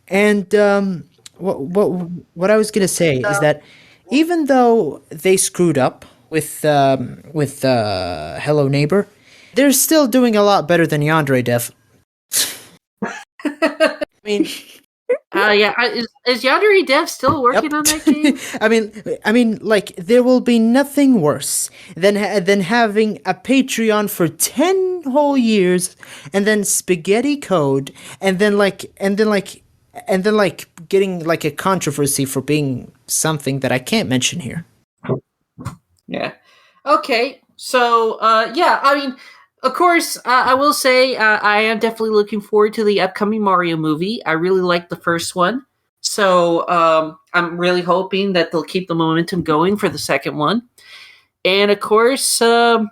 And what I was gonna say is that even though they screwed up with Hello Neighbor, they're still doing a lot better than Yandere Dev. I mean, is Yandere Dev still working on that game? I mean, like there will be nothing worse than having a Patreon for 10 whole years, and then spaghetti code, and then getting like a controversy for being something that I can't mention here. Yeah. Okay. So, I mean, of course, I will say I am definitely looking forward to the upcoming Mario movie. I really liked the first one. So, I'm really hoping that they'll keep the momentum going for the second one. And of course, another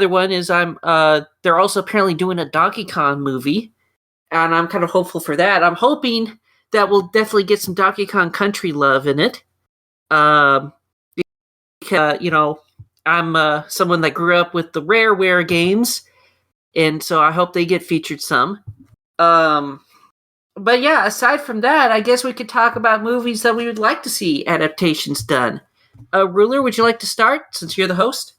one is they're also apparently doing a Donkey Kong movie, and I'm kind of hopeful for that. I'm hoping that we'll definitely get some Donkey Kong Country love in it. Because, I'm someone that grew up with the Rareware games, and so I hope they get featured some. But yeah, aside from that, I guess we could talk about movies that we would like to see adaptations done. Ruler, would you like to start since you're the host?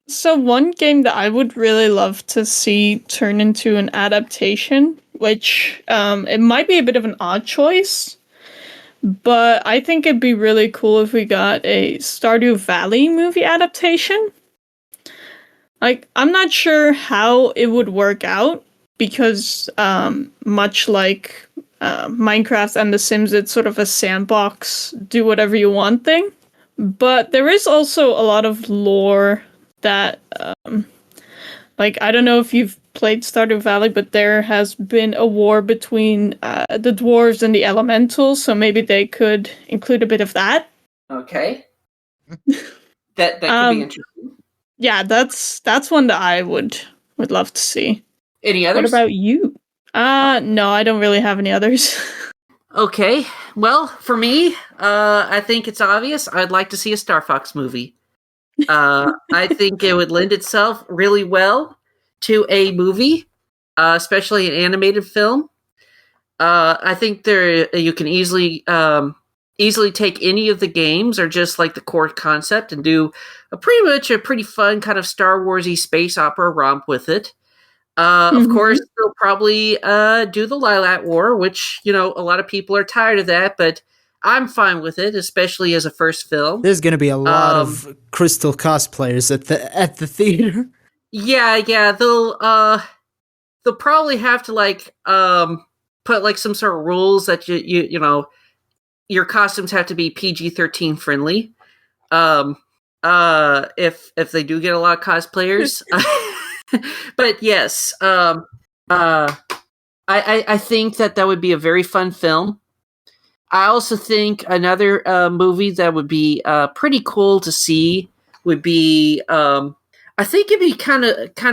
So one game that I would really love to see turn into an adaptation, which it might be a bit of an odd choice, but I think it'd be really cool if we got a Stardew Valley movie adaptation. Like, I'm not sure how it would work out, because much like Minecraft and The Sims, it's sort of a sandbox, do whatever you want thing. But there is also a lot of lore that, like, I don't know if you've played Stardew Valley, but there has been a war between the dwarves and the elementals, so maybe they could include a bit of that. Okay. That could be interesting. Yeah, that's one that I would love to see. Any others? What about you? No, I don't really have any others. Okay. Well, for me, I think it's obvious. I'd like to see a Star Fox movie. I think it would lend itself really well to a movie, especially an animated film. I think there you can easily take any of the games or just like the core concept and do a pretty fun kind of Star Warsy space opera romp with it. Of course, they'll probably do the Lilac War, which a lot of people are tired of that, but I'm fine with it, especially as a first film. There's gonna be a lot of Crystal cosplayers at the theater. Yeah, they'll probably have to put like some sort of rules that your costumes have to be PG-13 friendly. If they do get a lot of cosplayers, but yes, I think that would be a very fun film. I also think another movie that would be pretty cool to see would be. I think it'd be kind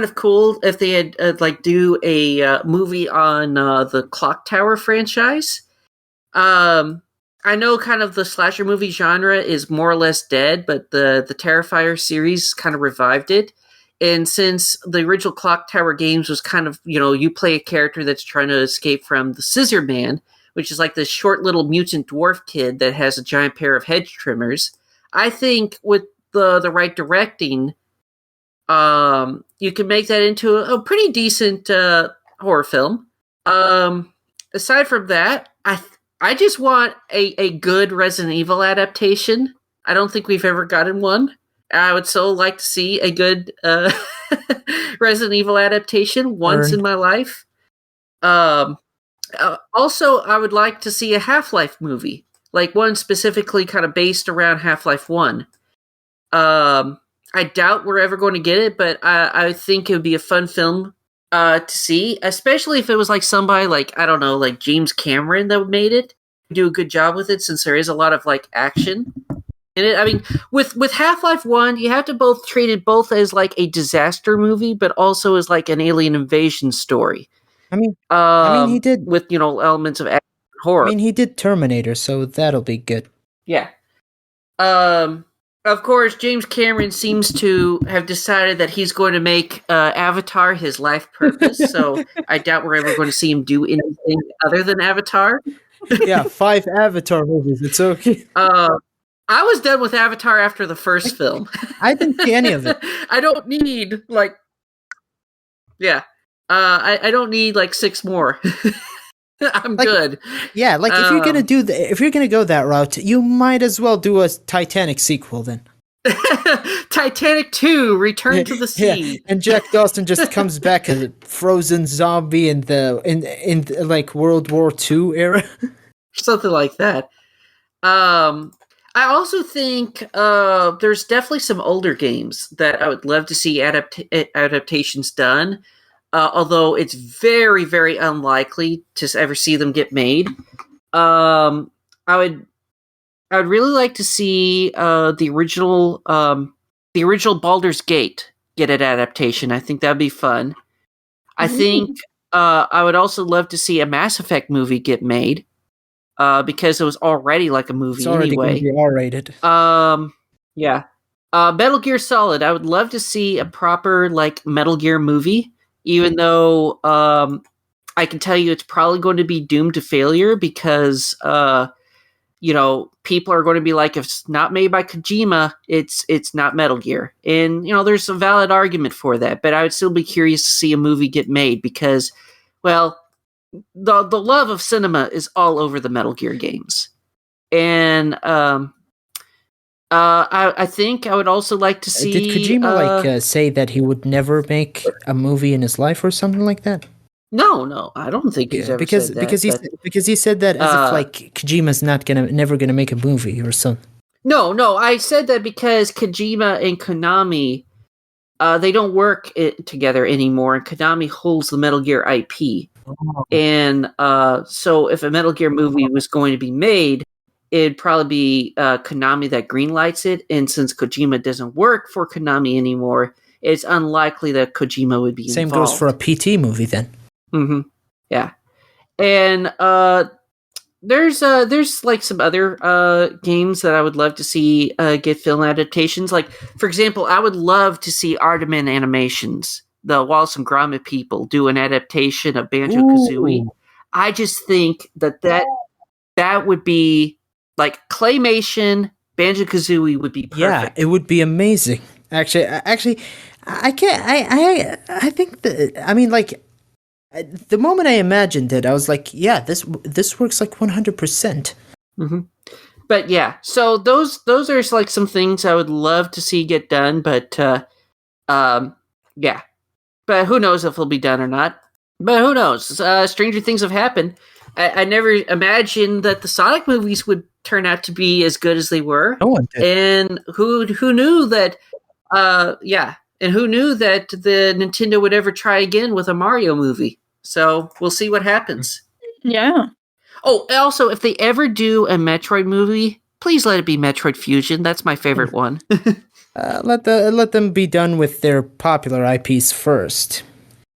of cool if they had do a movie on the Clock Tower franchise. I know kind of the slasher movie genre is more or less dead, but the Terrifier series kind of revived it. And since the original Clock Tower games was kind of, you play a character that's trying to escape from the Scissor Man, which is like this short little mutant dwarf kid that has a giant pair of hedge trimmers. I think with the right directing, you can make that into a pretty decent horror film. Aside from that, I just want a good Resident Evil adaptation. I don't think we've ever gotten one. I would so like to see a good Resident Evil adaptation once in my life. Also, I would like to see a Half-Life movie, like one specifically kind of based around Half-Life 1. I doubt we're ever going to get it, but I think it would be a fun film to see, especially if it was like somebody like, I don't know, like James Cameron that made it. Do a good job with it since there is a lot of like action in it. I mean, with Half-Life 1, you have to treat it both as like a disaster movie, but also as like an alien invasion story. I mean, he did with elements of action and horror. I mean, he did Terminator, so that'll be good. Yeah. Of course, James Cameron seems to have decided that he's going to make Avatar his life purpose, so I doubt we're ever going to see him do anything other than Avatar. Yeah, 5 Avatar movies. It's okay. I was done with Avatar after the first film. I didn't see any of it. I don't need I don't need 6 more. I'm good. Yeah, if you're gonna go that route, you might as well do a Titanic sequel then. Titanic 2: Return to the Sea. Yeah. And Jack Dawson just comes back as a frozen zombie in World War II era. Something like that. I also think there's definitely some older games that I would love to see adaptations done. Although it's very, very unlikely to ever see them get made. I would really like to see the original Baldur's Gate get an adaptation. I think that'd be fun. I think I would also love to see a Mass Effect movie get made because it was already like a movie anyway. It's already R-rated. Yeah. Metal Gear Solid. I would love to see a proper Metal Gear movie. Even though I can tell you it's probably going to be doomed to failure because, people are going to be like, if it's not made by Kojima, it's not Metal Gear. And, there's a valid argument for that. But I would still be curious to see a movie get made because, well, the love of cinema is all over the Metal Gear games. And I think I would also like to see. Did Kojima say that he would never make a movie in his life or something like that? No, I don't think he's ever said that. Because he said that as if Kojima's never gonna make a movie or something. No, I said that because Kojima and Konami, they don't work together anymore, and Konami holds the Metal Gear IP. Oh. And so if a Metal Gear movie was going to be made, it'd probably be Konami that greenlights it, and since Kojima doesn't work for Konami anymore, it's unlikely that Kojima would be Same involved. goes for a PT movie then. Mm-hmm. Yeah. And there's like some other games that I would love to see get film adaptations. Like, for example, I would love to see Ardaman Animations, the Wallace and Gromit people, do an adaptation of Banjo Kazooie. Ooh. I just think that would be like claymation. Banjo Kazooie would be Yeah, perfect. it would be amazing. Actually, I can't. I think that. I mean, like, the moment I imagined it, I was like, yeah, this works like 100%. But yeah, so those are like some things I would love to see get done. But yeah, but who knows if it'll be done or not? But who knows? Stranger things have happened. I never imagined that the Sonic movies would turn out to be as good as they were. No one did. And who knew that? Yeah, and who knew that the Nintendo would ever try again with a Mario movie? So we'll see what happens. Yeah. Oh, also, if they ever do a Metroid movie, please let it be Metroid Fusion. That's my favorite one. Let them be done with their popular IPs first,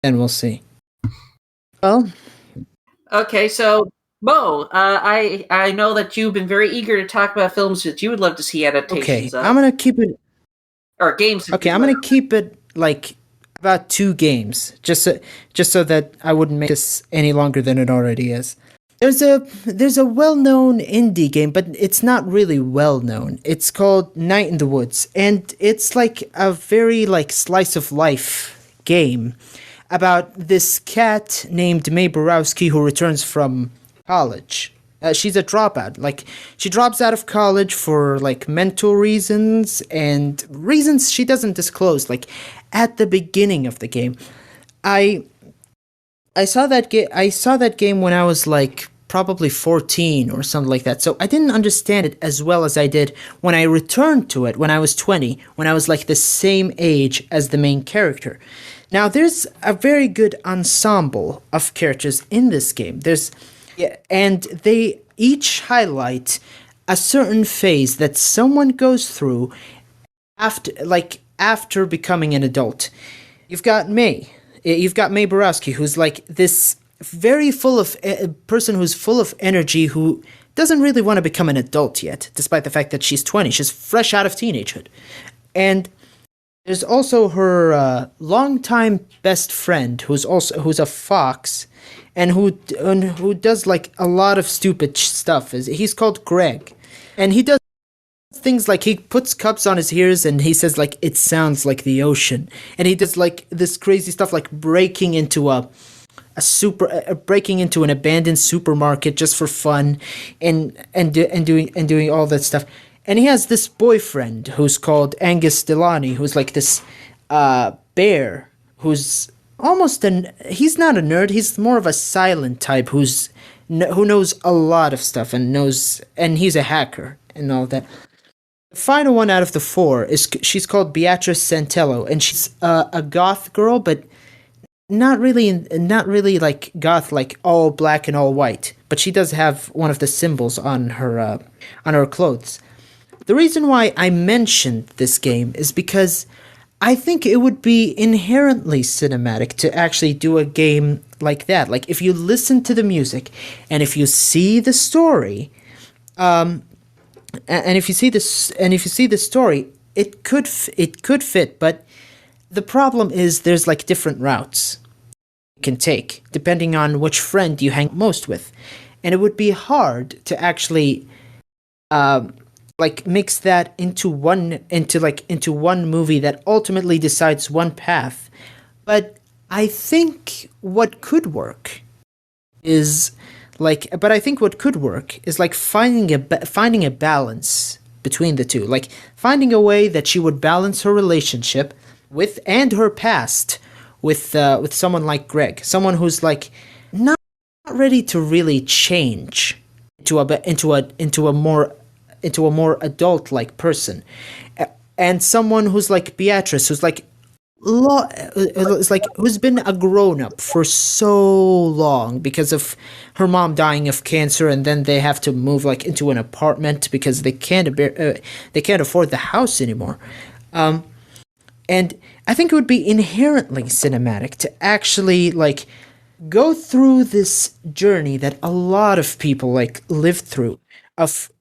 and we'll see. Well, Okay, so Mo, I know that you've been very eager to talk about films that you would love to see okay, adaptations of, I'm gonna keep it. or games. Okay, I'm gonna keep it like about 2 games, just so that I wouldn't make this any longer than it already is. There's a well-known indie game, but it's not really well-known. It's called Night in the Woods, and it's like a very like slice of life game about this cat named May Borowski who returns from college. She's a dropout. Like, she drops out of college for like mental reasons and reasons she doesn't disclose. Like, at the beginning of the game, I saw that game when I was like probably 14 or something like that. So I didn't understand it as well as I did when I returned to it when I was 20, when I was like the same age as the main character. Now, there's a very good ensemble of characters in this game. And they each highlight a certain phase that someone goes through after becoming an adult. You've got May Borowski, who's like this very person who's full of energy, who doesn't really want to become an adult yet, despite the fact that she's 20. She's fresh out of teenagehood. And there's also her longtime best friend, who's a fox, and who does like a lot of stupid stuff. He's called Greg, and he does things like he puts cups on his ears and he says like it sounds like the ocean, and he does like this crazy stuff like breaking into an abandoned supermarket just for fun, and doing all that stuff. And he has this boyfriend who's called Angus Delany, who's like this bear who's he's not a nerd, he's more of a silent type who knows a lot of stuff and he's a hacker and all that. The final one out of the 4 she's called Beatrice Santello, and she's a goth girl, but not really like goth, like all black and all white. But she does have one of the symbols on her clothes. The reason why I mentioned this game is because I think it would be inherently cinematic to actually do a game like that. Like, if you listen to the music and if you see the story, and if you see the story, it could fit. But the problem is there's like different routes you can take depending on which friend you hang most with, and it would be hard to actually like mix that into one movie that ultimately decides one path. But I think what could work is like finding a balance between the two, like finding a way that she would balance her relationship with and her past with someone like Greg, someone who's like not ready to really change into a more adult-like person, and someone who's like Beatrice, who's like who's been a grown-up for so long because of her mom dying of cancer, and then they have to move like into an apartment because they can't afford the house anymore. And I think it would be inherently cinematic to actually like go through this journey that a lot of people like lived through of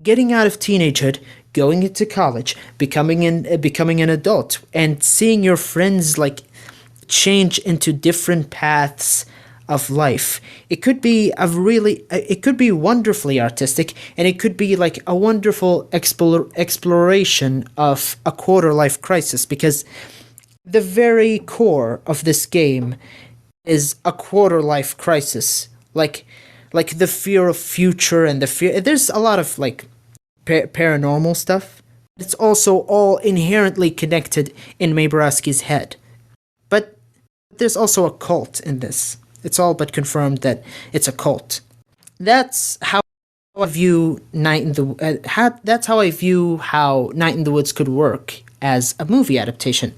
getting out of teenagehood, going into college, becoming an adult, and seeing your friends like change into different paths of life. It could be wonderfully artistic, and it could be like a wonderful exploration of a quarter life crisis, because the very core of this game is a quarter life crisis. Like the fear of future and the fear. There's a lot of like paranormal stuff. It's also all inherently connected in Mayboroski's head. But there's also a cult in this. It's all but confirmed that it's a cult. That's how I view that's how I view how Night in the Woods could work as a movie adaptation.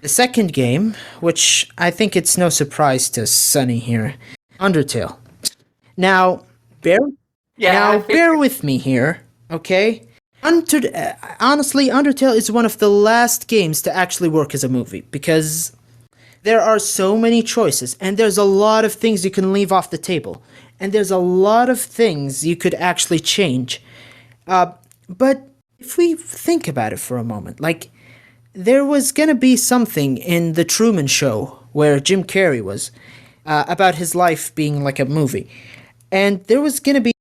The second game, which I think it's no surprise to Sunny here, Undertale. Now, bear with me here, okay? Honestly, Undertale is one of the last games to actually work as a movie, because there are so many choices, and there's a lot of things you can leave off the table, and there's a lot of things you could actually change. But if we think about it for a moment, like, there was gonna be something in The Truman Show, where Jim Carrey was, about his life being like a movie. And there was gonna be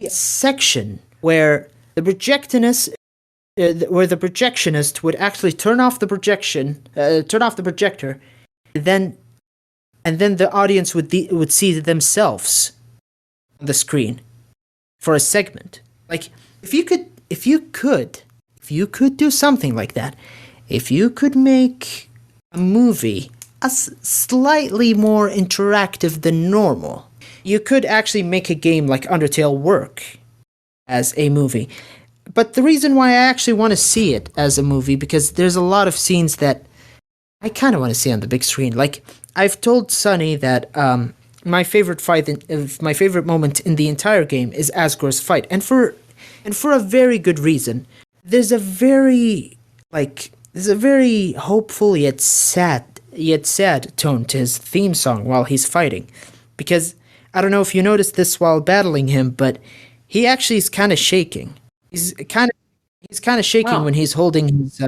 a section where the projectionist would actually turn off the projector, and then the audience would see themselves on the screen for a segment. Like, if you could do something like that, if you could make a movie slightly more interactive than normal, you could actually make a game like Undertale work as a movie. But the reason why I actually want to see it as a movie, because there's a lot of scenes that I kind of want to see on the big screen. Like, I've told Sunny that my favorite moment in the entire game is Asgore's fight, and for a very good reason. There's a very hopeful yet sad tone to his theme song while he's fighting, because I don't know if you noticed this while battling him, but he actually is kind of shaking. He's kind of shaking when he's holding his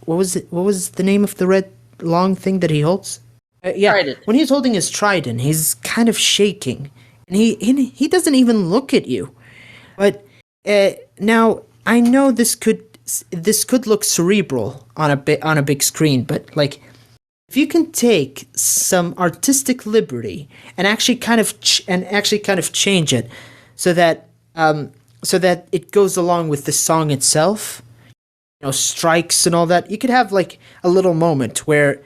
what was the name of the red long thing that he holds? Trident. When he's holding his trident, he's kind of shaking, and he doesn't even look at you. But now I know this could look cerebral on a big screen, but like, if you can take some artistic liberty and actually kind of change it so that it goes along with the song itself, strikes and all that, you could have like a little moment where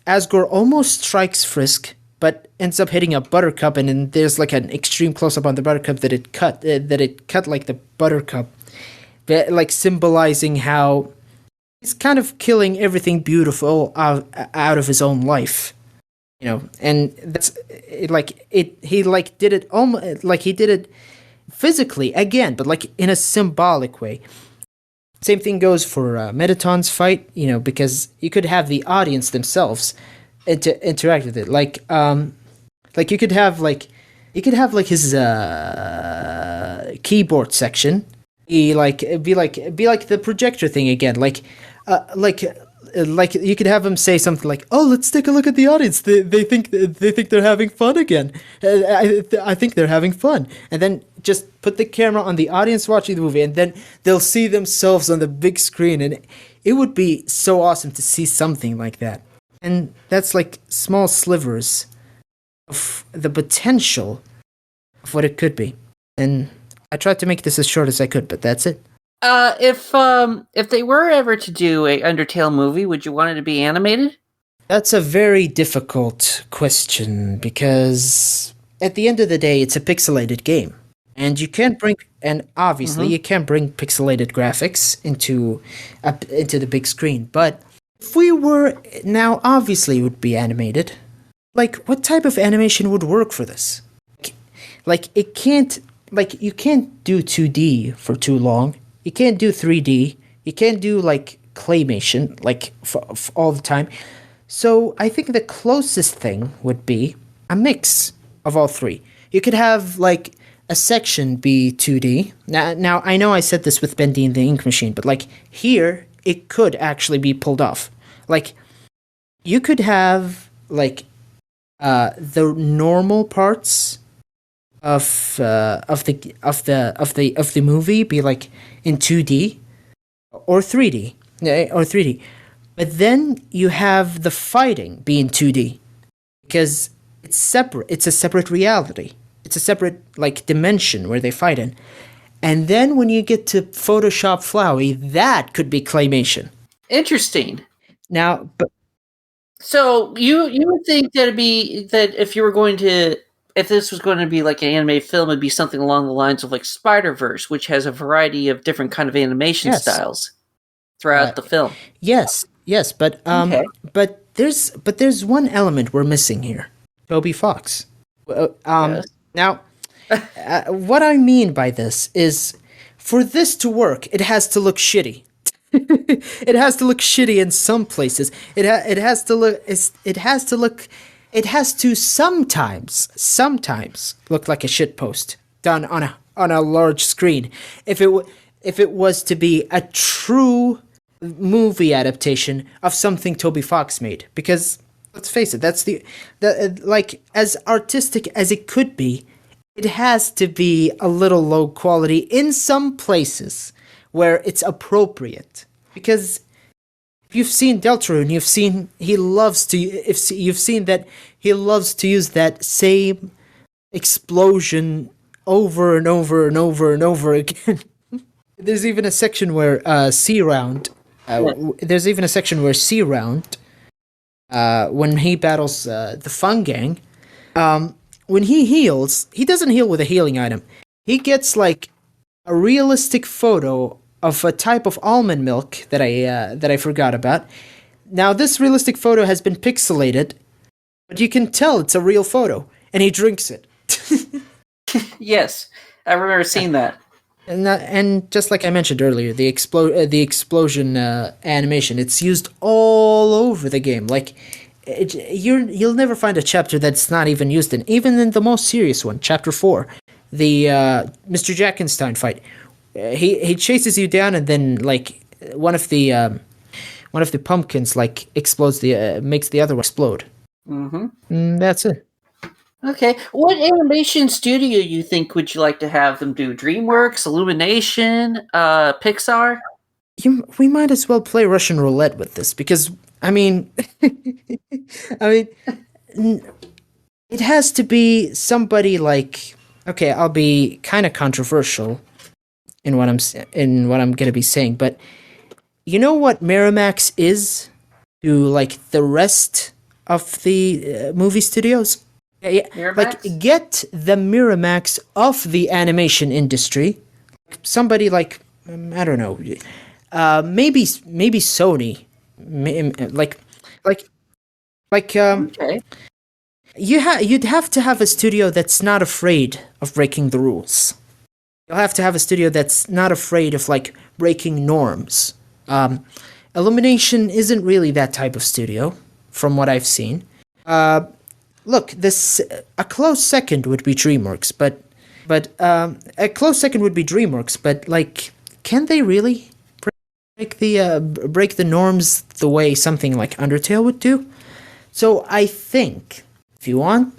Asgore almost strikes Frisk, but ends up hitting a buttercup, and then there's like an extreme close up on the buttercup that it cut like the buttercup, like symbolizing how he's kind of killing everything beautiful out of his own life, and that's like it. He like did it almost like he did it physically again, but like in a symbolic way. Same thing goes for Mettaton's fight, because you could have the audience themselves interact with it, like you could have his keyboard section. Be like the projector thing again, like you could have him say something like, "Oh, let's take a look at the audience. They think they're having fun again. I think they're having fun." And then just put the camera on the audience watching the movie, and then they'll see themselves on the big screen, and it would be so awesome to see something like that. And that's like small slivers of the potential of what it could be. And I tried to make this as short as I could, but that's it. If they were ever to do a Undertale movie, would you want it to be animated? That's a very difficult question, because at the end of the day, it's a pixelated game, and you can't bring pixelated graphics into the big screen. But if we were now, obviously, it would be animated. Like, what type of animation would work for this? Like, it can't. Like, you can't do 2D for too long. You can't do 3D. You can't do, like, claymation, like, for all the time. So I think the closest thing would be a mix of all three. You could have like a section be 2D. Now I know I said this with Bendy and the Ink Machine, but like here it could actually be pulled off. Like you could have like the normal parts of the movie be like in 2D or 3D or 3D. But then you have the fighting be in 2D because it's separate. It's a separate reality. It's a separate like dimension where they fight in. And then when you get to Photoshop Flowey, that could be claymation. Interesting. Now, but So you would think that if this was going to be like an animated film, it'd be something along the lines of like Spider-Verse, which has a variety of different kind of animation styles throughout the film. yes, but Okay. but there's one element we're missing here. Toby Fox. Yes. Now, what I mean by this is, for this to work, it has to look shitty. It has to look shitty in some places. It has to sometimes look like a shitpost done on a large screen. If it was to be a true movie adaptation of something Toby Fox made, because let's face it, that's the like, as artistic as it could be, it has to be a little low quality in some places where it's appropriate. Because if you've seen Deltarune, you've seen that he loves to use that same explosion over and over and over and over again. There's even a section where C Round, when he battles the Fun Gang, when he heals, he doesn't heal with a healing item. He gets like a realistic photo of a type of almond milk that I forgot about. Now this realistic photo has been pixelated, but you can tell it's a real photo, and he drinks it. Yes, I remember seeing that. And just like I mentioned earlier, the explosion animation, it's used all over the game. Like you'll never find a chapter that's not even used even in the most serious one, Chapter 4, the Mr. Jackenstein fight. He chases you down, and then like one of the pumpkins like explodes makes the other one explode. Mm-hmm. That's it. Okay, what animation studio you think would you like to have them do? DreamWorks, Illumination, Pixar? We might as well play Russian roulette with this, because I mean, it has to be somebody like, okay, I'll be kind of controversial in what I'm going to be saying, but you know what Miramax is to like the rest of the movie studios? Yeah, like get the Miramax of the animation industry. Somebody like I don't know, maybe Sony, Okay. You'd have to have a studio that's not afraid of breaking the rules. You'll have to have a studio that's not afraid of like breaking norms. Illumination isn't really that type of studio, from what I've seen. Look, a close second would be DreamWorks, but like, can they really break the norms the way something like Undertale would do? So I think if you want,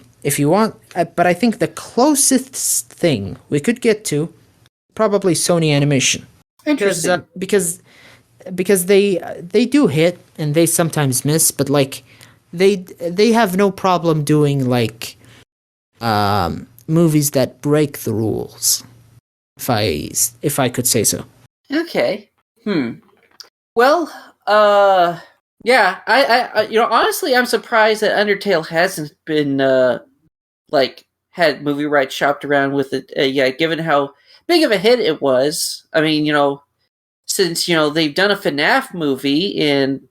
but I think the closest thing we could get to probably Sony Animation. Interesting. Because they do hit and they sometimes miss, but like they have no problem doing like movies that break the rules, if I could say so. Okay. Well, yeah, I honestly, I'm surprised that Undertale hasn't been like had movie rights shopped around with it. Yeah, given how big of a hit it was. I mean, since they've done a FNAF movie, and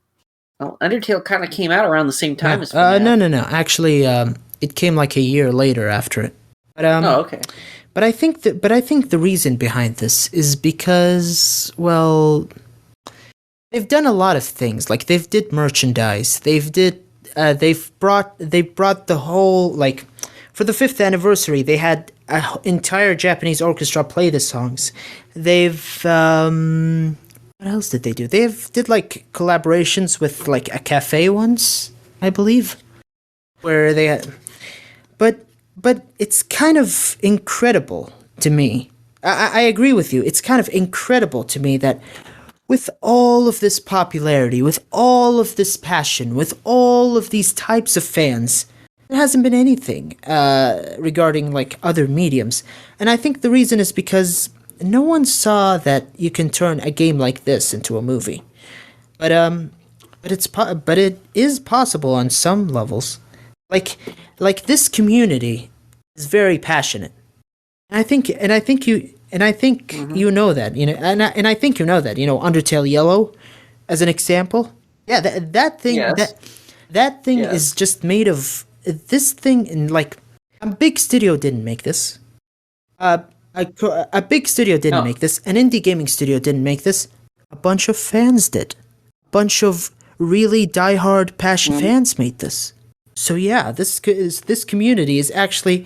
Undertale kind of came out around the same time as FNAF. No. Actually, it came like a year later after it. But, okay. But I think the reason behind this is because, well, they've done a lot of things. Like they've did merchandise, they've did they brought the whole, like, for the 5th anniversary they had an entire Japanese orchestra play the songs. They've what else did they do? Did like collaborations with like a cafe once, I believe, where they had, but it's kind of incredible to me. I agree with you. It's kind of incredible to me that with all of this popularity, with all of this passion, with all of these types of fans, there hasn't been anything regarding like other mediums. And I think the reason is because no one saw that you can turn a game like this into a movie. But it is possible on some levels. Like this community is very passionate. And I think you know that, you know, and I think you know that, you know, Undertale Yellow as an example. Yeah, that thing Yes. that thing Yes. is just made of this thing, and like a big studio didn't make this. A big studio didn't No. make this. An indie gaming studio didn't make this. A bunch of fans did. A bunch of really diehard passion fans made this. So yeah, this community is actually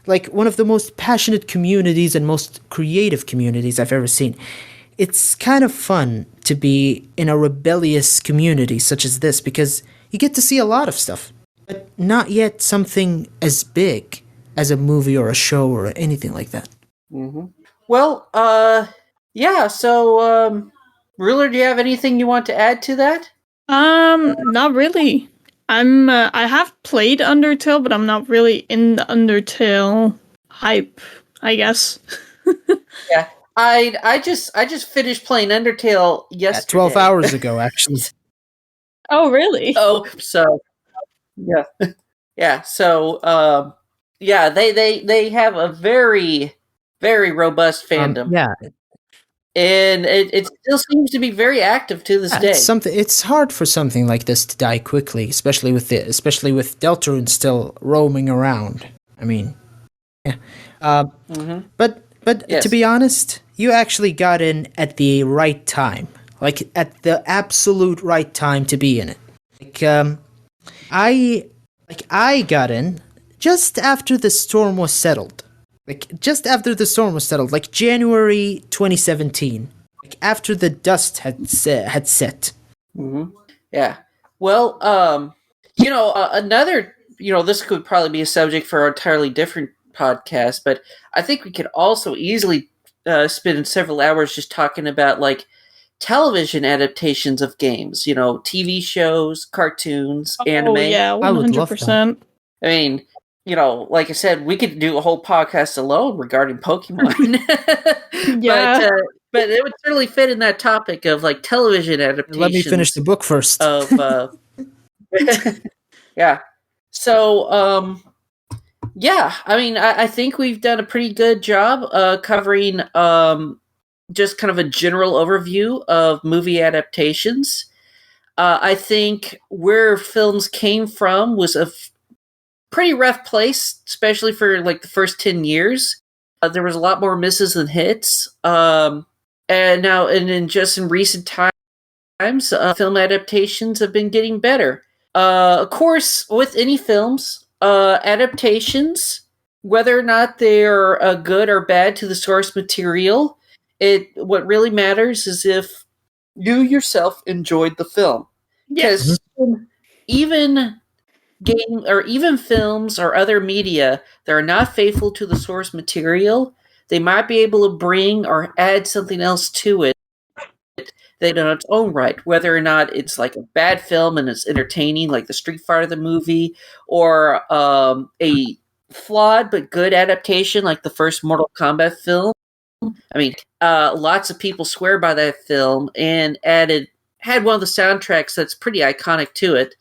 like one of the most passionate communities and most creative communities I've ever seen. It's kind of fun to be in a rebellious community such as this because you get to see a lot of stuff, but not yet something as big as a movie or a show or anything like that. Well, yeah. So, Ruler, do you have anything you want to add to that? Not really. I have played Undertale, but I'm not really in the Undertale hype, I guess. Yeah, I just finished playing Undertale yesterday. 12 hours ago, actually. Oh, really? Oh, so yeah, yeah. So, yeah, they have a very robust fandom, Yeah, and it still seems to be very active to this day. It's hard for something like this to die quickly, especially with Deltarune still roaming around. I mean, yeah. But Yes. to be honest, you actually got in at the right time, like at the absolute right time to be in it. I got in just after the storm was settled. Like January 2017, like after the dust had set. Yeah. Well, another, this could probably be a subject for an entirely different podcast, but I think we could also easily spend several hours just talking about like television adaptations of games, TV shows, cartoons, anime. Oh, yeah, I would love 100%. I mean, like I said, we could do a whole podcast alone regarding Pokemon. Yeah. But it would certainly fit in that topic of like television adaptations. Let me finish the book first. Of yeah. So yeah, I mean, I think we've done a pretty good job covering just kind of a general overview of movie adaptations. I think where films came from was a pretty rough place, especially for like the first 10 years. There was a lot more misses than hits. And in just in recent times, film adaptations have been getting better. Of course, with any films, adaptations, whether or not they're good or bad to the source material, what really matters is if you yourself enjoyed the film. Because even films or other media that are not faithful to the source material, they might be able to bring or add something else to it that on its own right, whether or not it's like a bad film and it's entertaining, like the Street Fighter the movie, or a flawed but good adaptation like the first Mortal Kombat film. I mean, lots of people swear by that film and had one of the soundtracks that's pretty iconic to it.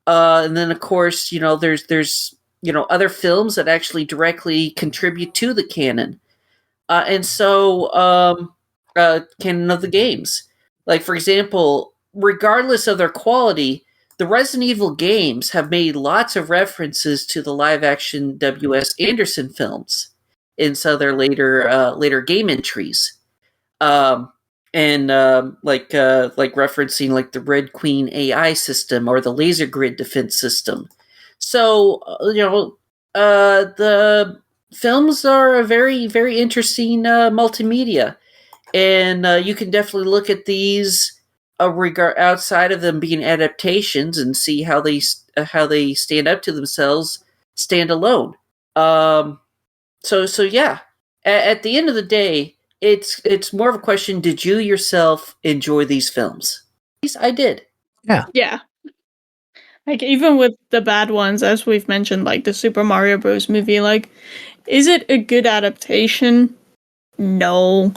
And then, of course, there's other films that actually directly contribute to the canon. And so, canon of the games. Like, for example, regardless of their quality, the Resident Evil games have made lots of references to the live-action W.S. Anderson films in some of their later game entries. And and like referencing like the Red Queen AI system or the laser grid defense system. So the films are a very, very interesting multimedia, and you can definitely look at these regard outside of them being adaptations and see how they stand up to themselves, stand alone. So yeah. At the end of the day, it's more of a question: did you yourself enjoy these films? Yes, I did. Yeah. Like, even with the bad ones, as we've mentioned, like the Super Mario Bros. Movie, like, is it a good adaptation? No.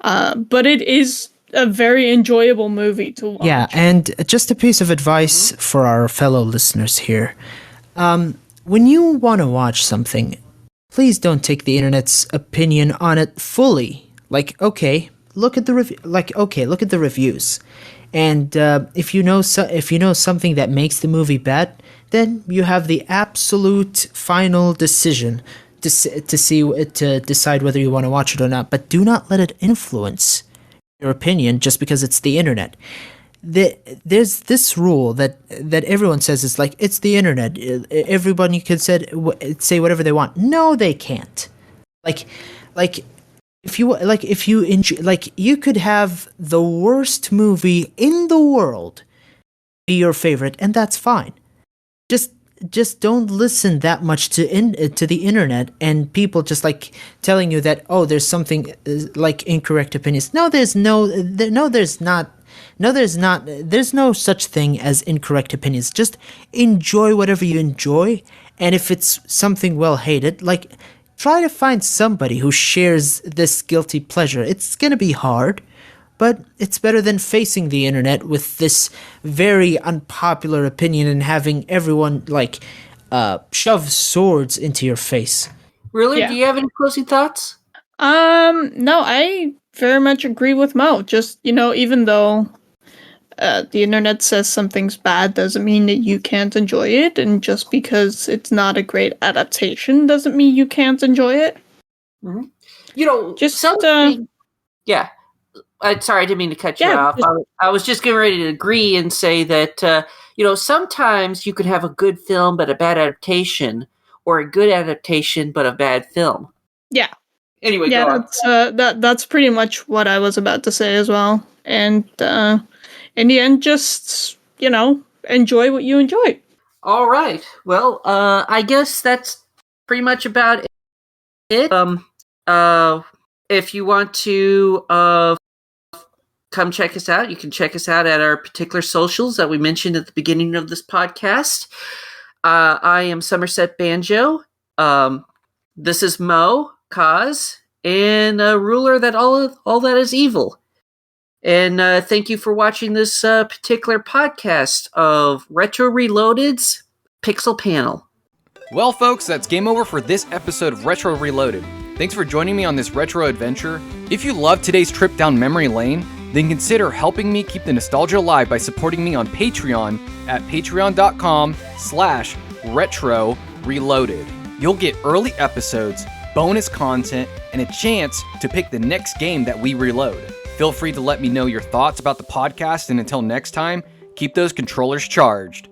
But it is a very enjoyable movie to watch. Yeah, and just a piece of advice for our fellow listeners here. When you want to watch something, please don't take the internet's opinion on it fully. Like, okay, look at the reviews. And if you know something that makes the movie bad, then you have the absolute final decision to decide whether you want to watch it or not. But do not let it influence your opinion just because it's the internet. There's this rule that everyone says is like, it's the internet. Everybody can say whatever they want. No, they can't. If you enjoy, you could have the worst movie in the world be your favorite, and that's fine. Just don't listen that much to the internet and people just like telling you that, oh, there's something like incorrect opinions. No, there's not. There's no such thing as incorrect opinions. Just enjoy whatever you enjoy, and if it's something well hated, like, try to find somebody who shares this guilty pleasure. It's gonna be hard, but it's better than facing the internet with this very unpopular opinion and having everyone shove swords into your face. Really? Yeah. Do you have any closing thoughts? No, I very much agree with Mo. Just, even though the internet says something's bad doesn't mean that you can't enjoy it, and just because it's not a great adaptation doesn't mean you can't enjoy it. Mm-hmm. Just something. Yeah. Sorry, I didn't mean to cut you off. I was just getting ready to agree and say that sometimes you could have a good film but a bad adaptation, or a good adaptation but a bad film. Yeah. Anyway, yeah, go on. that's pretty much what I was about to say as well. And in the end, just enjoy what you enjoy. All right. Well, I guess that's pretty much about it. If you want to come check us out, you can check us out at our particular socials that we mentioned at the beginning of this podcast. I am Somerset Banjo. This is Mo, Kaz, and Ruler that all that is evil. And thank you for watching this particular podcast of Retro Reloaded's Pixel Panel. Well, folks, that's game over for this episode of Retro Reloaded. Thanks for joining me on this retro adventure. If you loved today's trip down memory lane, then consider helping me keep the nostalgia alive by supporting me on Patreon at patreon.com/retro reloaded. You'll get early episodes, bonus content, and a chance to pick the next game that we reload. Feel free to let me know your thoughts about the podcast, and until next time, keep those controllers charged.